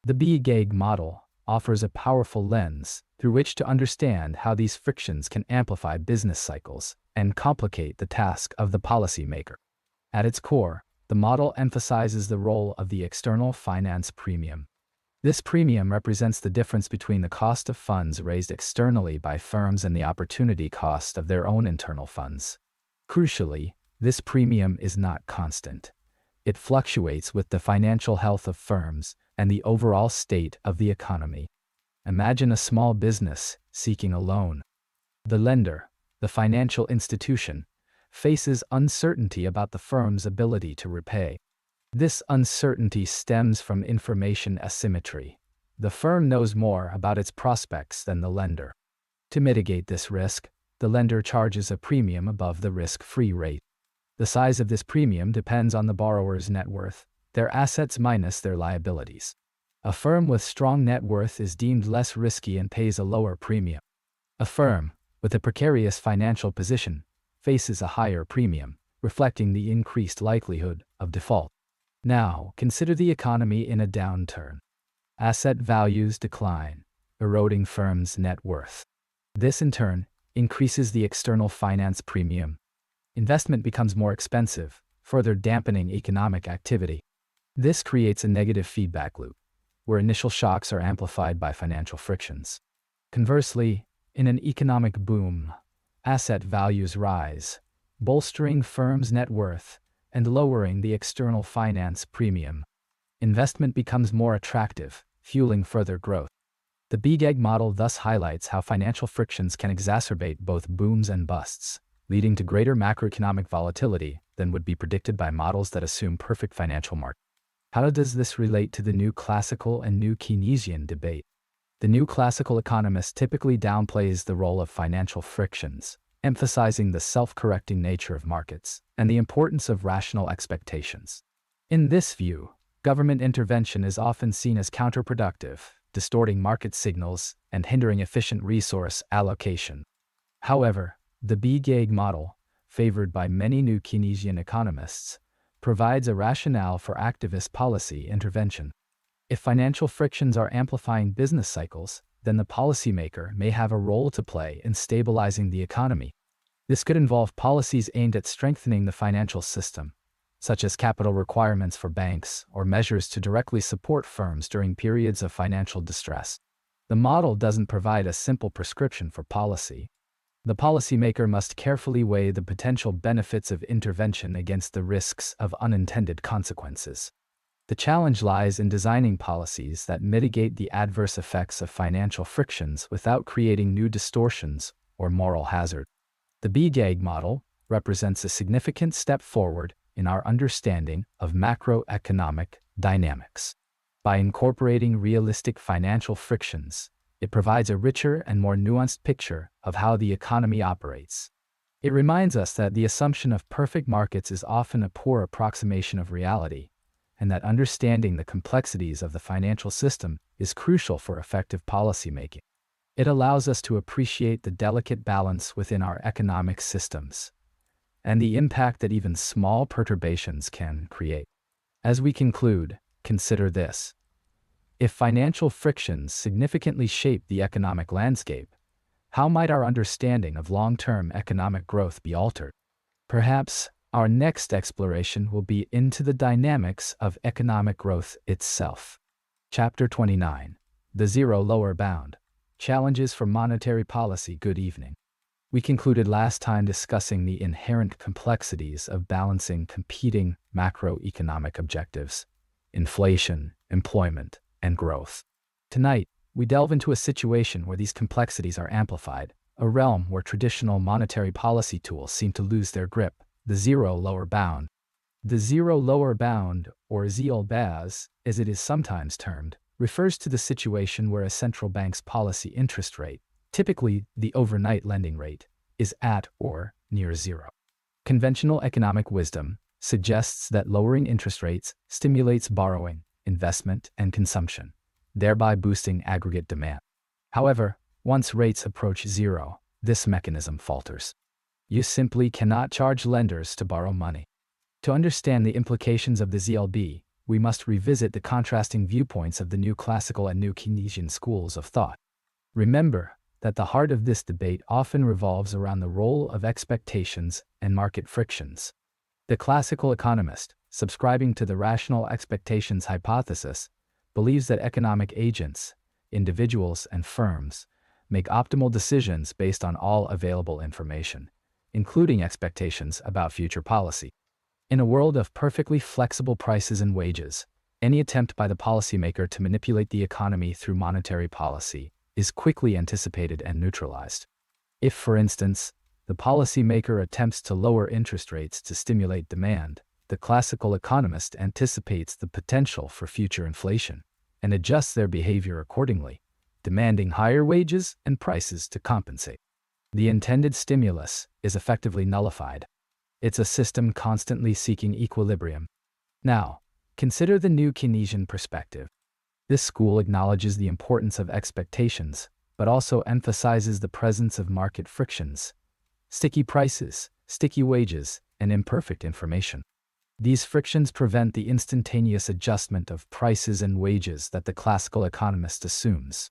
The BGEG model offers a powerful lens through which to understand how these frictions can amplify business cycles and complicate the task of the policymaker. At its core, the model emphasizes the role of the external finance premium. This premium represents the difference between the cost of funds raised externally by firms and the opportunity cost of their own internal funds. Crucially, this premium is not constant. It fluctuates with the financial health of firms, and the overall state of the economy. Imagine a small business seeking a loan. The lender, the financial institution, faces uncertainty about the firm's ability to repay. This uncertainty stems from information asymmetry. The firm knows more about its prospects than the lender. To mitigate this risk, the lender charges a premium above the risk-free rate. The size of this premium depends on the borrower's net worth, their assets minus their liabilities. A firm with strong net worth is deemed less risky and pays a lower premium. A firm with a precarious financial position faces a higher premium, reflecting the increased likelihood of default. Now, consider the economy in a downturn. Asset values decline, eroding firms' net worth. This, in turn, increases the external finance premium. Investment becomes more expensive, further dampening economic activity. This creates a negative feedback loop, where initial shocks are amplified by financial frictions. Conversely, in an economic boom, asset values rise, bolstering firms' net worth and lowering the external finance premium. Investment becomes more attractive, fueling further growth. The BGEG model thus highlights how financial frictions can exacerbate both booms and busts, leading to greater macroeconomic volatility than would be predicted by models that assume perfect financial markets. How does this relate to the new classical and new Keynesian debate? The new classical economist typically downplays the role of financial frictions, emphasizing the self-correcting nature of markets and the importance of rational expectations. In this view, government intervention is often seen as counterproductive, distorting market signals and hindering efficient resource allocation. However, the BGEG model, favored by many new Keynesian economists, provides a rationale for activist policy intervention. If financial frictions are amplifying business cycles, then the policymaker may have a role to play in stabilizing the economy. This could involve policies aimed at strengthening the financial system, such as capital requirements for banks or measures to directly support firms during periods of financial distress. The model doesn't provide a simple prescription for policy. The policymaker must carefully weigh the potential benefits of intervention against the risks of unintended consequences. The challenge lies in designing policies that mitigate the adverse effects of financial frictions without creating new distortions or moral hazard. The BGEG model represents a significant step forward in our understanding of macroeconomic dynamics. By incorporating realistic financial frictions, it provides a richer and more nuanced picture of how the economy operates. It reminds us that the assumption of perfect markets is often a poor approximation of reality, and that understanding the complexities of the financial system is crucial for effective policymaking. It allows us to appreciate the delicate balance within our economic systems and the impact that even small perturbations can create. As we conclude, consider this. If financial frictions significantly shape the economic landscape, how might our understanding of long-term economic growth be altered? Perhaps our next exploration will be into the dynamics of economic growth itself. Chapter 29. The Zero Lower Bound. Challenges for Monetary Policy. Good evening. We concluded last time discussing the inherent complexities of balancing competing macroeconomic objectives: inflation, employment, and growth. Tonight, we delve into a situation where these complexities are amplified, a realm where traditional monetary policy tools seem to lose their grip: the zero lower bound. The zero lower bound, or ZLBAS, as it is sometimes termed, refers to the situation where a central bank's policy interest rate, typically the overnight lending rate, is at or near zero. Conventional economic wisdom suggests that lowering interest rates stimulates borrowing, investment, and consumption, thereby boosting aggregate demand. However, once rates approach zero, this mechanism falters. You simply cannot charge lenders to borrow money. To understand the implications of the ZLB, we must revisit the contrasting viewpoints of the new classical and new Keynesian schools of thought. Remember that the heart of this debate often revolves around the role of expectations and market frictions. The classical economist, subscribing to the rational expectations hypothesis, believes that economic agents, individuals, and firms make optimal decisions based on all available information, including expectations about future policy. In a world of perfectly flexible prices and wages, Any attempt by the policymaker to manipulate the economy through monetary policy is quickly anticipated and neutralized. If, for instance, the policymaker attempts to lower interest rates to stimulate demand, the classical economist anticipates the potential for future inflation and adjusts their behavior accordingly, demanding higher wages and prices to compensate. The intended stimulus is effectively nullified. It's a system constantly seeking equilibrium. Now, consider the new Keynesian perspective. This school acknowledges the importance of expectations, but also emphasizes the presence of market frictions, sticky prices, sticky wages, and imperfect information. These frictions prevent the instantaneous adjustment of prices and wages that the classical economist assumes.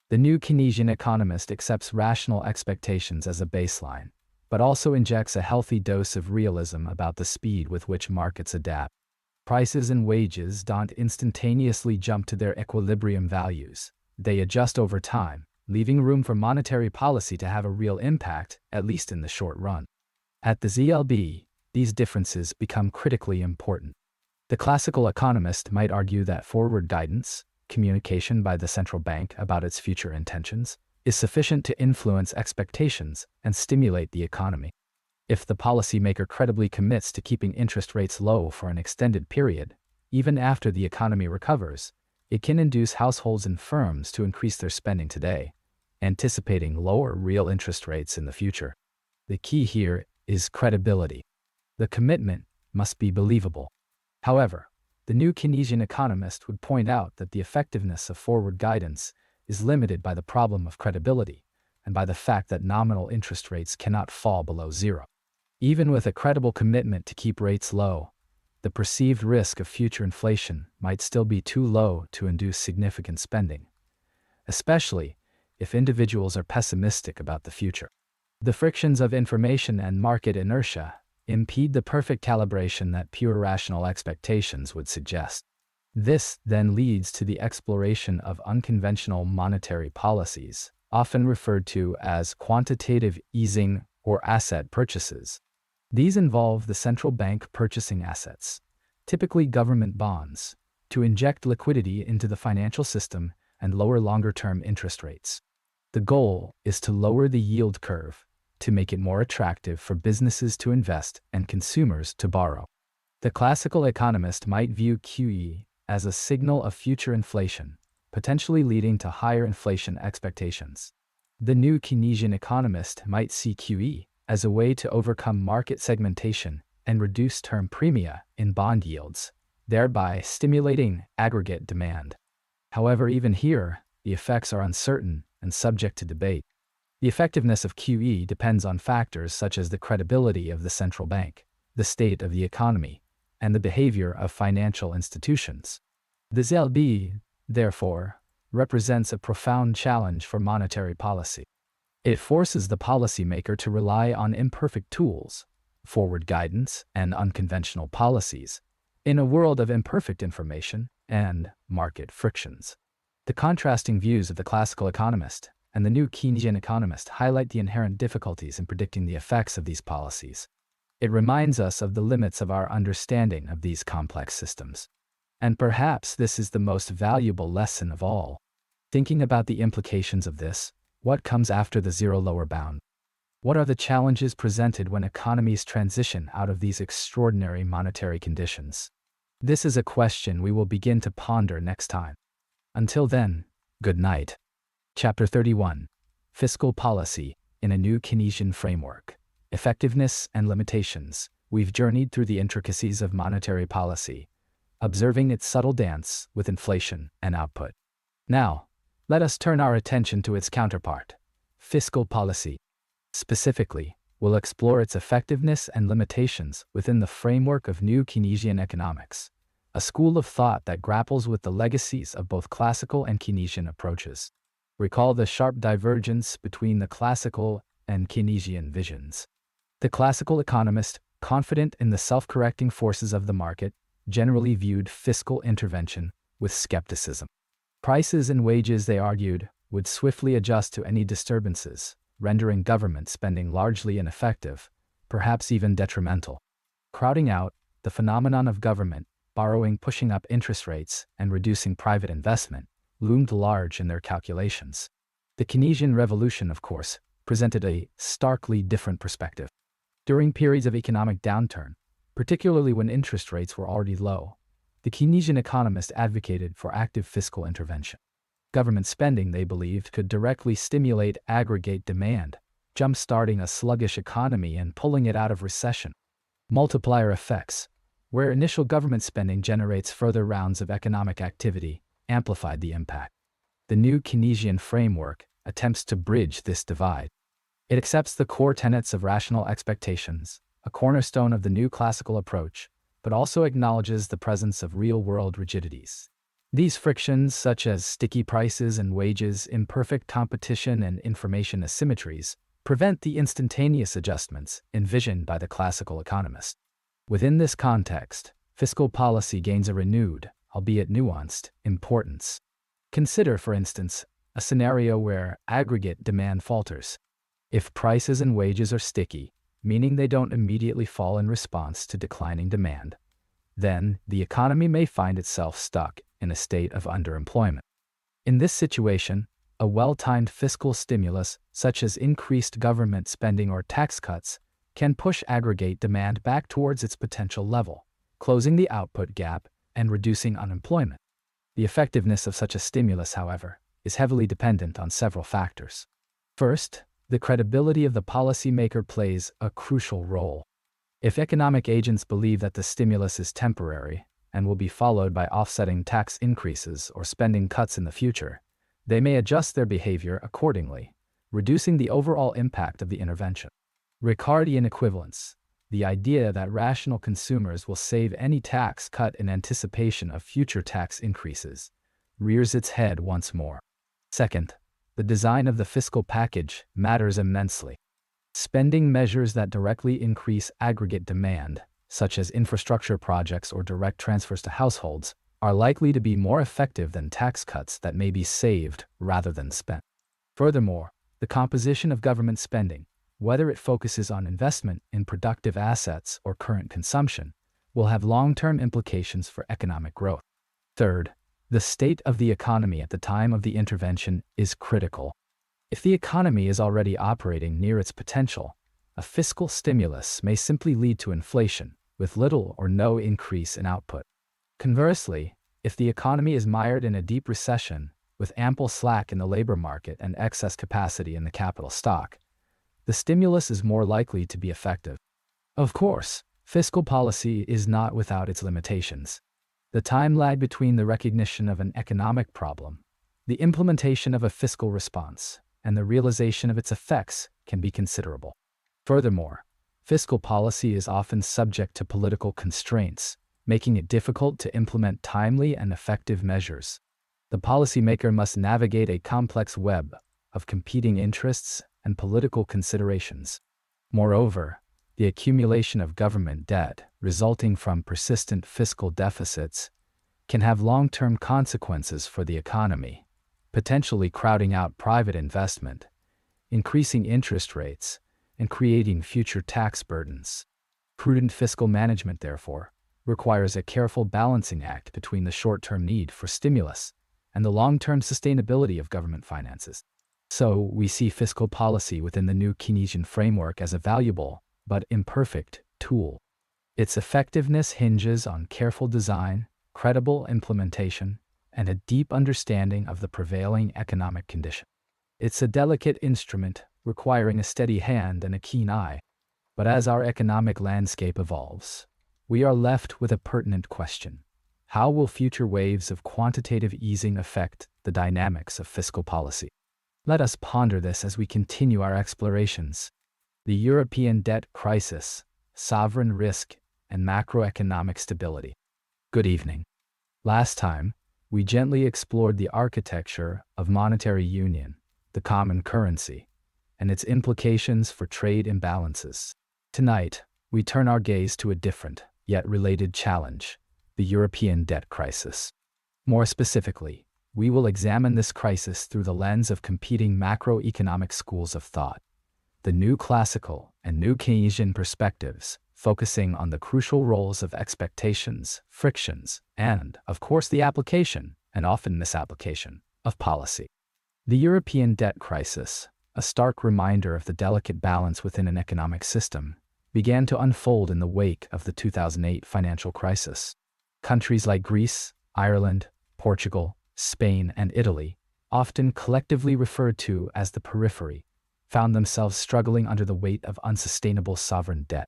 The new Keynesian economist accepts rational expectations as a baseline, but also injects a healthy dose of realism about the speed with which markets adapt. Prices and wages don't instantaneously jump to their equilibrium values. They adjust over time, leaving room for monetary policy to have a real impact, at least in the short run. At the ZLB, these differences become critically important. The classical economist might argue that forward guidance, communication by the central bank about its future intentions, is sufficient to influence expectations and stimulate the economy. If the policymaker credibly commits to keeping interest rates low for an extended period, even after the economy recovers, it can induce households and firms to increase their spending today, anticipating lower real interest rates in the future. The key here is credibility. The commitment must be believable. However, the new Keynesian economist would point out that the effectiveness of forward guidance is limited by the problem of credibility and by the fact that nominal interest rates cannot fall below zero. Even with a credible commitment to keep rates low, the perceived risk of future inflation might still be too low to induce significant spending, especially if individuals are pessimistic about the future. The frictions of information and market inertia impede the perfect calibration that pure rational expectations would suggest. This then leads to the exploration of unconventional monetary policies, often referred to as quantitative easing or asset purchases. These involve the central bank purchasing assets, typically government bonds, to inject liquidity into the financial system and lower longer-term interest rates. The goal is to lower the yield curve, to make it more attractive for businesses to invest and consumers to borrow. The classical economist might view QE as a signal of future inflation, potentially leading to higher inflation expectations. The new Keynesian economist might see QE as a way to overcome market segmentation and reduce term premia in bond yields, thereby stimulating aggregate demand. However, even here, the effects are uncertain and subject to debate. The effectiveness of QE depends on factors such as the credibility of the central bank, the state of the economy, and the behavior of financial institutions. The ZLB, therefore, represents a profound challenge for monetary policy. It forces the policymaker to rely on imperfect tools, forward guidance, and unconventional policies, in a world of imperfect information and market frictions. The contrasting views of the classical economist and the new Keynesian economist highlight the inherent difficulties in predicting the effects of these policies. It reminds us of the limits of our understanding of these complex systems. And perhaps this is the most valuable lesson of all. Thinking about the implications of this, what comes after the zero lower bound? What are the challenges presented when economies transition out of these extraordinary monetary conditions? This is a question we will begin to ponder next time. Until then, good night. Chapter 31. Fiscal Policy in a New Keynesian Framework. Effectiveness and Limitations. We've journeyed through the intricacies of monetary policy, observing its subtle dance with inflation and output. Now, let us turn our attention to its counterpart, fiscal policy. Specifically, we'll explore its effectiveness and limitations within the framework of New Keynesian economics, a school of thought that grapples with the legacies of both classical and Keynesian approaches. Recall the sharp divergence between the classical and Keynesian visions. The classical economist, confident in the self-correcting forces of the market, generally viewed fiscal intervention with skepticism. Prices and wages, they argued, would swiftly adjust to any disturbances, rendering government spending largely ineffective, perhaps even detrimental. Crowding out, the phenomenon of government borrowing pushing up interest rates and reducing private investment, loomed large in their calculations. The Keynesian revolution, of course, presented a starkly different perspective. During periods of economic downturn, particularly when interest rates were already low, the Keynesian economists advocated for active fiscal intervention. Government spending, they believed, could directly stimulate aggregate demand, jump-starting a sluggish economy and pulling it out of recession. Multiplier effects, where initial government spending generates further rounds of economic activity, amplified the impact. The new Keynesian framework attempts to bridge this divide. It accepts the core tenets of rational expectations, a cornerstone of the new classical approach, but also acknowledges the presence of real-world rigidities. These frictions, such as sticky prices and wages, imperfect competition, and information asymmetries, prevent the instantaneous adjustments envisioned by the classical economist. Within this context, fiscal policy gains a renewed, albeit nuanced, importance. Consider, for instance, a scenario where aggregate demand falters. If prices and wages are sticky, meaning they don't immediately fall in response to declining demand, then the economy may find itself stuck in a state of underemployment. In this situation, a well-timed fiscal stimulus, such as increased government spending or tax cuts, can push aggregate demand back towards its potential level, closing the output gap and reducing unemployment. The effectiveness of such a stimulus, however, is heavily dependent on several factors. First, the credibility of the policymaker plays a crucial role. If economic agents believe that the stimulus is temporary and will be followed by offsetting tax increases or spending cuts in the future, they may adjust their behavior accordingly, reducing the overall impact of the intervention. Ricardian equivalence, the idea that rational consumers will save any tax cut in anticipation of future tax increases, rears its head once more. Second, the design of the fiscal package matters immensely. Spending measures that directly increase aggregate demand, such as infrastructure projects or direct transfers to households, are likely to be more effective than tax cuts that may be saved rather than spent. Furthermore, the composition of government spending, whether it focuses on investment in productive assets or current consumption, will have long-term implications for economic growth. Third, the state of the economy at the time of the intervention is critical. If the economy is already operating near its potential, a fiscal stimulus may simply lead to inflation, with little or no increase in output. Conversely, if the economy is mired in a deep recession, with ample slack in the labor market and excess capacity in the capital stock, the stimulus is more likely to be effective. Of course, fiscal policy is not without its limitations. The time lag between the recognition of an economic problem, the implementation of a fiscal response, and the realization of its effects can be considerable. Furthermore, fiscal policy is often subject to political constraints, making it difficult to implement timely and effective measures. The policymaker must navigate a complex web of competing interests and political considerations. Moreover, the accumulation of government debt resulting from persistent fiscal deficits can have long-term consequences for the economy, potentially crowding out private investment, increasing interest rates, and creating future tax burdens. Prudent fiscal management, therefore, requires a careful balancing act between the short-term need for stimulus and the long-term sustainability of government finances. So, we see fiscal policy within the new Keynesian framework as a valuable, but imperfect, tool. Its effectiveness hinges on careful design, credible implementation, and a deep understanding of the prevailing economic condition. It's a delicate instrument, requiring a steady hand and a keen eye. But as our economic landscape evolves, we are left with a pertinent question. How will future waves of quantitative easing affect the dynamics of fiscal policy? Let us ponder this as we continue our explorations. The European debt crisis, sovereign risk, and macroeconomic stability. Good evening. Last time, we gently explored the architecture of monetary union, the common currency, and its implications for trade imbalances. Tonight, we turn our gaze to a different, yet related challenge, the European debt crisis. More specifically, we will examine this crisis through the lens of competing macroeconomic schools of thought. The new classical and new Keynesian perspectives focusing on the crucial roles of expectations, frictions, and, of course, the application, and often misapplication, of policy. The European debt crisis, a stark reminder of the delicate balance within an economic system, began to unfold in the wake of the 2008 financial crisis. Countries like Greece, Ireland, Portugal, Spain, and Italy, often collectively referred to as the periphery, found themselves struggling under the weight of unsustainable sovereign debt.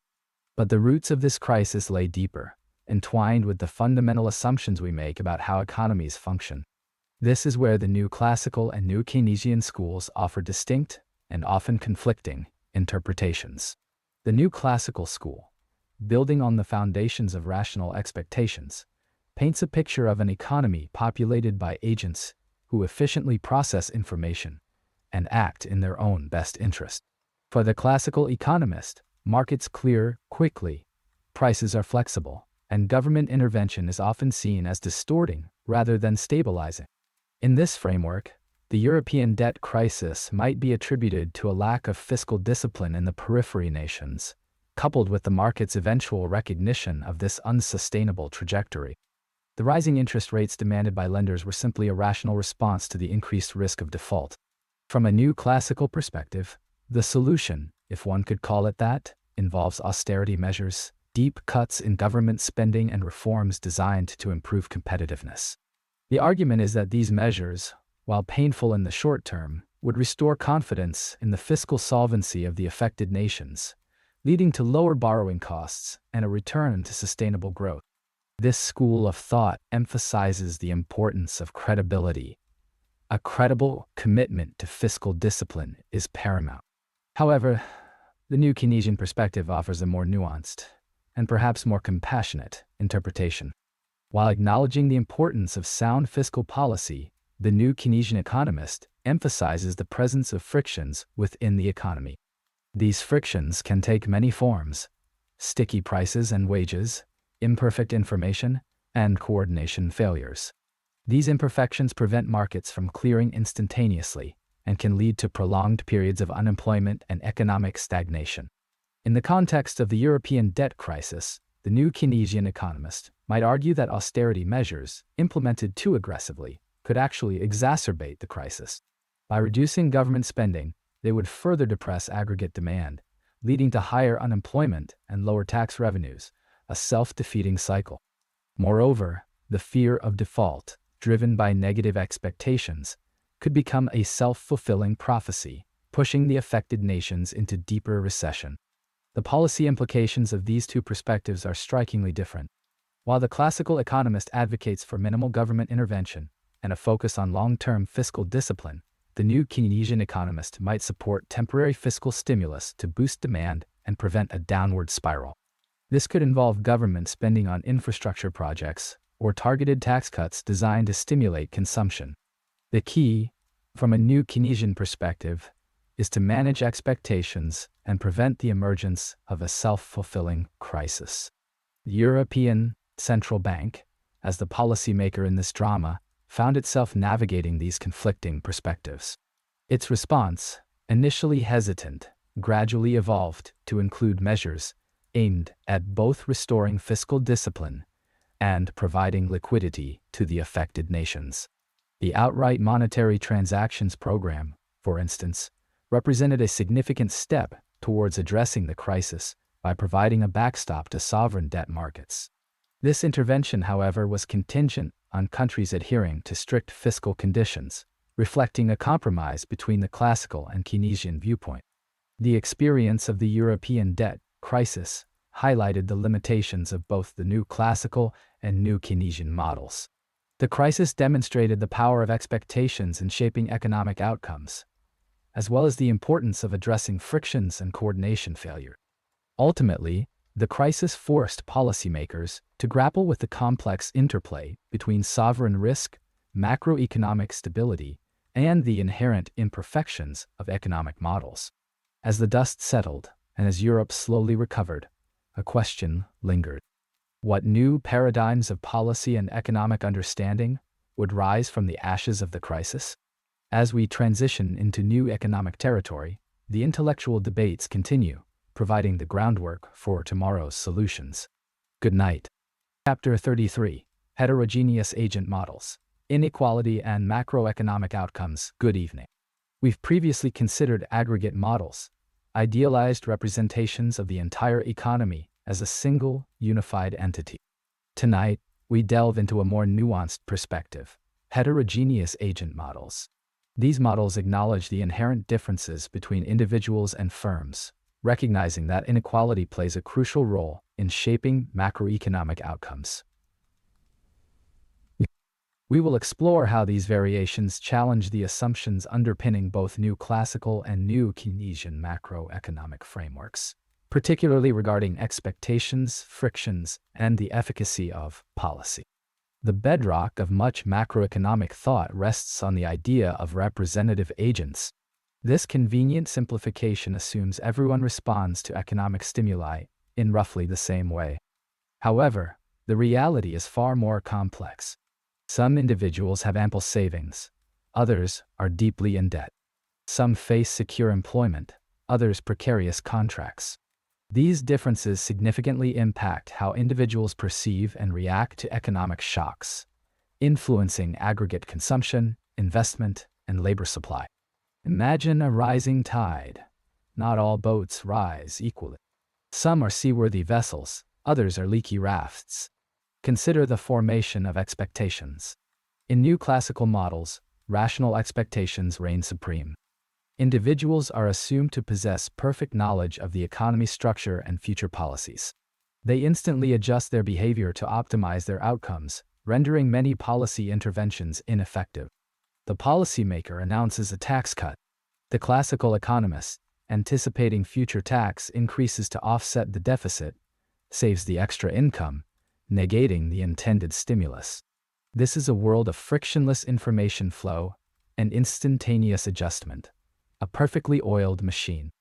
But the roots of this crisis lay deeper, entwined with the fundamental assumptions we make about how economies function. This is where the new classical and new Keynesian schools offer distinct, and often conflicting, interpretations. The new classical school, building on the foundations of rational expectations, paints a picture of an economy populated by agents who efficiently process information and act in their own best interest. For the classical economist, markets clear quickly, prices are flexible, and government intervention is often seen as distorting rather than stabilizing. In this framework, the European debt crisis might be attributed to a lack of fiscal discipline in the periphery nations, coupled with the market's eventual recognition of this unsustainable trajectory. The rising interest rates demanded by lenders were simply a rational response to the increased risk of default. From a new classical perspective, the solution, if one could call it that, involves austerity measures, deep cuts in government spending, and reforms designed to improve competitiveness. The argument is that these measures, while painful in the short term, would restore confidence in the fiscal solvency of the affected nations, leading to lower borrowing costs and a return to sustainable growth. This school of thought emphasizes the importance of credibility. A credible commitment to fiscal discipline is paramount. However, the new Keynesian perspective offers a more nuanced, and perhaps more compassionate, interpretation. While acknowledging the importance of sound fiscal policy, the new Keynesian economist emphasizes the presence of frictions within the economy. These frictions can take many forms: sticky prices and wages, imperfect information, and coordination failures. These imperfections prevent markets from clearing instantaneously and can lead to prolonged periods of unemployment and economic stagnation. In the context of the European debt crisis, the new Keynesian economist might argue that austerity measures, implemented too aggressively, could actually exacerbate the crisis. By reducing government spending, they would further depress aggregate demand, leading to higher unemployment and lower tax revenues, a self-defeating cycle. Moreover, the fear of default, driven by negative expectations, could become a self-fulfilling prophecy, pushing the affected nations into deeper recession. The policy implications of these two perspectives are strikingly different. While the classical economist advocates for minimal government intervention and a focus on long-term fiscal discipline, the new Keynesian economist might support temporary fiscal stimulus to boost demand and prevent a downward spiral. This could involve government spending on infrastructure projects or targeted tax cuts designed to stimulate consumption. The key, from a new Keynesian perspective, is to manage expectations and prevent the emergence of a self-fulfilling crisis. The European Central Bank, as the policymaker in this drama, found itself navigating these conflicting perspectives. Its response, initially hesitant, gradually evolved to include measures aimed at both restoring fiscal discipline and providing liquidity to the affected nations. The outright monetary transactions program, for instance, represented a significant step towards addressing the crisis by providing a backstop to sovereign debt markets. This intervention, however, was contingent on countries adhering to strict fiscal conditions, reflecting a compromise between the classical and Keynesian viewpoint. The experience of the European debt crisis highlighted the limitations of both the new classical and new Keynesian models. The crisis demonstrated the power of expectations in shaping economic outcomes, as well as the importance of addressing frictions and coordination failure. Ultimately, the crisis forced policymakers to grapple with the complex interplay between sovereign risk, macroeconomic stability, and the inherent imperfections of economic models. As the dust settled, and as Europe slowly recovered, a question lingered. What new paradigms of policy and economic understanding would rise from the ashes of the crisis? As we transition into new economic territory, the intellectual debates continue, providing the groundwork for tomorrow's solutions. Good night. Chapter 33. Heterogeneous Agent Models. Inequality and Macroeconomic Outcomes. Good evening. We've previously considered aggregate models, idealized representations of the entire economy as a single, unified entity. Tonight, we delve into a more nuanced perspective: heterogeneous agent models. These models acknowledge the inherent differences between individuals and firms, recognizing that inequality plays a crucial role in shaping macroeconomic outcomes. We will explore how these variations challenge the assumptions underpinning both new classical and new Keynesian macroeconomic frameworks, particularly regarding expectations, frictions, and the efficacy of policy. The bedrock of much macroeconomic thought rests on the idea of representative agents. This convenient simplification assumes everyone responds to economic stimuli in roughly the same way. However, the reality is far more complex. Some individuals have ample savings, others are deeply in debt. Some face secure employment, others precarious contracts. These differences significantly impact how individuals perceive and react to economic shocks, influencing aggregate consumption, investment, and labor supply. Imagine a rising tide. Not all boats rise equally. Some are seaworthy vessels, others are leaky rafts. Consider the formation of expectations. In new classical models, rational expectations reign supreme. Individuals are assumed to possess perfect knowledge of the economy's structure and future policies. They instantly adjust their behavior to optimize their outcomes, rendering many policy interventions ineffective. The policymaker announces a tax cut. The classical economist, anticipating future tax increases to offset the deficit, saves the extra income, negating the intended stimulus. This is a world of frictionless information flow and instantaneous adjustment, a perfectly oiled machine.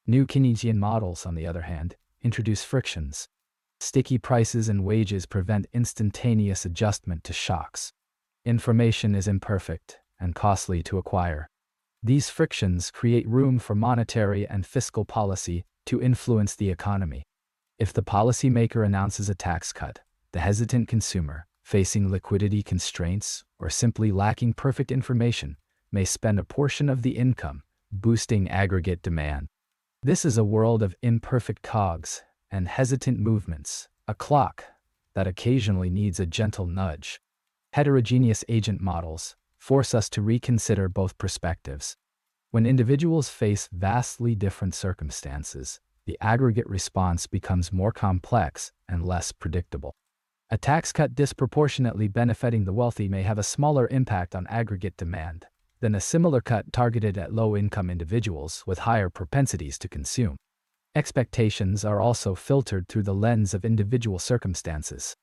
New Keynesian models, on the other hand, introduce frictions. Sticky prices and wages prevent instantaneous adjustment to shocks. Information is imperfect and costly to acquire. These frictions create room for monetary and fiscal policy to influence the economy. If the policymaker announces a tax cut, the hesitant consumer, facing liquidity constraints or simply lacking perfect information, may spend a portion of the income, boosting aggregate demand. This is a world of imperfect cogs and hesitant movements, a clock that occasionally needs a gentle nudge. Heterogeneous agent models force us to reconsider both perspectives. When individuals face vastly different circumstances, the aggregate response becomes more complex and less predictable. A tax cut disproportionately benefiting the wealthy may have a smaller impact on aggregate demand than a similar cut targeted at low-income individuals with higher propensities to consume. Expectations are also filtered through the lens of individual circumstances.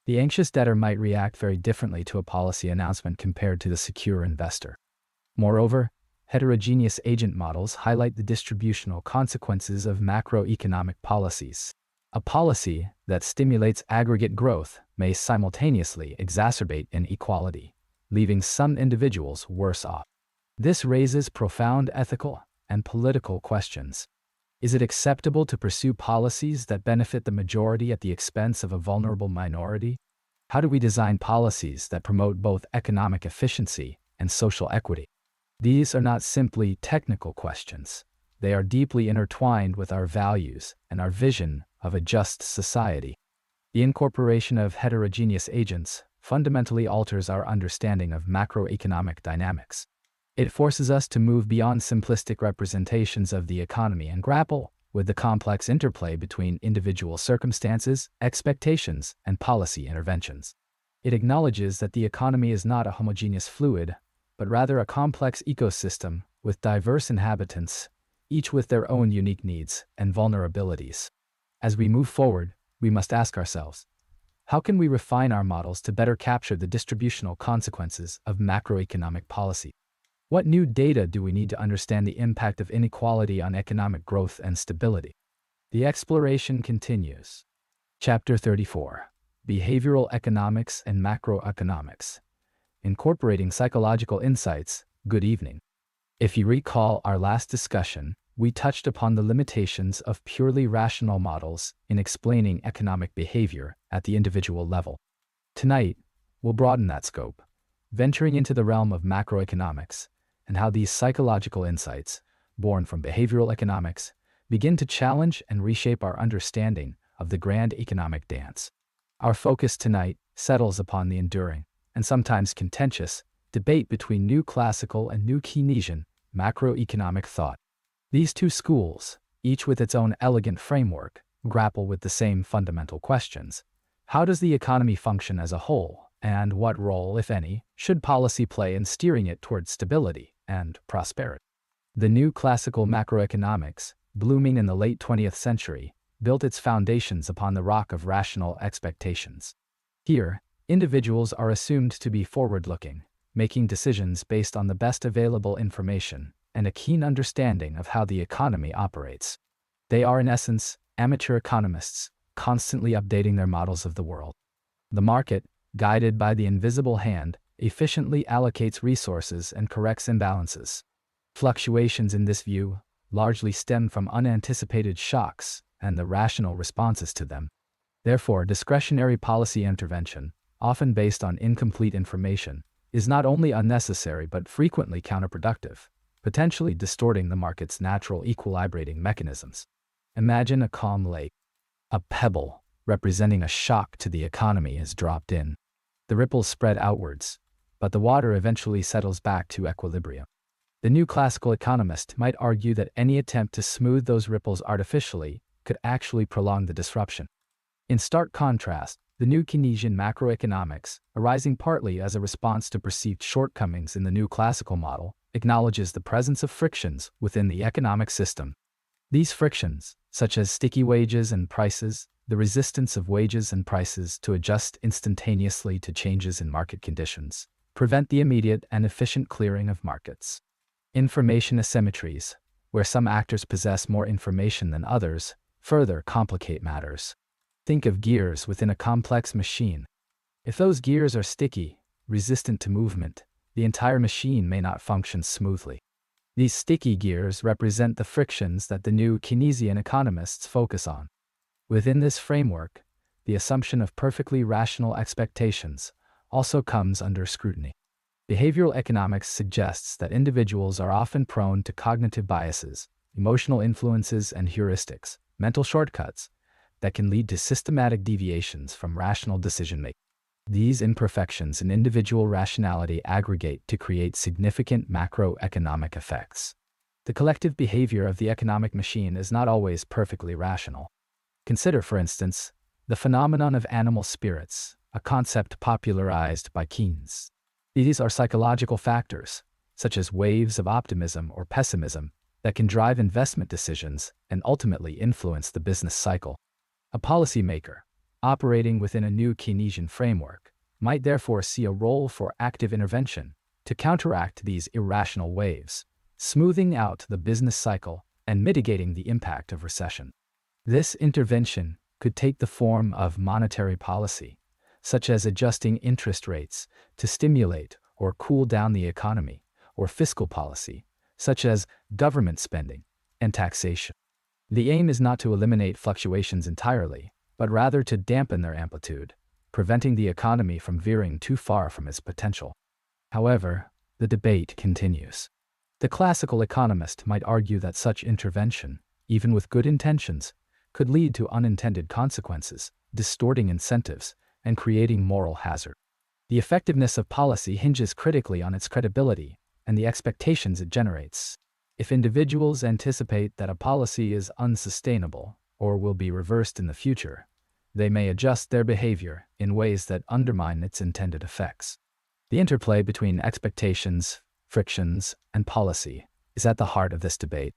The anxious debtor might react very differently to a policy announcement compared to the secure investor. Moreover, heterogeneous agent models highlight the distributional consequences of macroeconomic policies. A policy that stimulates aggregate growth may simultaneously exacerbate inequality, leaving some individuals worse off. This raises profound ethical and political questions. Is it acceptable to pursue policies that benefit the majority at the expense of a vulnerable minority? How do we design policies that promote both economic efficiency and social equity? These are not simply technical questions. They are deeply intertwined with our values and our vision of a just society. The incorporation of heterogeneous agents fundamentally alters our understanding of macroeconomic dynamics. It forces us to move beyond simplistic representations of the economy and grapple with the complex interplay between individual circumstances, expectations, and policy interventions. It acknowledges that the economy is not a homogeneous fluid, but rather a complex ecosystem with diverse inhabitants, each with their own unique needs and vulnerabilities. As we move forward, we must ask ourselves, how can we refine our models to better capture the distributional consequences of macroeconomic policy? What new data do we need to understand the impact of inequality on economic growth and stability? The exploration continues. Chapter 34. Behavioral Economics and Macroeconomics. Incorporating Psychological Insights. Good evening. If you recall our last discussion, we touched upon the limitations of purely rational models in explaining economic behavior at the individual level. Tonight, we'll broaden that scope, venturing into the realm of macroeconomics and how these psychological insights, born from behavioral economics, begin to challenge and reshape our understanding of the grand economic dance. Our focus tonight settles upon the enduring, and sometimes contentious, debate between New Classical and New Keynesian macroeconomic thought. These two schools, each with its own elegant framework, grapple with the same fundamental questions. How does the economy function as a whole, and what role, if any, should policy play in steering it towards stability and prosperity? The New Classical macroeconomics, blooming in the late 20th century, built its foundations upon the rock of rational expectations. Here, individuals are assumed to be forward-looking, making decisions based on the best available information and a keen understanding of how the economy operates. They are, in essence, amateur economists, constantly updating their models of the world. The market, guided by the invisible hand, efficiently allocates resources and corrects imbalances. Fluctuations in this view largely stem from unanticipated shocks and the rational responses to them. Therefore, discretionary policy intervention, often based on incomplete information, is not only unnecessary but frequently counterproductive, potentially distorting the market's natural equilibrating mechanisms. Imagine a calm lake. A pebble, representing a shock to the economy, is dropped in. The ripples spread outwards, but the water eventually settles back to equilibrium. The New Classical economist might argue that any attempt to smooth those ripples artificially could actually prolong the disruption. In stark contrast, the New Keynesian macroeconomics, arising partly as a response to perceived shortcomings in the New Classical model, acknowledges the presence of frictions within the economic system. These frictions, such as sticky wages and prices, the resistance of wages and prices to adjust instantaneously to changes in market conditions, prevent the immediate and efficient clearing of markets. Information asymmetries, where some actors possess more information than others, further complicate matters. Think of gears within a complex machine. If those gears are sticky, resistant to movement, the entire machine may not function smoothly. These sticky gears represent the frictions that the New Keynesian economists focus on. Within this framework, the assumption of perfectly rational expectations also comes under scrutiny. Behavioral economics suggests that individuals are often prone to cognitive biases, emotional influences, and heuristics, mental shortcuts, that can lead to systematic deviations from rational decision-making. These imperfections in individual rationality aggregate to create significant macroeconomic effects. The collective behavior of the economic machine is not always perfectly rational. Consider, for instance, the phenomenon of animal spirits, a concept popularized by Keynes. These are psychological factors, such as waves of optimism or pessimism, that can drive investment decisions and ultimately influence the business cycle. A policymaker, operating within a New Keynesian framework, might therefore see a role for active intervention to counteract these irrational waves, smoothing out the business cycle and mitigating the impact of recession. This intervention could take the form of monetary policy, such as adjusting interest rates to stimulate or cool down the economy, or fiscal policy, such as government spending and taxation. The aim is not to eliminate fluctuations entirely, but rather to dampen their amplitude, preventing the economy from veering too far from its potential. However, the debate continues. The classical economist might argue that such intervention, even with good intentions, could lead to unintended consequences, distorting incentives, and creating moral hazard. The effectiveness of policy hinges critically on its credibility and the expectations it generates. If individuals anticipate that a policy is unsustainable or will be reversed in the future, they may adjust their behavior in ways that undermine its intended effects. The interplay between expectations, frictions, and policy is at the heart of this debate.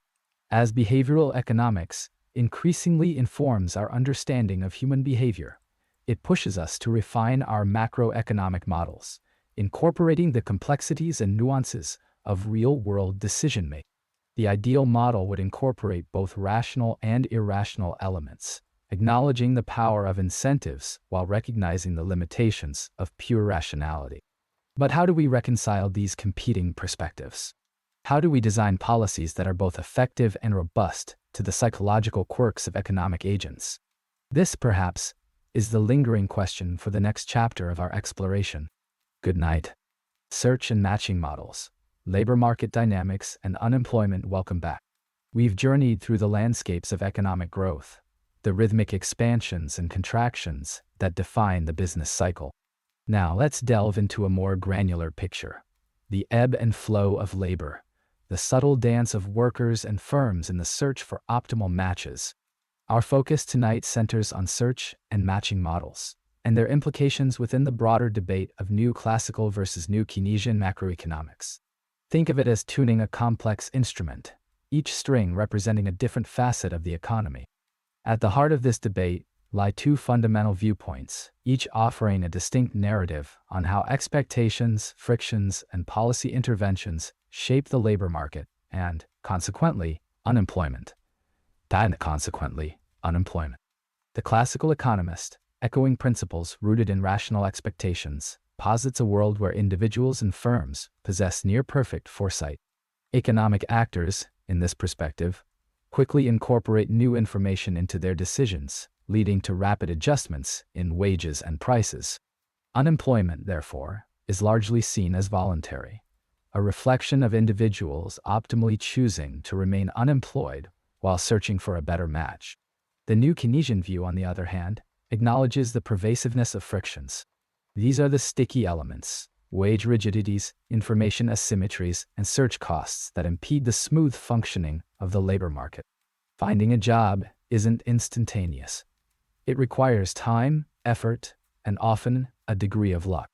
As behavioral economics increasingly informs our understanding of human behavior, it pushes us to refine our macroeconomic models, incorporating the complexities and nuances of real-world decision-making. The ideal model would incorporate both rational and irrational elements, acknowledging the power of incentives while recognizing the limitations of pure rationality. But how do we reconcile these competing perspectives? How do we design policies that are both effective and robust to the psychological quirks of economic agents? This, perhaps, is the lingering question for the next chapter of our exploration. Good night. Search and matching models, labor market dynamics, and unemployment. Welcome back. We've journeyed through the landscapes of economic growth, the rhythmic expansions and contractions that define the business cycle. Now let's delve into a more granular picture. The ebb and flow of labor, the subtle dance of workers and firms in the search for optimal matches. Our focus tonight centers on search and matching models, and their implications within the broader debate of new classical versus new Keynesian macroeconomics. Think of it as tuning a complex instrument, each string representing a different facet of the economy. At the heart of this debate lie two fundamental viewpoints, each offering a distinct narrative on how expectations, frictions, and policy interventions shape the labor market and, consequently, unemployment. The classical economist, echoing principles rooted in rational expectations, posits a world where individuals and firms possess near-perfect foresight. Economic actors, in this perspective, quickly incorporate new information into their decisions, leading to rapid adjustments in wages and prices. Unemployment, therefore, is largely seen as voluntary, a reflection of individuals optimally choosing to remain unemployed while searching for a better match. The new Keynesian view, on the other hand, acknowledges the pervasiveness of frictions. These are the sticky elements, wage rigidities, information asymmetries, and search costs that impede the smooth functioning of the labor market. Finding a job isn't instantaneous. It requires time, effort, and often a degree of luck.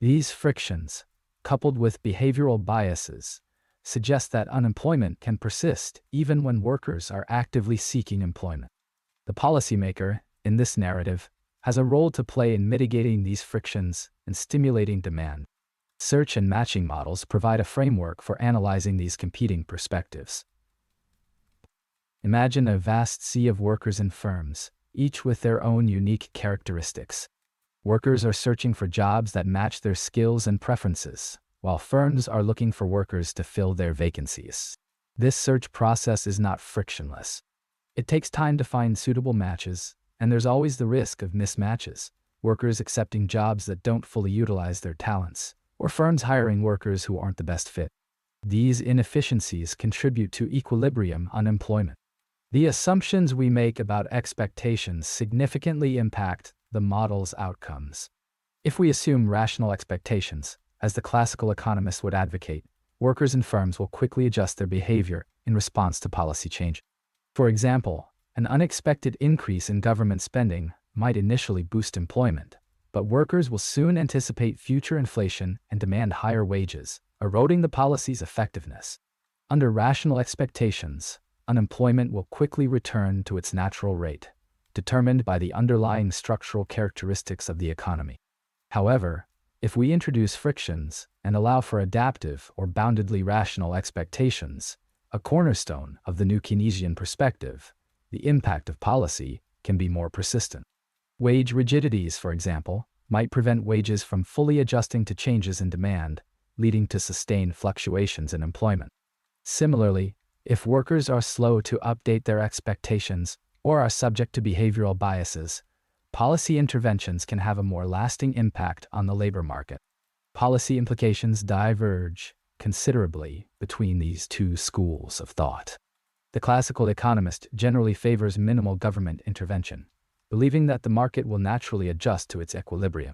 These frictions, coupled with behavioral biases, suggest that unemployment can persist even when workers are actively seeking employment. The policymaker, in this narrative, has a role to play in mitigating these frictions and stimulating demand. Search and matching models provide a framework for analyzing these competing perspectives. Imagine a vast sea of workers and firms, each with their own unique characteristics. Workers are searching for jobs that match their skills and preferences, while firms are looking for workers to fill their vacancies. This search process is not frictionless. It takes time to find suitable matches, and there's always the risk of mismatches, workers accepting jobs that don't fully utilize their talents, or firms hiring workers who aren't the best fit. These inefficiencies contribute to equilibrium unemployment. The assumptions we make about expectations significantly impact the model's outcomes. If we assume rational expectations, as the classical economists would advocate, workers and firms will quickly adjust their behavior in response to policy change. For example, an unexpected increase in government spending might initially boost employment, but workers will soon anticipate future inflation and demand higher wages, eroding the policy's effectiveness. Under rational expectations, unemployment will quickly return to its natural rate, determined by the underlying structural characteristics of the economy. However, if we introduce frictions and allow for adaptive or boundedly rational expectations, a cornerstone of the new Keynesian perspective, the impact of policy can be more persistent. Wage rigidities, for example, might prevent wages from fully adjusting to changes in demand, leading to sustained fluctuations in employment. Similarly, if workers are slow to update their expectations or are subject to behavioral biases, policy interventions can have a more lasting impact on the labor market. Policy implications diverge considerably between these two schools of thought. The classical economist generally favors minimal government intervention, believing that the market will naturally adjust to its equilibrium.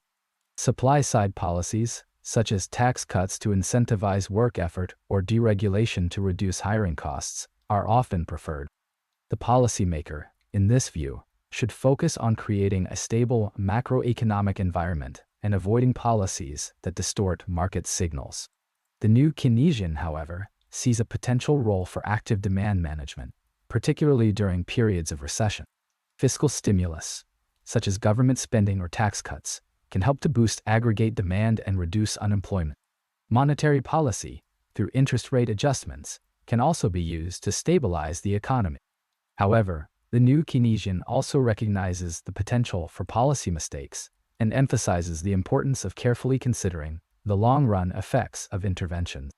Supply-side policies, such as tax cuts to incentivize work effort or deregulation to reduce hiring costs, are often preferred. The policymaker, in this view, should focus on creating a stable macroeconomic environment and avoiding policies that distort market signals. The new Keynesian, however, sees a potential role for active demand management, particularly during periods of recession. Fiscal stimulus, such as government spending or tax cuts, can help to boost aggregate demand and reduce unemployment. Monetary policy, through interest rate adjustments, can also be used to stabilize the economy. However, the new Keynesian also recognizes the potential for policy mistakes and emphasizes the importance of carefully considering the long-run effects of interventions.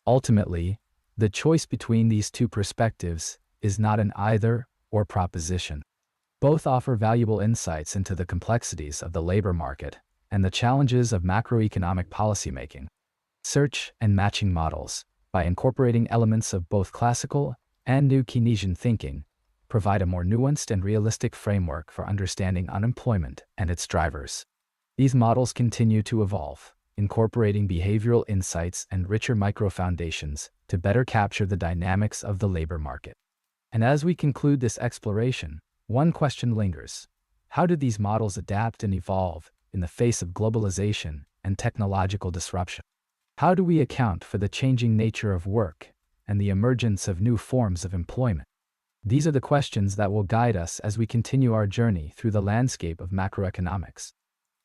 Ultimately, The choice between these two perspectives is not an either-or proposition. Both offer valuable insights into the complexities of the labor market and the challenges of macroeconomic policymaking. Search and matching models, by incorporating elements of both classical and new Keynesian thinking, provide a more nuanced and realistic framework for understanding unemployment and its drivers. These models continue to evolve, incorporating behavioral insights and richer micro-foundations to better capture the dynamics of the labor market. And as we conclude this exploration, one question lingers. How did these models adapt and evolve in the face of globalization and technological disruption? How do we account for the changing nature of work and the emergence of new forms of employment? These are the questions that will guide us as we continue our journey through the landscape of macroeconomics.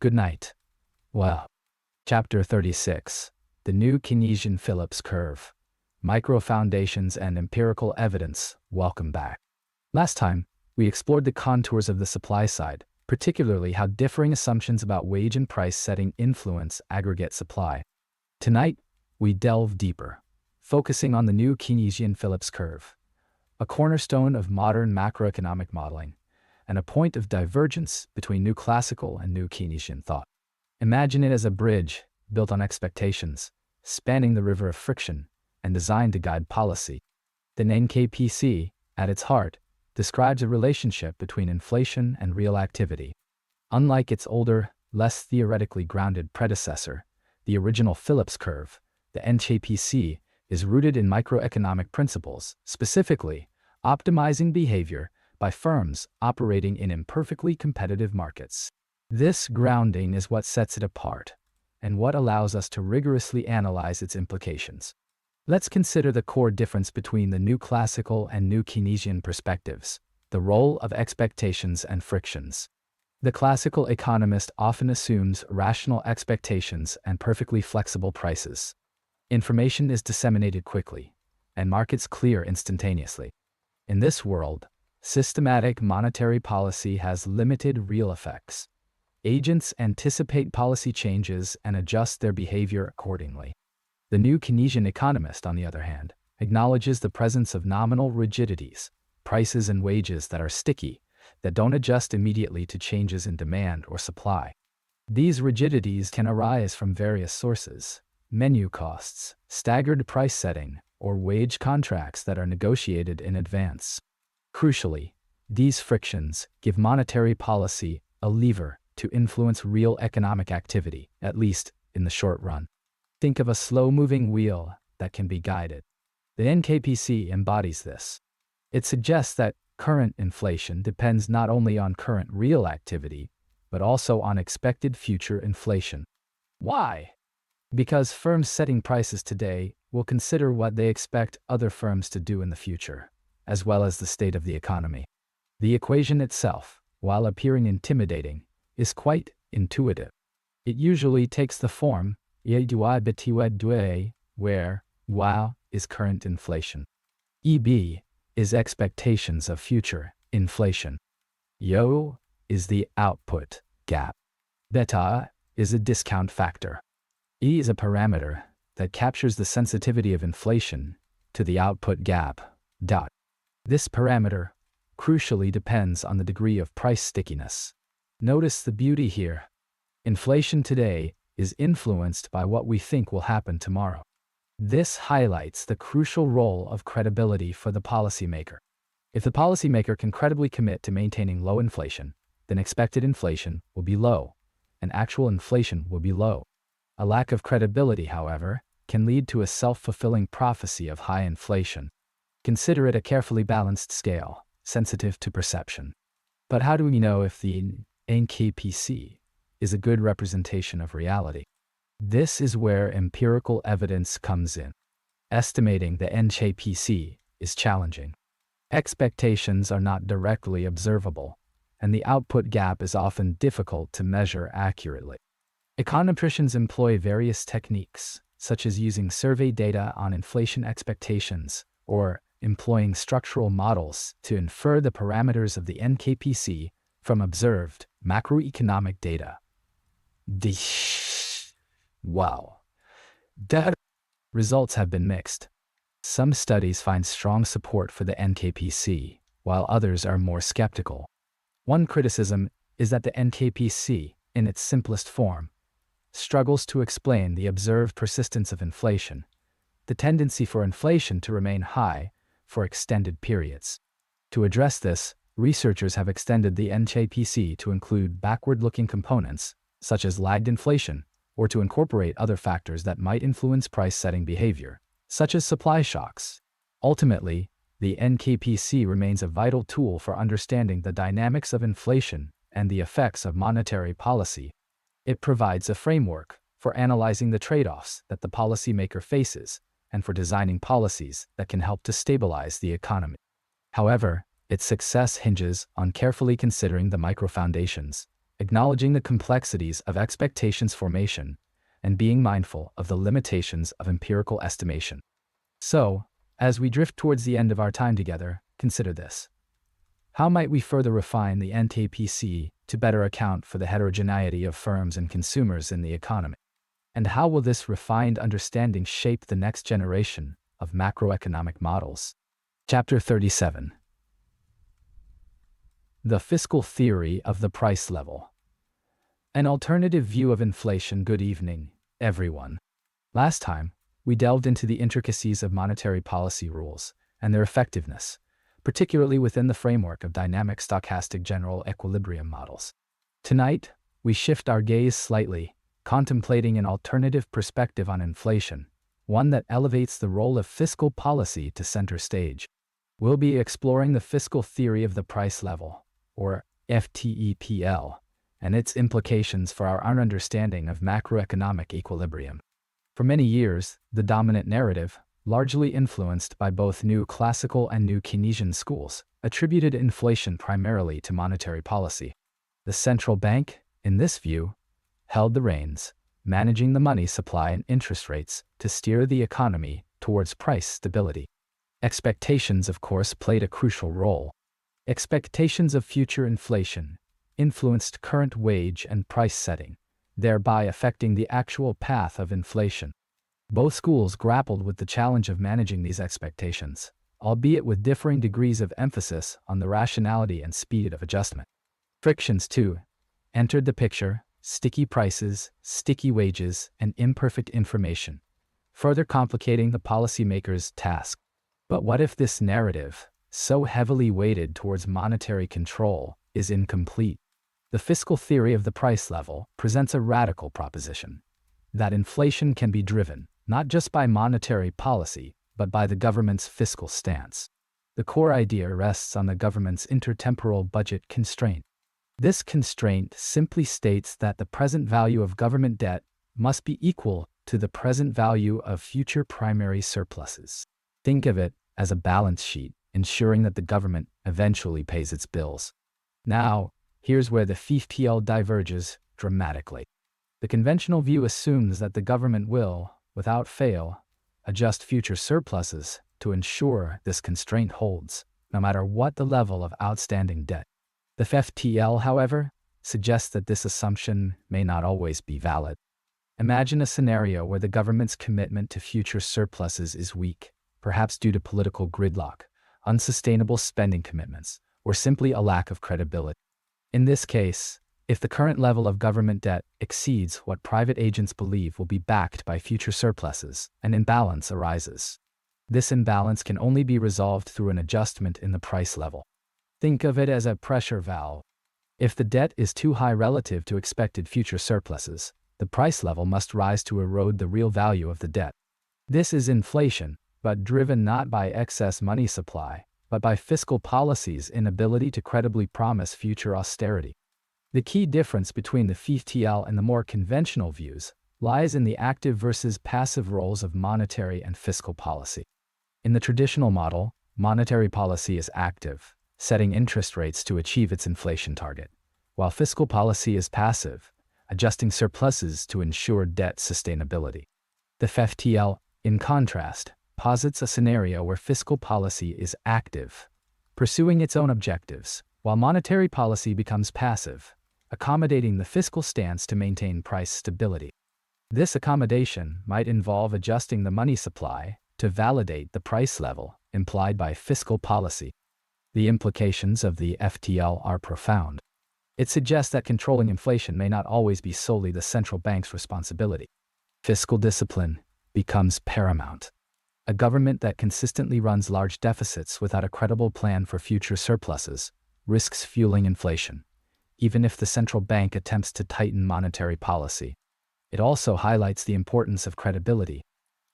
Good night. Well, Chapter 36, The New Keynesian Phillips Curve, Micro-Foundations and Empirical Evidence. Welcome back. Last time, we explored the contours of the supply side, particularly how differing assumptions about wage and price setting influence aggregate supply. Tonight, we delve deeper, focusing on the new Keynesian Phillips curve, a cornerstone of modern macroeconomic modeling, and a point of divergence between new classical and new Keynesian thought. Imagine it as a bridge built on expectations, spanning the river of friction, and designed to guide policy. The NKPC, at its heart, describes a relationship between inflation and real activity. Unlike its older, less theoretically grounded predecessor, the original Phillips curve, the NKPC is rooted in microeconomic principles, specifically optimizing behavior by firms operating in imperfectly competitive markets. This grounding is what sets it apart, and what allows us to rigorously analyze its implications. Let's consider the core difference between the new classical and new Keynesian perspectives, the role of expectations and frictions. The classical economist often assumes rational expectations and perfectly flexible prices. Information is disseminated quickly, and markets clear instantaneously. In this world, systematic monetary policy has limited real effects. Agents anticipate policy changes and adjust their behavior accordingly. The new Keynesian economist, on the other hand, acknowledges the presence of nominal rigidities, prices and wages that are sticky, that don't adjust immediately to changes in demand or supply. These rigidities can arise from various sources: menu costs, staggered price setting, or wage contracts that are negotiated in advance. Crucially, these frictions give monetary policy a lever to influence real economic activity, at least in the short run. Think of a slow-moving wheel that can be guided. The NKPC embodies this. It suggests that current inflation depends not only on current real activity, but also on expected future inflation. Why? Because firms setting prices today will consider what they expect other firms to do in the future, as well as the state of the economy. The equation itself, while appearing intimidating, is quite intuitive. It usually takes the form where y is current inflation, EB is expectations of future inflation, yo is the output gap, beta is a discount factor. E is a parameter that captures the sensitivity of inflation to the output gap. This parameter crucially depends on the degree of price stickiness. Notice the beauty here. Inflation today is influenced by what we think will happen tomorrow. This highlights the crucial role of credibility for the policymaker. If the policymaker can credibly commit to maintaining low inflation, then expected inflation will be low, and actual inflation will be low. A lack of credibility, however, can lead to a self-fulfilling prophecy of high inflation. Consider it a carefully balanced scale, sensitive to perception. But how do we know if the NKPC is a good representation of reality? This is where empirical evidence comes in. Estimating the NKPC is challenging. Expectations are not directly observable, and the output gap is often difficult to measure accurately. Econometricians employ various techniques, such as using survey data on inflation expectations or employing structural models to infer the parameters of the NKPC from observed macroeconomic data. Wow. Data results have been mixed. Some studies find strong support for the NKPC, while others are more skeptical. One criticism is that the NKPC, in its simplest form, struggles to explain the observed persistence of inflation, the tendency for inflation to remain high for extended periods. To address this, researchers have extended the NKPC to include backward-looking components, such as lagged inflation, or to incorporate other factors that might influence price-setting behavior, such as supply shocks. Ultimately, the NKPC remains a vital tool for understanding the dynamics of inflation and the effects of monetary policy. It provides a framework for analyzing the trade-offs that the policymaker faces and for designing policies that can help to stabilize the economy. However, its success hinges on carefully considering the micro-foundations, acknowledging the complexities of expectations formation, and being mindful of the limitations of empirical estimation. So, as we drift towards the end of our time together, consider this. How might we further refine the NKPC to better account for the heterogeneity of firms and consumers in the economy? And how will this refined understanding shape the next generation of macroeconomic models? Chapter 37. The Fiscal Theory of the Price Level. An alternative view of inflation. Good evening, everyone. Last time, we delved into the intricacies of monetary policy rules and their effectiveness, particularly within the framework of dynamic stochastic general equilibrium models. Tonight, we shift our gaze slightly, contemplating an alternative perspective on inflation, one that elevates the role of fiscal policy to center stage. We'll be exploring the fiscal theory of the price level, or FTEPL, and its implications for our understanding of macroeconomic equilibrium. For many years, the dominant narrative, largely influenced by both new Classical and New Keynesian schools, attributed inflation primarily to monetary policy. The central bank, in this view, held the reins, managing the money supply and interest rates to steer the economy towards price stability. Expectations, of course, played a crucial role. Expectations of future inflation influenced current wage and price setting, thereby affecting the actual path of inflation. Both schools grappled with the challenge of managing these expectations, albeit with differing degrees of emphasis on the rationality and speed of adjustment. Frictions, too, entered the picture: sticky prices, sticky wages, and imperfect information, further complicating the policymaker's task. But what if this narrative, so heavily weighted towards monetary control, is incomplete? The fiscal theory of the price level presents a radical proposition: that inflation can be driven not just by monetary policy, but by the government's fiscal stance. The core idea rests on the government's intertemporal budget constraint. This constraint simply states that the present value of government debt must be equal to the present value of future primary surpluses. Think of it as a balance sheet, ensuring that the government eventually pays its bills. Now, here's where the FTL diverges dramatically. The conventional view assumes that the government will, without fail, adjust future surpluses to ensure this constraint holds, no matter what the level of outstanding debt. The FTL, however, suggests that this assumption may not always be valid. Imagine a scenario where the government's commitment to future surpluses is weak, perhaps due to political gridlock, unsustainable spending commitments, or simply a lack of credibility. In this case, if the current level of government debt exceeds what private agents believe will be backed by future surpluses, an imbalance arises. This imbalance can only be resolved through an adjustment in the price level. Think of it as a pressure valve. If the debt is too high relative to expected future surpluses, the price level must rise to erode the real value of the debt. This is inflation, but driven not by excess money supply, but by fiscal policy's inability to credibly promise future austerity. The key difference between the FTL and the more conventional views lies in the active versus passive roles of monetary and fiscal policy. In the traditional model, monetary policy is active, setting interest rates to achieve its inflation target, while fiscal policy is passive, adjusting surpluses to ensure debt sustainability. The FTL, in contrast, posits a scenario where fiscal policy is active, pursuing its own objectives, while monetary policy becomes passive, accommodating the fiscal stance to maintain price stability. This accommodation might involve adjusting the money supply to validate the price level implied by fiscal policy. The implications of the FTL are profound. It suggests that controlling inflation may not always be solely the central bank's responsibility. Fiscal discipline becomes paramount. A government that consistently runs large deficits without a credible plan for future surpluses risks fueling inflation, even if the central bank attempts to tighten monetary policy. It also highlights the importance of credibility.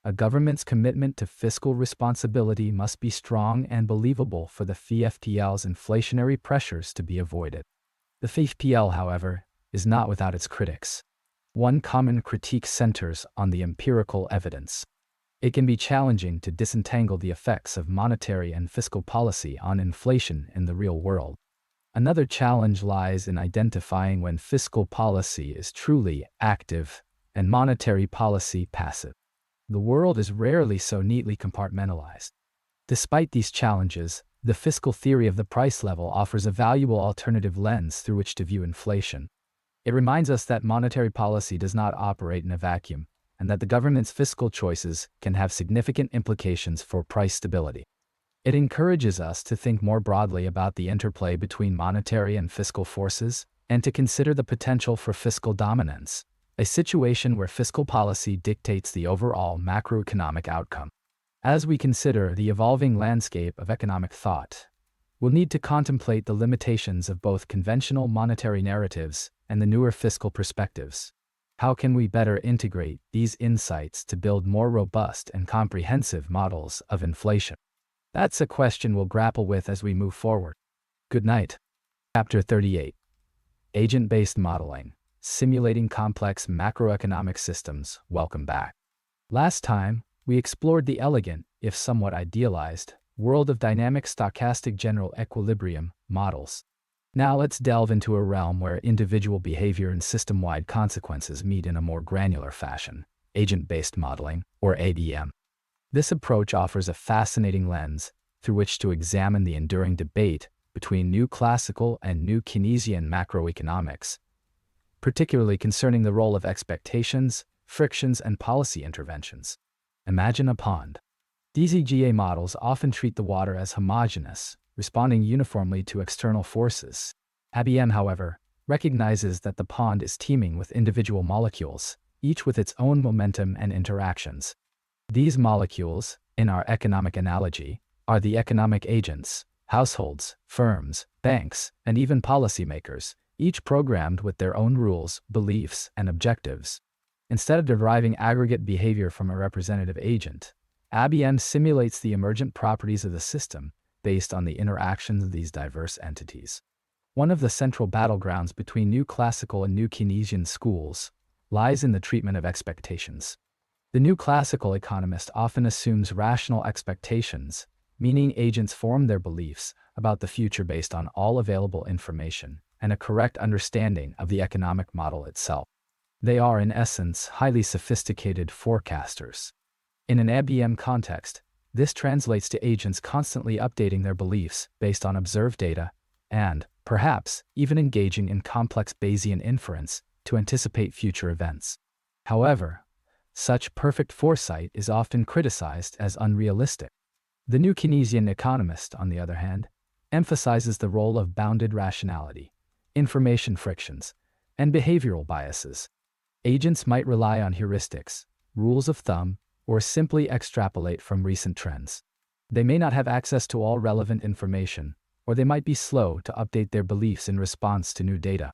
A government's commitment to fiscal responsibility must be strong and believable for the FTL's inflationary pressures to be avoided. The FTL, however, is not without its critics. One common critique centers on the empirical evidence. It can be challenging to disentangle the effects of monetary and fiscal policy on inflation in the real world. Another challenge lies in identifying when fiscal policy is truly active and monetary policy passive. The world is rarely so neatly compartmentalized. Despite these challenges, the fiscal theory of the price level offers a valuable alternative lens through which to view inflation. It reminds us that monetary policy does not operate in a vacuum, and that the government's fiscal choices can have significant implications for price stability. It encourages us to think more broadly about the interplay between monetary and fiscal forces, and to consider the potential for fiscal dominance, a situation where fiscal policy dictates the overall macroeconomic outcome. As we consider the evolving landscape of economic thought, we'll need to contemplate the limitations of both conventional monetary narratives and the newer fiscal perspectives. How can we better integrate these insights to build more robust and comprehensive models of inflation? That's a question we'll grapple with as we move forward. Good night. Chapter 38. Agent-Based Modeling, Simulating Complex Macroeconomic Systems. Welcome back. Last time, we explored the elegant, if somewhat idealized, world of dynamic stochastic general equilibrium models. Now let's delve into a realm where individual behavior and system-wide consequences meet in a more granular fashion, agent-based modeling, or ABM. This approach offers a fascinating lens through which to examine the enduring debate between new classical and new Keynesian macroeconomics, particularly concerning the role of expectations, frictions, and policy interventions. Imagine a pond. These EGA models often treat the water as homogeneous, responding uniformly to external forces. ABM, however, recognizes that the pond is teeming with individual molecules, each with its own momentum and interactions. These molecules, in our economic analogy, are the economic agents, households, firms, banks, and even policymakers, each programmed with their own rules, beliefs, and objectives. Instead of deriving aggregate behavior from a representative agent, ABM simulates the emergent properties of the system based on the interactions of these diverse entities. One of the central battlegrounds between new classical and new Keynesian schools lies in the treatment of expectations. The new classical economist often assumes rational expectations, meaning agents form their beliefs about the future based on all available information and a correct understanding of the economic model itself. They are, in essence, highly sophisticated forecasters. In an ABM context, this translates to agents constantly updating their beliefs based on observed data and, perhaps, even engaging in complex Bayesian inference to anticipate future events. However, such perfect foresight is often criticized as unrealistic. The new Keynesian economist, on the other hand, emphasizes the role of bounded rationality, information frictions, and behavioral biases. Agents might rely on heuristics, rules of thumb, or simply extrapolate from recent trends. They may not have access to all relevant information, or they might be slow to update their beliefs in response to new data.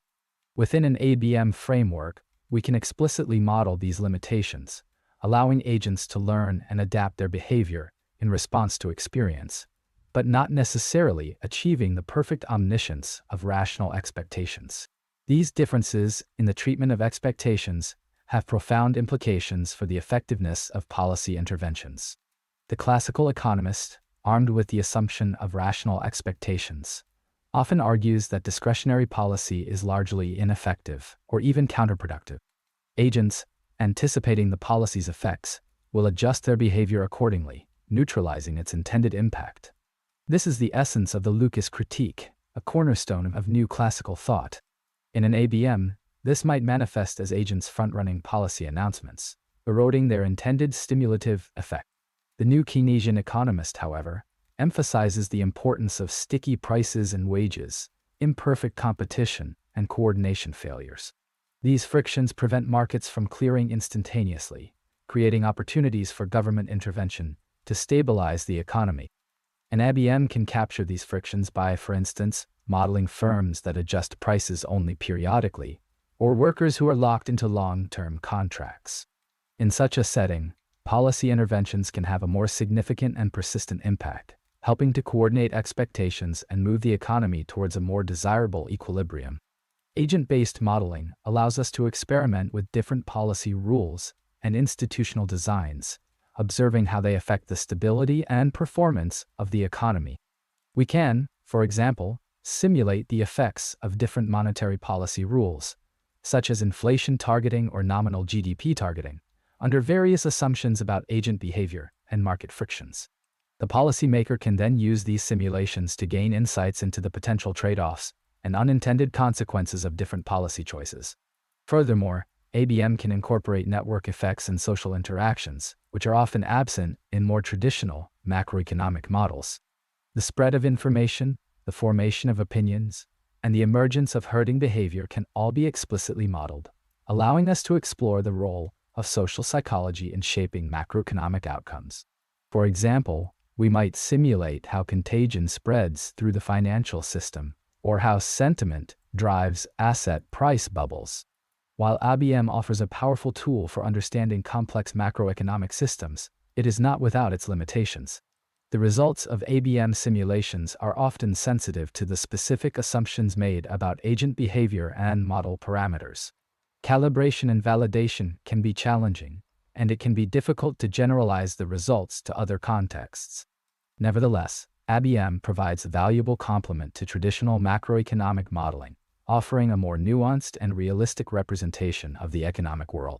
Within an ABM framework, we can explicitly model these limitations, allowing agents to learn and adapt their behavior in response to experience, but not necessarily achieving the perfect omniscience of rational expectations. These differences in the treatment of expectations have profound implications for the effectiveness of policy interventions. The classical economist, armed with the assumption of rational expectations, often argues that discretionary policy is largely ineffective or even counterproductive. Agents, anticipating the policy's effects, will adjust their behavior accordingly, neutralizing its intended impact. This is the essence of the Lucas critique, a cornerstone of new classical thought. In an ABM, this might manifest as agents front-running policy announcements, eroding their intended stimulative effect. The New Keynesian economist, however, emphasizes the importance of sticky prices and wages, imperfect competition, and coordination failures. These frictions prevent markets from clearing instantaneously, creating opportunities for government intervention to stabilize the economy. An IBM can capture these frictions by, for instance, modeling firms that adjust prices only periodically, or workers who are locked into long-term contracts. In such a setting, policy interventions can have a more significant and persistent impact, helping to coordinate expectations and move the economy towards a more desirable equilibrium. Agent-based modeling allows us to experiment with different policy rules and institutional designs, observing how they affect the stability and performance of the economy. We can, for example, simulate the effects of different monetary policy rules, such as inflation targeting or nominal GDP targeting, under various assumptions about agent behavior and market frictions. The policymaker can then use these simulations to gain insights into the potential trade-offs and unintended consequences of different policy choices. Furthermore, IBM can incorporate network effects and social interactions, which are often absent in more traditional macroeconomic models. The spread of information, the formation of opinions, and the emergence of herding behavior can all be explicitly modeled, allowing us to explore the role of social psychology in shaping macroeconomic outcomes. For example, we might simulate how contagion spreads through the financial system, or how sentiment drives asset price bubbles. While IBM offers a powerful tool for understanding complex macroeconomic systems, it is not without its limitations. The results of IBM simulations are often sensitive to the specific assumptions made about agent behavior and model parameters. Calibration and validation can be challenging, and it can be difficult to generalize the results to other contexts. Nevertheless, IBM provides a valuable complement to traditional macroeconomic modeling, offering a more nuanced and realistic representation of the economic world.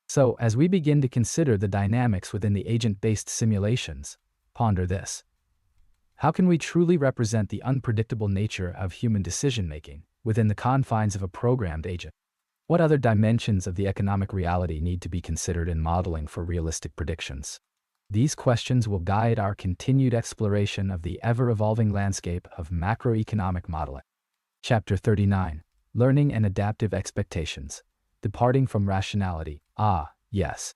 So, as we begin to consider the dynamics within the agent-based simulations, ponder this. How can we truly represent the unpredictable nature of human decision-making within the confines of a programmed agent? What other dimensions of the economic reality need to be considered in modeling for realistic predictions? These questions will guide our continued exploration of the ever-evolving landscape of macroeconomic modeling. Chapter 39. Learning and Adaptive Expectations. Departing from Rationality. Yes.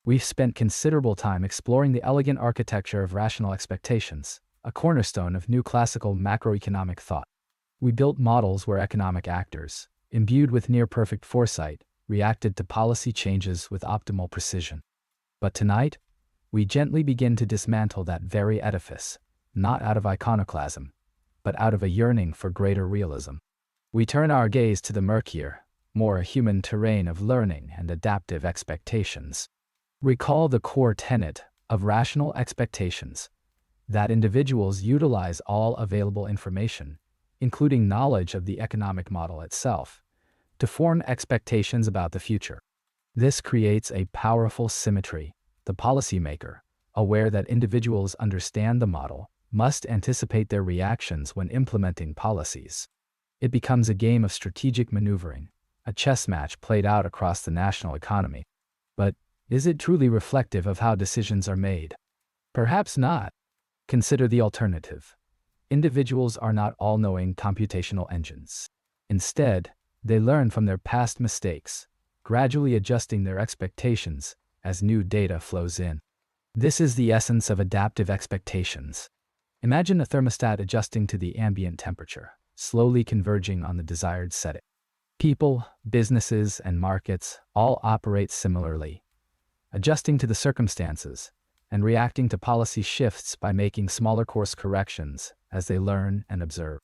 We've spent considerable time exploring the elegant architecture of rational expectations, a cornerstone of new classical macroeconomic thought. We built models where economic actors, imbued with near-perfect foresight, reacted to policy changes with optimal precision. But tonight, we gently begin to dismantle that very edifice, not out of iconoclasm, but out of a yearning for greater realism. We turn our gaze to the murkier, more human terrain of learning and adaptive expectations. Recall the core tenet of rational expectations, that individuals utilize all available information, including knowledge of the economic model itself, to form expectations about the future. This creates a powerful symmetry. The policymaker, aware that individuals understand the model, must anticipate their reactions when implementing policies. It becomes a game of strategic maneuvering, a chess match played out across the national economy. But is it truly reflective of how decisions are made? Perhaps not. Consider the alternative. Individuals are not all-knowing computational engines. Instead, they learn from their past mistakes, gradually adjusting their expectations as new data flows in. This is the essence of adaptive expectations. Imagine a thermostat adjusting to the ambient temperature, slowly converging on the desired setting. People, businesses, and markets all operate similarly, adjusting to the circumstances and reacting to policy shifts by making smaller course corrections as they learn and observe.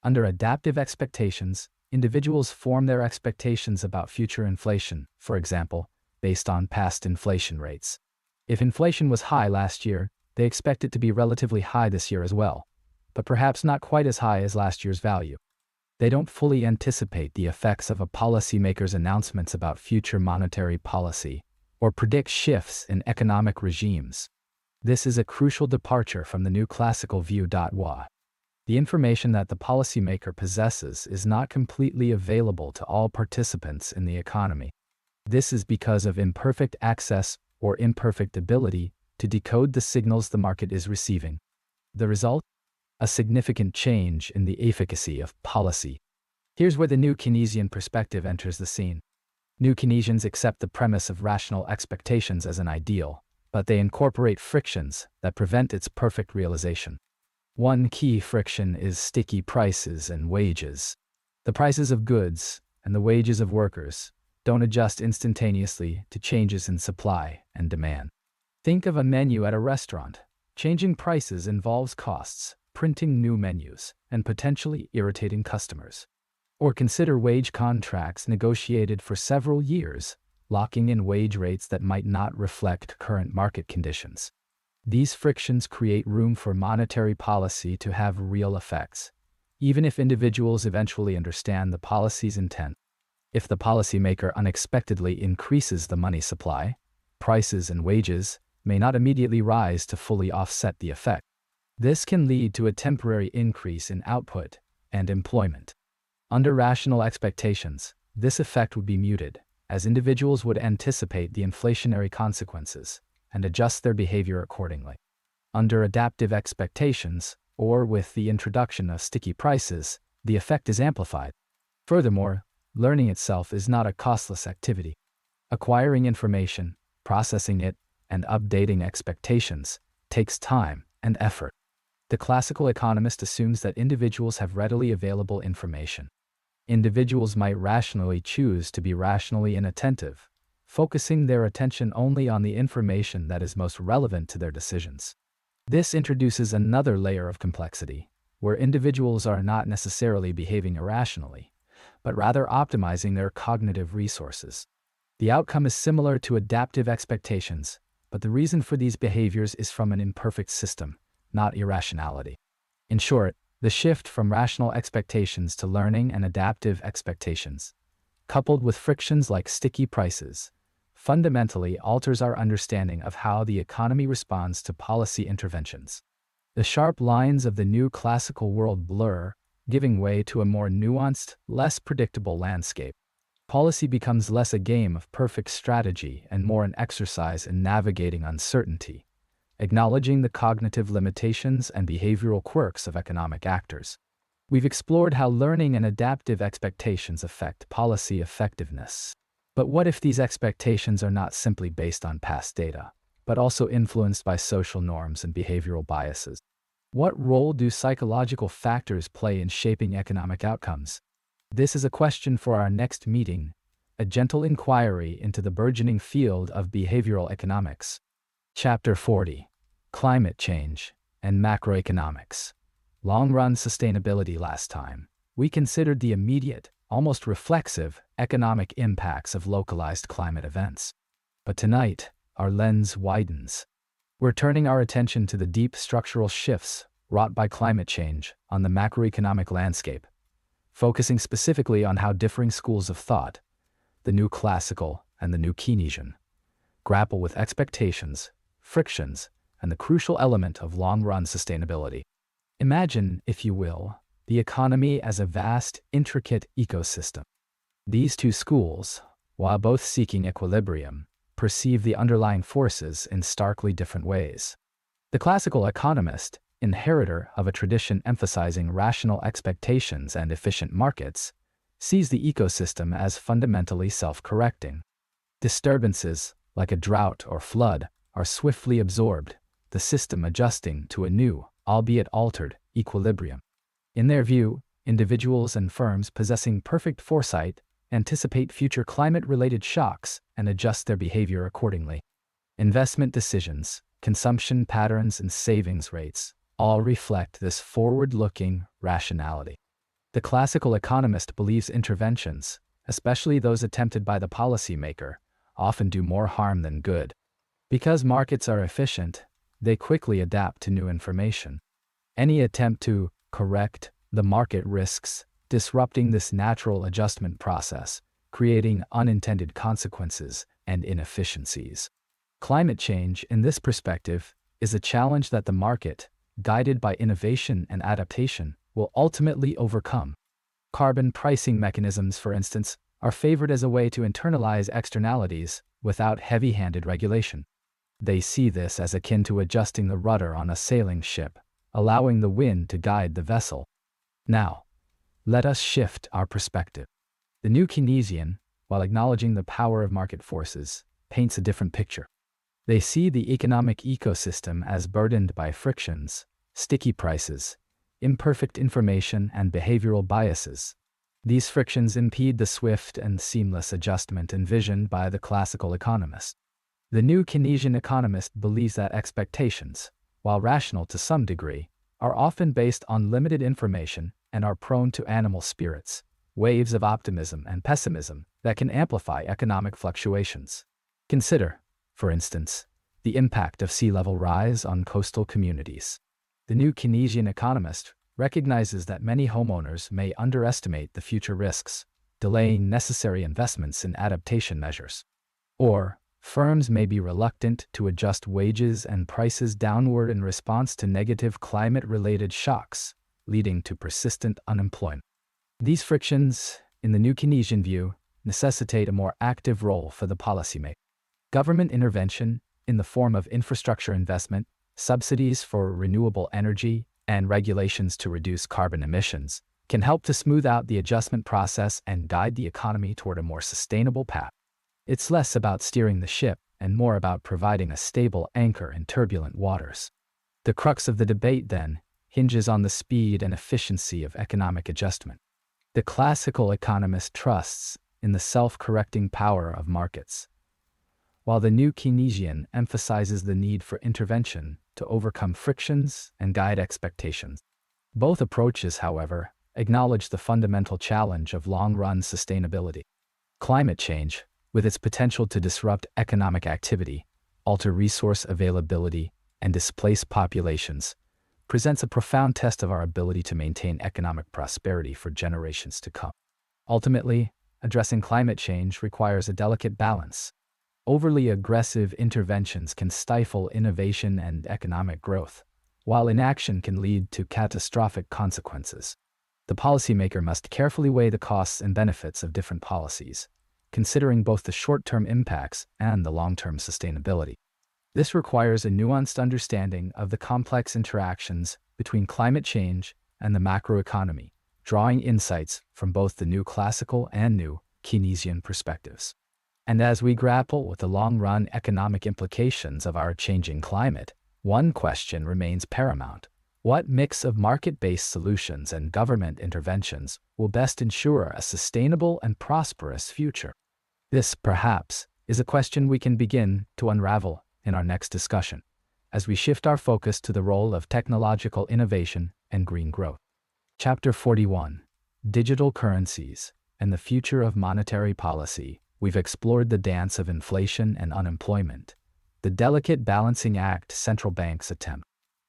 Under adaptive expectations, individuals form their expectations about future inflation, for example, based on past inflation rates. If inflation was high last year, they expect it to be relatively high this year as well, but perhaps not quite as high as last year's value. They don't fully anticipate the effects of a policymaker's announcements about future monetary policy, or predict shifts in economic regimes. This is a crucial departure from the new classical view. The information that the policymaker possesses is not completely available to all participants in the economy. This is because of imperfect access or imperfect ability to decode the signals the market is receiving. The result? A significant change in the efficacy of policy. Here's where the New Keynesian perspective enters the scene. New Keynesians accept the premise of rational expectations as an ideal, but they incorporate frictions that prevent its perfect realization. One key friction is sticky prices and wages. The prices of goods and the wages of workers don't adjust instantaneously to changes in supply and demand. Think of a menu at a restaurant. Changing prices involves costs, printing new menus, and potentially irritating customers. Or consider wage contracts negotiated for several years, locking in wage rates that might not reflect current market conditions. These frictions create room for monetary policy to have real effects, even if individuals eventually understand the policy's intent. If the policymaker unexpectedly increases the money supply, prices and wages may not immediately rise to fully offset the effect. This can lead to a temporary increase in output and employment. Under rational expectations, this effect would be muted, as individuals would anticipate the inflationary consequences and adjust their behavior accordingly. Under adaptive expectations, or with the introduction of sticky prices, the effect is amplified. Furthermore, learning itself is not a costless activity. Acquiring information, processing it, and updating expectations takes time and effort. The classical economist assumes that individuals have readily available information. Individuals might rationally choose to be rationally inattentive, focusing their attention only on the information that is most relevant to their decisions. This introduces another layer of complexity, where individuals are not necessarily behaving irrationally, but rather optimizing their cognitive resources. The outcome is similar to adaptive expectations, but the reason for these behaviors is from an imperfect system, not irrationality. In short, the shift from rational expectations to learning and adaptive expectations, coupled with frictions like sticky prices, fundamentally alters our understanding of how the economy responds to policy interventions. The sharp lines of the new classical world blur, giving way to a more nuanced, less predictable landscape. Policy becomes less a game of perfect strategy and more an exercise in navigating uncertainty, acknowledging the cognitive limitations and behavioral quirks of economic actors. We've explored how learning and adaptive expectations affect policy effectiveness. But what if these expectations are not simply based on past data, but also influenced by social norms and behavioral biases? What role do psychological factors play in shaping economic outcomes? This is a question for our next meeting, a gentle inquiry into the burgeoning field of behavioral economics. Chapter 40: Climate Change and Macroeconomics. Long-run sustainability. Last time, we considered the immediate, almost reflexive, economic impacts of localized climate events. But tonight, our lens widens. We're turning our attention to the deep structural shifts wrought by climate change on the macroeconomic landscape, focusing specifically on how differing schools of thought, the New Classical and the New Keynesian, grapple with expectations, frictions, and the crucial element of long-run sustainability. Imagine, if you will, the economy as a vast, intricate ecosystem. These two schools, while both seeking equilibrium, perceive the underlying forces in starkly different ways. The classical economist, inheritor of a tradition emphasizing rational expectations and efficient markets, sees the ecosystem as fundamentally self-correcting. Disturbances, like a drought or flood, are swiftly absorbed, the system adjusting to a new, albeit altered, equilibrium. In their view, individuals and firms possessing perfect foresight anticipate future climate-related shocks and adjust their behavior accordingly. Investment decisions, consumption patterns, and savings rates all reflect this forward-looking rationality. The classical economist believes interventions, especially those attempted by the policymaker, often do more harm than good. Because markets are efficient, they quickly adapt to new information. Any attempt to correct the market risks disrupting this natural adjustment process, creating unintended consequences and inefficiencies. Climate change, in this perspective, is a challenge that the market, guided by innovation and adaptation, will ultimately overcome. Carbon pricing mechanisms, for instance, are favored as a way to internalize externalities without heavy-handed regulation. They see this as akin to adjusting the rudder on a sailing ship, allowing the wind to guide the vessel. Now, let us shift our perspective. The New Keynesian, while acknowledging the power of market forces, paints a different picture. They see the economic ecosystem as burdened by frictions, sticky prices, imperfect information, and behavioral biases. These frictions impede the swift and seamless adjustment envisioned by the classical economist. The New Keynesian economist believes that expectations, while rational to some degree, are often based on limited information and are prone to animal spirits, waves of optimism and pessimism that can amplify economic fluctuations. Consider, for instance, the impact of sea level rise on coastal communities. The New Keynesian economist recognizes that many homeowners may underestimate the future risks, delaying necessary investments in adaptation measures. Or, firms may be reluctant to adjust wages and prices downward in response to negative climate-related shocks, leading to persistent unemployment. These frictions, in the New Keynesian view, necessitate a more active role for the policymaker. Government intervention, in the form of infrastructure investment, subsidies for renewable energy, and regulations to reduce carbon emissions, can help to smooth out the adjustment process and guide the economy toward a more sustainable path. It's less about steering the ship and more about providing a stable anchor in turbulent waters. The crux of the debate, then, hinges on the speed and efficiency of economic adjustment. The classical economist trusts in the self-correcting power of markets, while the New Keynesian emphasizes the need for intervention to overcome frictions and guide expectations. Both approaches, however, acknowledge the fundamental challenge of long-run sustainability. Climate change, with its potential to disrupt economic activity, alter resource availability, and displace populations, presents a profound test of our ability to maintain economic prosperity for generations to come. Ultimately, addressing climate change requires a delicate balance. Overly aggressive interventions can stifle innovation and economic growth, while inaction can lead to catastrophic consequences. The policymaker must carefully weigh the costs and benefits of different policies, considering both the short-term impacts and the long-term sustainability. This requires a nuanced understanding of the complex interactions between climate change and the macroeconomy, drawing insights from both the new classical and new Keynesian perspectives. And as we grapple with the long-run economic implications of our changing climate, one question remains paramount. What mix of market-based solutions and government interventions will best ensure a sustainable and prosperous future? This, perhaps, is a question we can begin to unravel in our next discussion, as we shift our focus to the role of technological innovation and green growth. Chapter 41: Digital Currencies and the Future of Monetary Policy. We've explored the dance of inflation and unemployment, the delicate balancing act central banks attempt.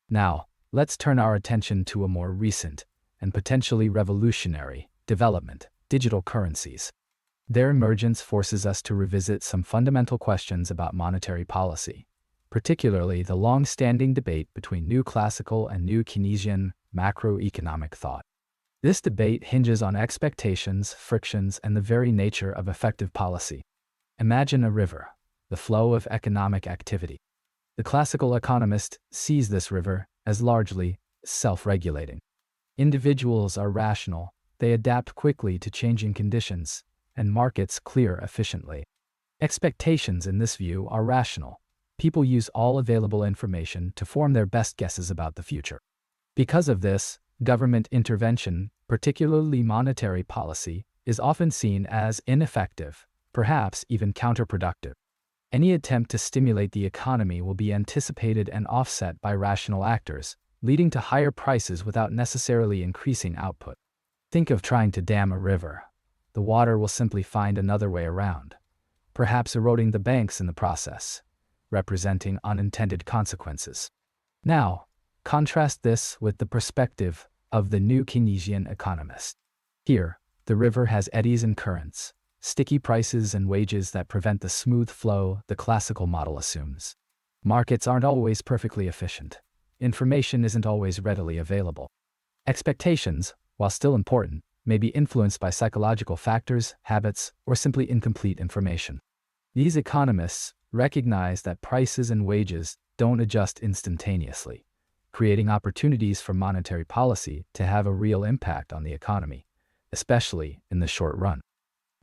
Now, let's turn our attention to a more recent and potentially revolutionary development: digital currencies. Their emergence forces us to revisit some fundamental questions about monetary policy, particularly the long-standing debate between new classical and new Keynesian macroeconomic thought. This debate hinges on expectations, frictions, and the very nature of effective policy. Imagine a river, the flow of economic activity. The classical economist sees this river as largely self-regulating. Individuals are rational, they adapt quickly to changing conditions, and markets clear efficiently. Expectations in this view are rational. People use all available information to form their best guesses about the future. Because of this, government intervention, particularly monetary policy, is often seen as ineffective, perhaps even counterproductive. Any attempt to stimulate the economy will be anticipated and offset by rational actors, leading to higher prices without necessarily increasing output. Think of trying to dam a river. The water will simply find another way around, perhaps eroding the banks in the process, representing unintended consequences. Now, contrast this with the perspective of the new Keynesian economist. Here, the river has eddies and currents, sticky prices and wages that prevent the smooth flow the classical model assumes. Markets aren't always perfectly efficient. Information isn't always readily available. Expectations, while still important, may be influenced by psychological factors, habits, or simply incomplete information. These economists recognize that prices and wages don't adjust instantaneously, creating opportunities for monetary policy to have a real impact on the economy, especially in the short run.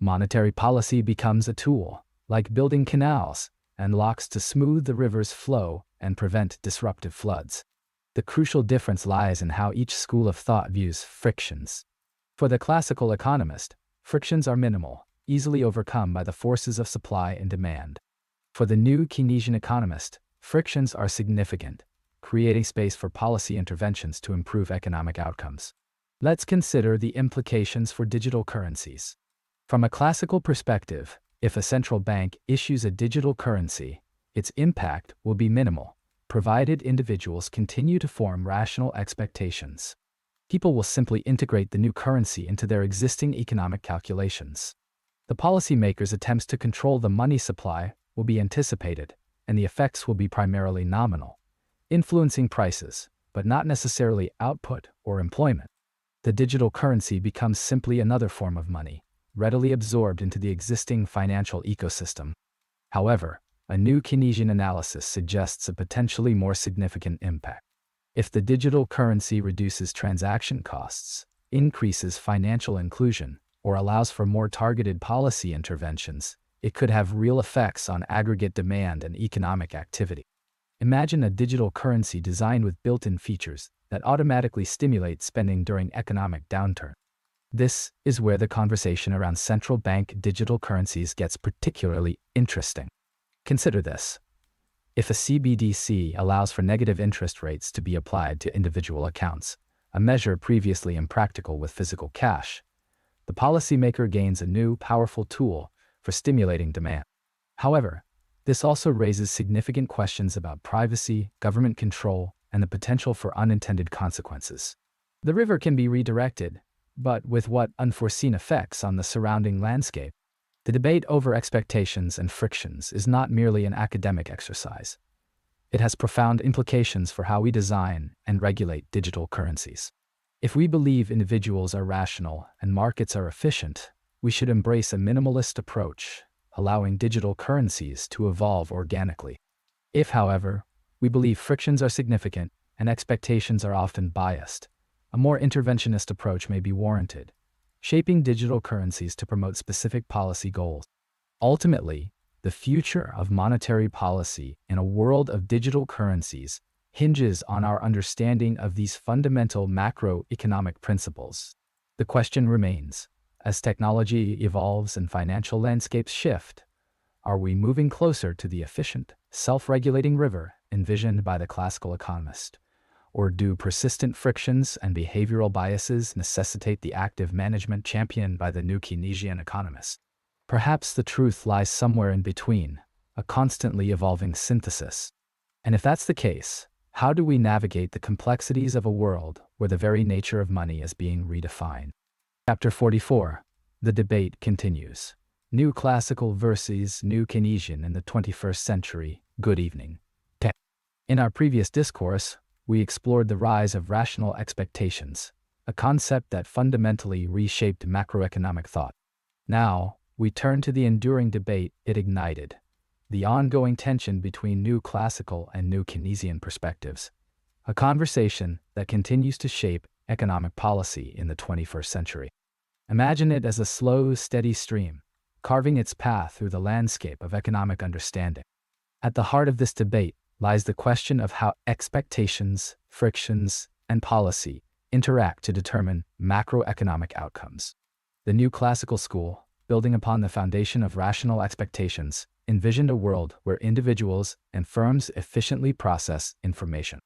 Monetary policy becomes a tool, like building canals and locks to smooth the river's flow and prevent disruptive floods. The crucial difference lies in how each school of thought views frictions. For the classical economist, frictions are minimal, easily overcome by the forces of supply and demand. For the new Keynesian economist, frictions are significant, creating space for policy interventions to improve economic outcomes. Let's consider the implications for digital currencies. From a classical perspective, if a central bank issues a digital currency, its impact will be minimal, provided individuals continue to form rational expectations. People will simply integrate the new currency into their existing economic calculations. The policymakers' attempts to control the money supply will be anticipated, and the effects will be primarily nominal, influencing prices, but not necessarily output or employment. The digital currency becomes simply another form of money, readily absorbed into the existing financial ecosystem. However, a new Keynesian analysis suggests a potentially more significant impact. If the digital currency reduces transaction costs, increases financial inclusion, or allows for more targeted policy interventions, it could have real effects on aggregate demand and economic activity. Imagine a digital currency designed with built-in features that automatically stimulate spending during economic downturn. This is where the conversation around central bank digital currencies gets particularly interesting. Consider this. If a CBDC allows for negative interest rates to be applied to individual accounts, a measure previously impractical with physical cash, the policymaker gains a new, powerful tool for stimulating demand. However, this also raises significant questions about privacy, government control, and the potential for unintended consequences. The river can be redirected, but with what unforeseen effects on the surrounding landscape? The debate over expectations and frictions is not merely an academic exercise. It has profound implications for how we design and regulate digital currencies. If we believe individuals are rational and markets are efficient, we should embrace a minimalist approach, allowing digital currencies to evolve organically. If, however, we believe frictions are significant and expectations are often biased, a more interventionist approach may be warranted, shaping digital currencies to promote specific policy goals. Ultimately, the future of monetary policy in a world of digital currencies hinges on our understanding of these fundamental macroeconomic principles. The question remains, as technology evolves and financial landscapes shift, are we moving closer to the efficient, self-regulating river envisioned by the classical economist? Or do persistent frictions and behavioral biases necessitate the active management championed by the new Keynesian economist? Perhaps the truth lies somewhere in between, a constantly evolving synthesis. And if that's the case, how do we navigate the complexities of a world where the very nature of money is being redefined? Chapter 44. The debate continues. New Classical versus New Keynesian in the 21st Century. Good evening. In our previous discourse, we explored the rise of rational expectations, a concept that fundamentally reshaped macroeconomic thought. Now, we turn to the enduring debate it ignited, the ongoing tension between new classical and new Keynesian perspectives, a conversation that continues to shape economic policy in the 21st century. Imagine it as a slow, steady stream, carving its path through the landscape of economic understanding. At the heart of this debate lies the question of how expectations, frictions, and policy interact to determine macroeconomic outcomes. The new classical school, building upon the foundation of rational expectations, envisioned a world where individuals and firms efficiently process information.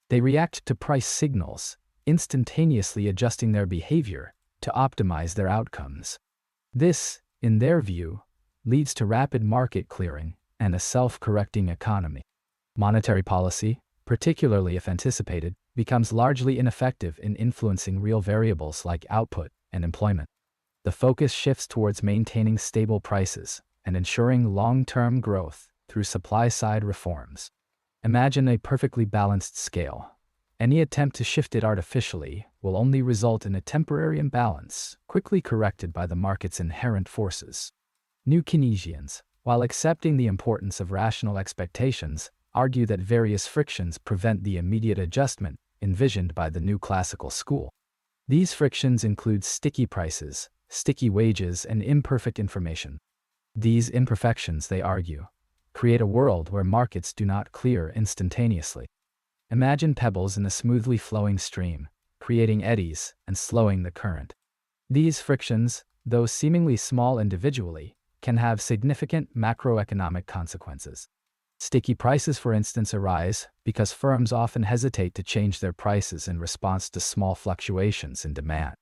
They react to price signals, instantaneously adjusting their behavior to optimize their outcomes. This, in their view, leads to rapid market clearing and a self-correcting economy. Monetary policy, particularly if anticipated, becomes largely ineffective in influencing real variables like output and employment. The focus shifts towards maintaining stable prices and ensuring long-term growth through supply-side reforms. Imagine a perfectly balanced scale. Any attempt to shift it artificially will only result in a temporary imbalance, quickly corrected by the market's inherent forces. New Keynesians, while accepting the importance of rational expectations, argue that various frictions prevent the immediate adjustment envisioned by the new classical school. These frictions include sticky prices, sticky wages, and imperfect information. These imperfections, they argue, create a world where markets do not clear instantaneously. Imagine pebbles in a smoothly flowing stream, creating eddies and slowing the current. These frictions, though seemingly small individually, can have significant macroeconomic consequences. Sticky prices, for instance, arise because firms often hesitate to change their prices in response to small fluctuations in demand.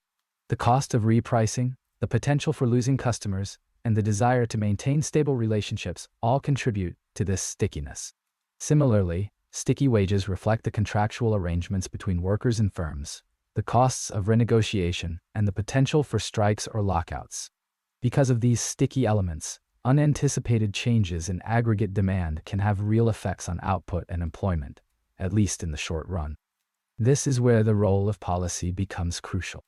The cost of repricing, the potential for losing customers, and the desire to maintain stable relationships all contribute to this stickiness. Similarly, sticky wages reflect the contractual arrangements between workers and firms, the costs of renegotiation, and the potential for strikes or lockouts. Because of these sticky elements, unanticipated changes in aggregate demand can have real effects on output and employment, at least in the short run. This is where the role of policy becomes crucial.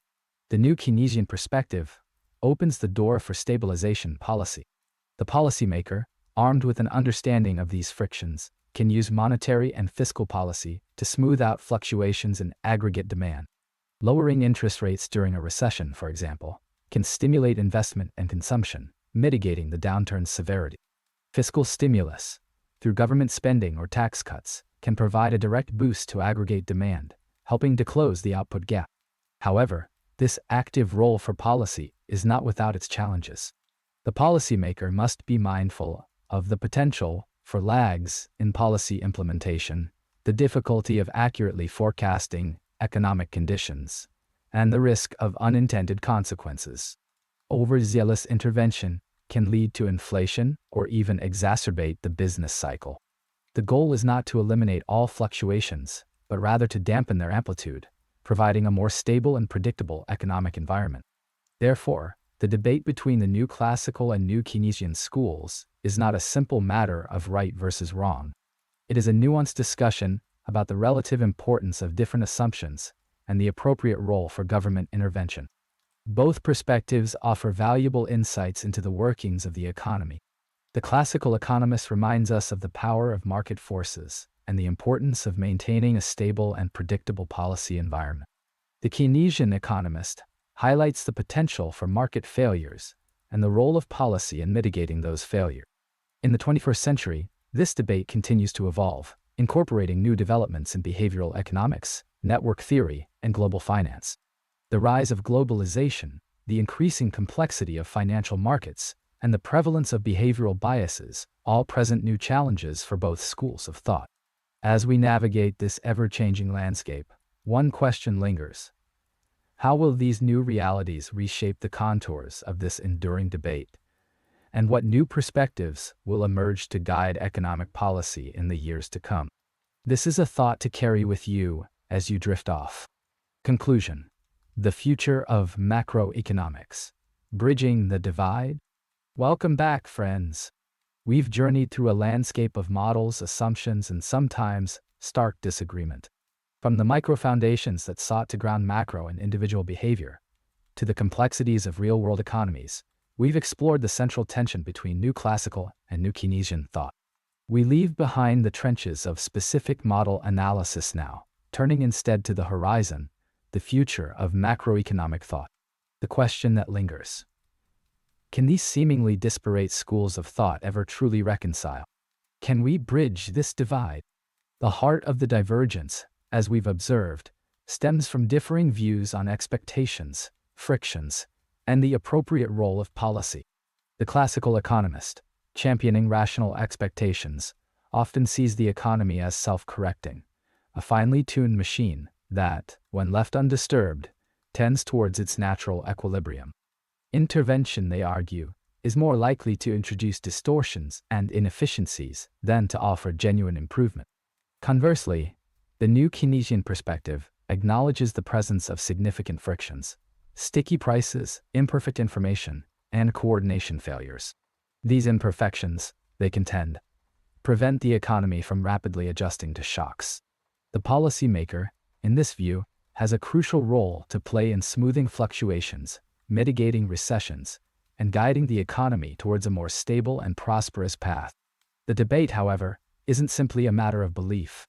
The new Keynesian perspective opens the door for stabilization policy. The policymaker, armed with an understanding of these frictions, can use monetary and fiscal policy to smooth out fluctuations in aggregate demand. Lowering interest rates during a recession, for example, can stimulate investment and consumption, mitigating the downturn's severity. Fiscal stimulus, through government spending or tax cuts, can provide a direct boost to aggregate demand, helping to close the output gap. However, this active role for policy is not without its challenges. The policymaker must be mindful of the potential for lags in policy implementation, the difficulty of accurately forecasting economic conditions, and the risk of unintended consequences. Overzealous intervention can lead to inflation or even exacerbate the business cycle. The goal is not to eliminate all fluctuations, but rather to dampen their amplitude, providing a more stable and predictable economic environment. Therefore, the debate between the new classical and new Keynesian schools is not a simple matter of right versus wrong. It is a nuanced discussion about the relative importance of different assumptions and the appropriate role for government intervention. Both perspectives offer valuable insights into the workings of the economy. The classical economist reminds us of the power of market forces and the importance of maintaining a stable and predictable policy environment. The Keynesian economist highlights the potential for market failures and the role of policy in mitigating those failures. In the 21st century, this debate continues to evolve, incorporating new developments in behavioral economics, network theory, and global finance. The rise of globalization, the increasing complexity of financial markets, and the prevalence of behavioral biases all present new challenges for both schools of thought. As we navigate this ever-changing landscape, one question lingers. How will these new realities reshape the contours of this enduring debate? And what new perspectives will emerge to guide economic policy in the years to come? This is a thought to carry with you as you drift off. Conclusion: the future of macroeconomics. Bridging the divide? Welcome back, friends. We've journeyed through a landscape of models, assumptions, and sometimes stark disagreement. From the micro-foundations that sought to ground macro and individual behavior, to the complexities of real-world economies, we've explored the central tension between new classical and new Keynesian thought. We leave behind the trenches of specific model analysis now, turning instead to the horizon, the future of macroeconomic thought. The question that lingers: can these seemingly disparate schools of thought ever truly reconcile? Can we bridge this divide? The heart of the divergence, as we've observed, stems from differing views on expectations, frictions, and the appropriate role of policy. The classical economist, championing rational expectations, often sees the economy as self-correcting, a finely tuned machine that, when left undisturbed, tends towards its natural equilibrium. Intervention, they argue, is more likely to introduce distortions and inefficiencies than to offer genuine improvement. Conversely, the new Keynesian perspective acknowledges the presence of significant frictions, sticky prices, imperfect information, and coordination failures. These imperfections, they contend, prevent the economy from rapidly adjusting to shocks. The policymaker, in this view, has a crucial role to play in smoothing fluctuations, mitigating recessions, and guiding the economy towards a more stable and prosperous path. The debate, however, isn't simply a matter of belief.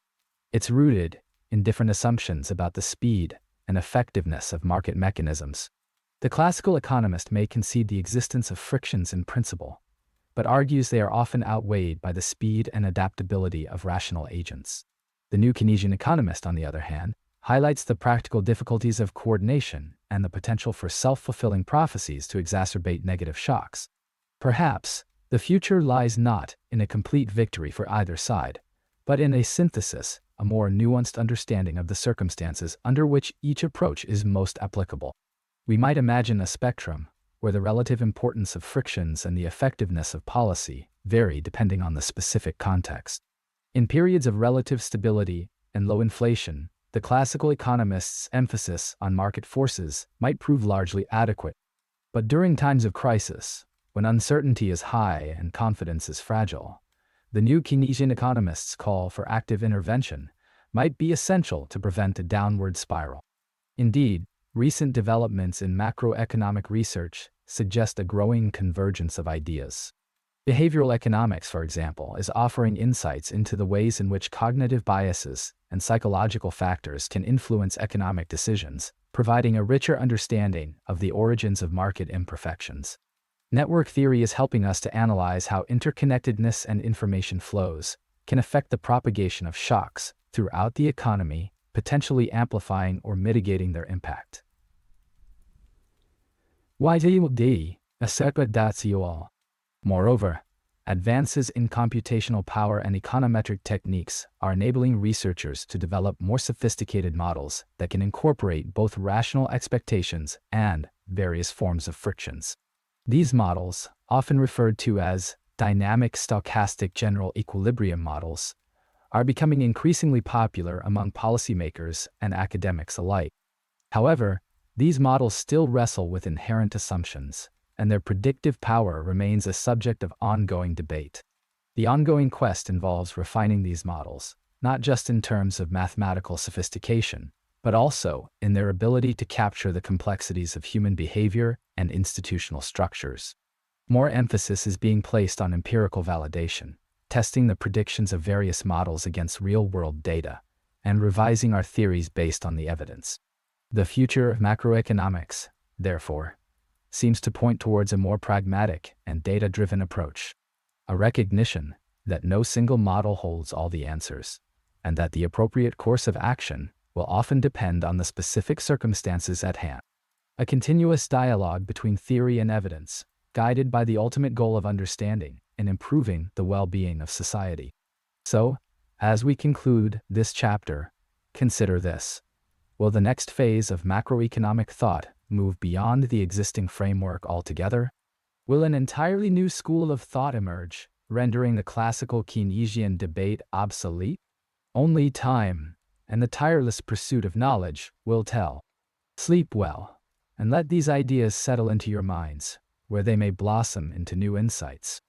It's rooted in different assumptions about the speed and effectiveness of market mechanisms. The classical economist may concede the existence of frictions in principle, but argues they are often outweighed by the speed and adaptability of rational agents. The New Keynesian economist, on the other hand, highlights the practical difficulties of coordination and the potential for self-fulfilling prophecies to exacerbate negative shocks. Perhaps, the future lies not in a complete victory for either side, but in a synthesis, a more nuanced understanding of the circumstances under which each approach is most applicable. We might imagine a spectrum where the relative importance of frictions and the effectiveness of policy vary depending on the specific context. In periods of relative stability and low inflation, the classical economist's emphasis on market forces might prove largely adequate. But during times of crisis, when uncertainty is high and confidence is fragile, the New Keynesian economist's call for active intervention might be essential to prevent a downward spiral. Indeed, recent developments in macroeconomic research suggest a growing convergence of ideas. Behavioral economics, for example, is offering insights into the ways in which cognitive biases and psychological factors can influence economic decisions, providing a richer understanding of the origins of market imperfections. Network theory is helping us to analyze how interconnectedness and information flows can affect the propagation of shocks throughout the economy, potentially amplifying or mitigating their impact. Moreover, advances in computational power and econometric techniques are enabling researchers to develop more sophisticated models that can incorporate both rational expectations and various forms of frictions. These models, often referred to as dynamic stochastic general equilibrium models, are becoming increasingly popular among policymakers and academics alike. However, these models still wrestle with inherent assumptions, and their predictive power remains a subject of ongoing debate. The ongoing quest involves refining these models, not just in terms of mathematical sophistication, but also in their ability to capture the complexities of human behavior and institutional structures. More emphasis is being placed on empirical validation, testing the predictions of various models against real-world data, and revising our theories based on the evidence. The future of macroeconomics, therefore, seems to point towards a more pragmatic and data-driven approach, a recognition that no single model holds all the answers, and that the appropriate course of action will often depend on the specific circumstances at hand. A continuous dialogue between theory and evidence, guided by the ultimate goal of understanding and improving the well-being of society. So, as we conclude this chapter, consider this. Will the next phase of macroeconomic thought move beyond the existing framework altogether? Will an entirely new school of thought emerge, rendering the classical Keynesian debate obsolete? Only time and the tireless pursuit of knowledge will tell. Sleep well, and let these ideas settle into your minds, where they may blossom into new insights.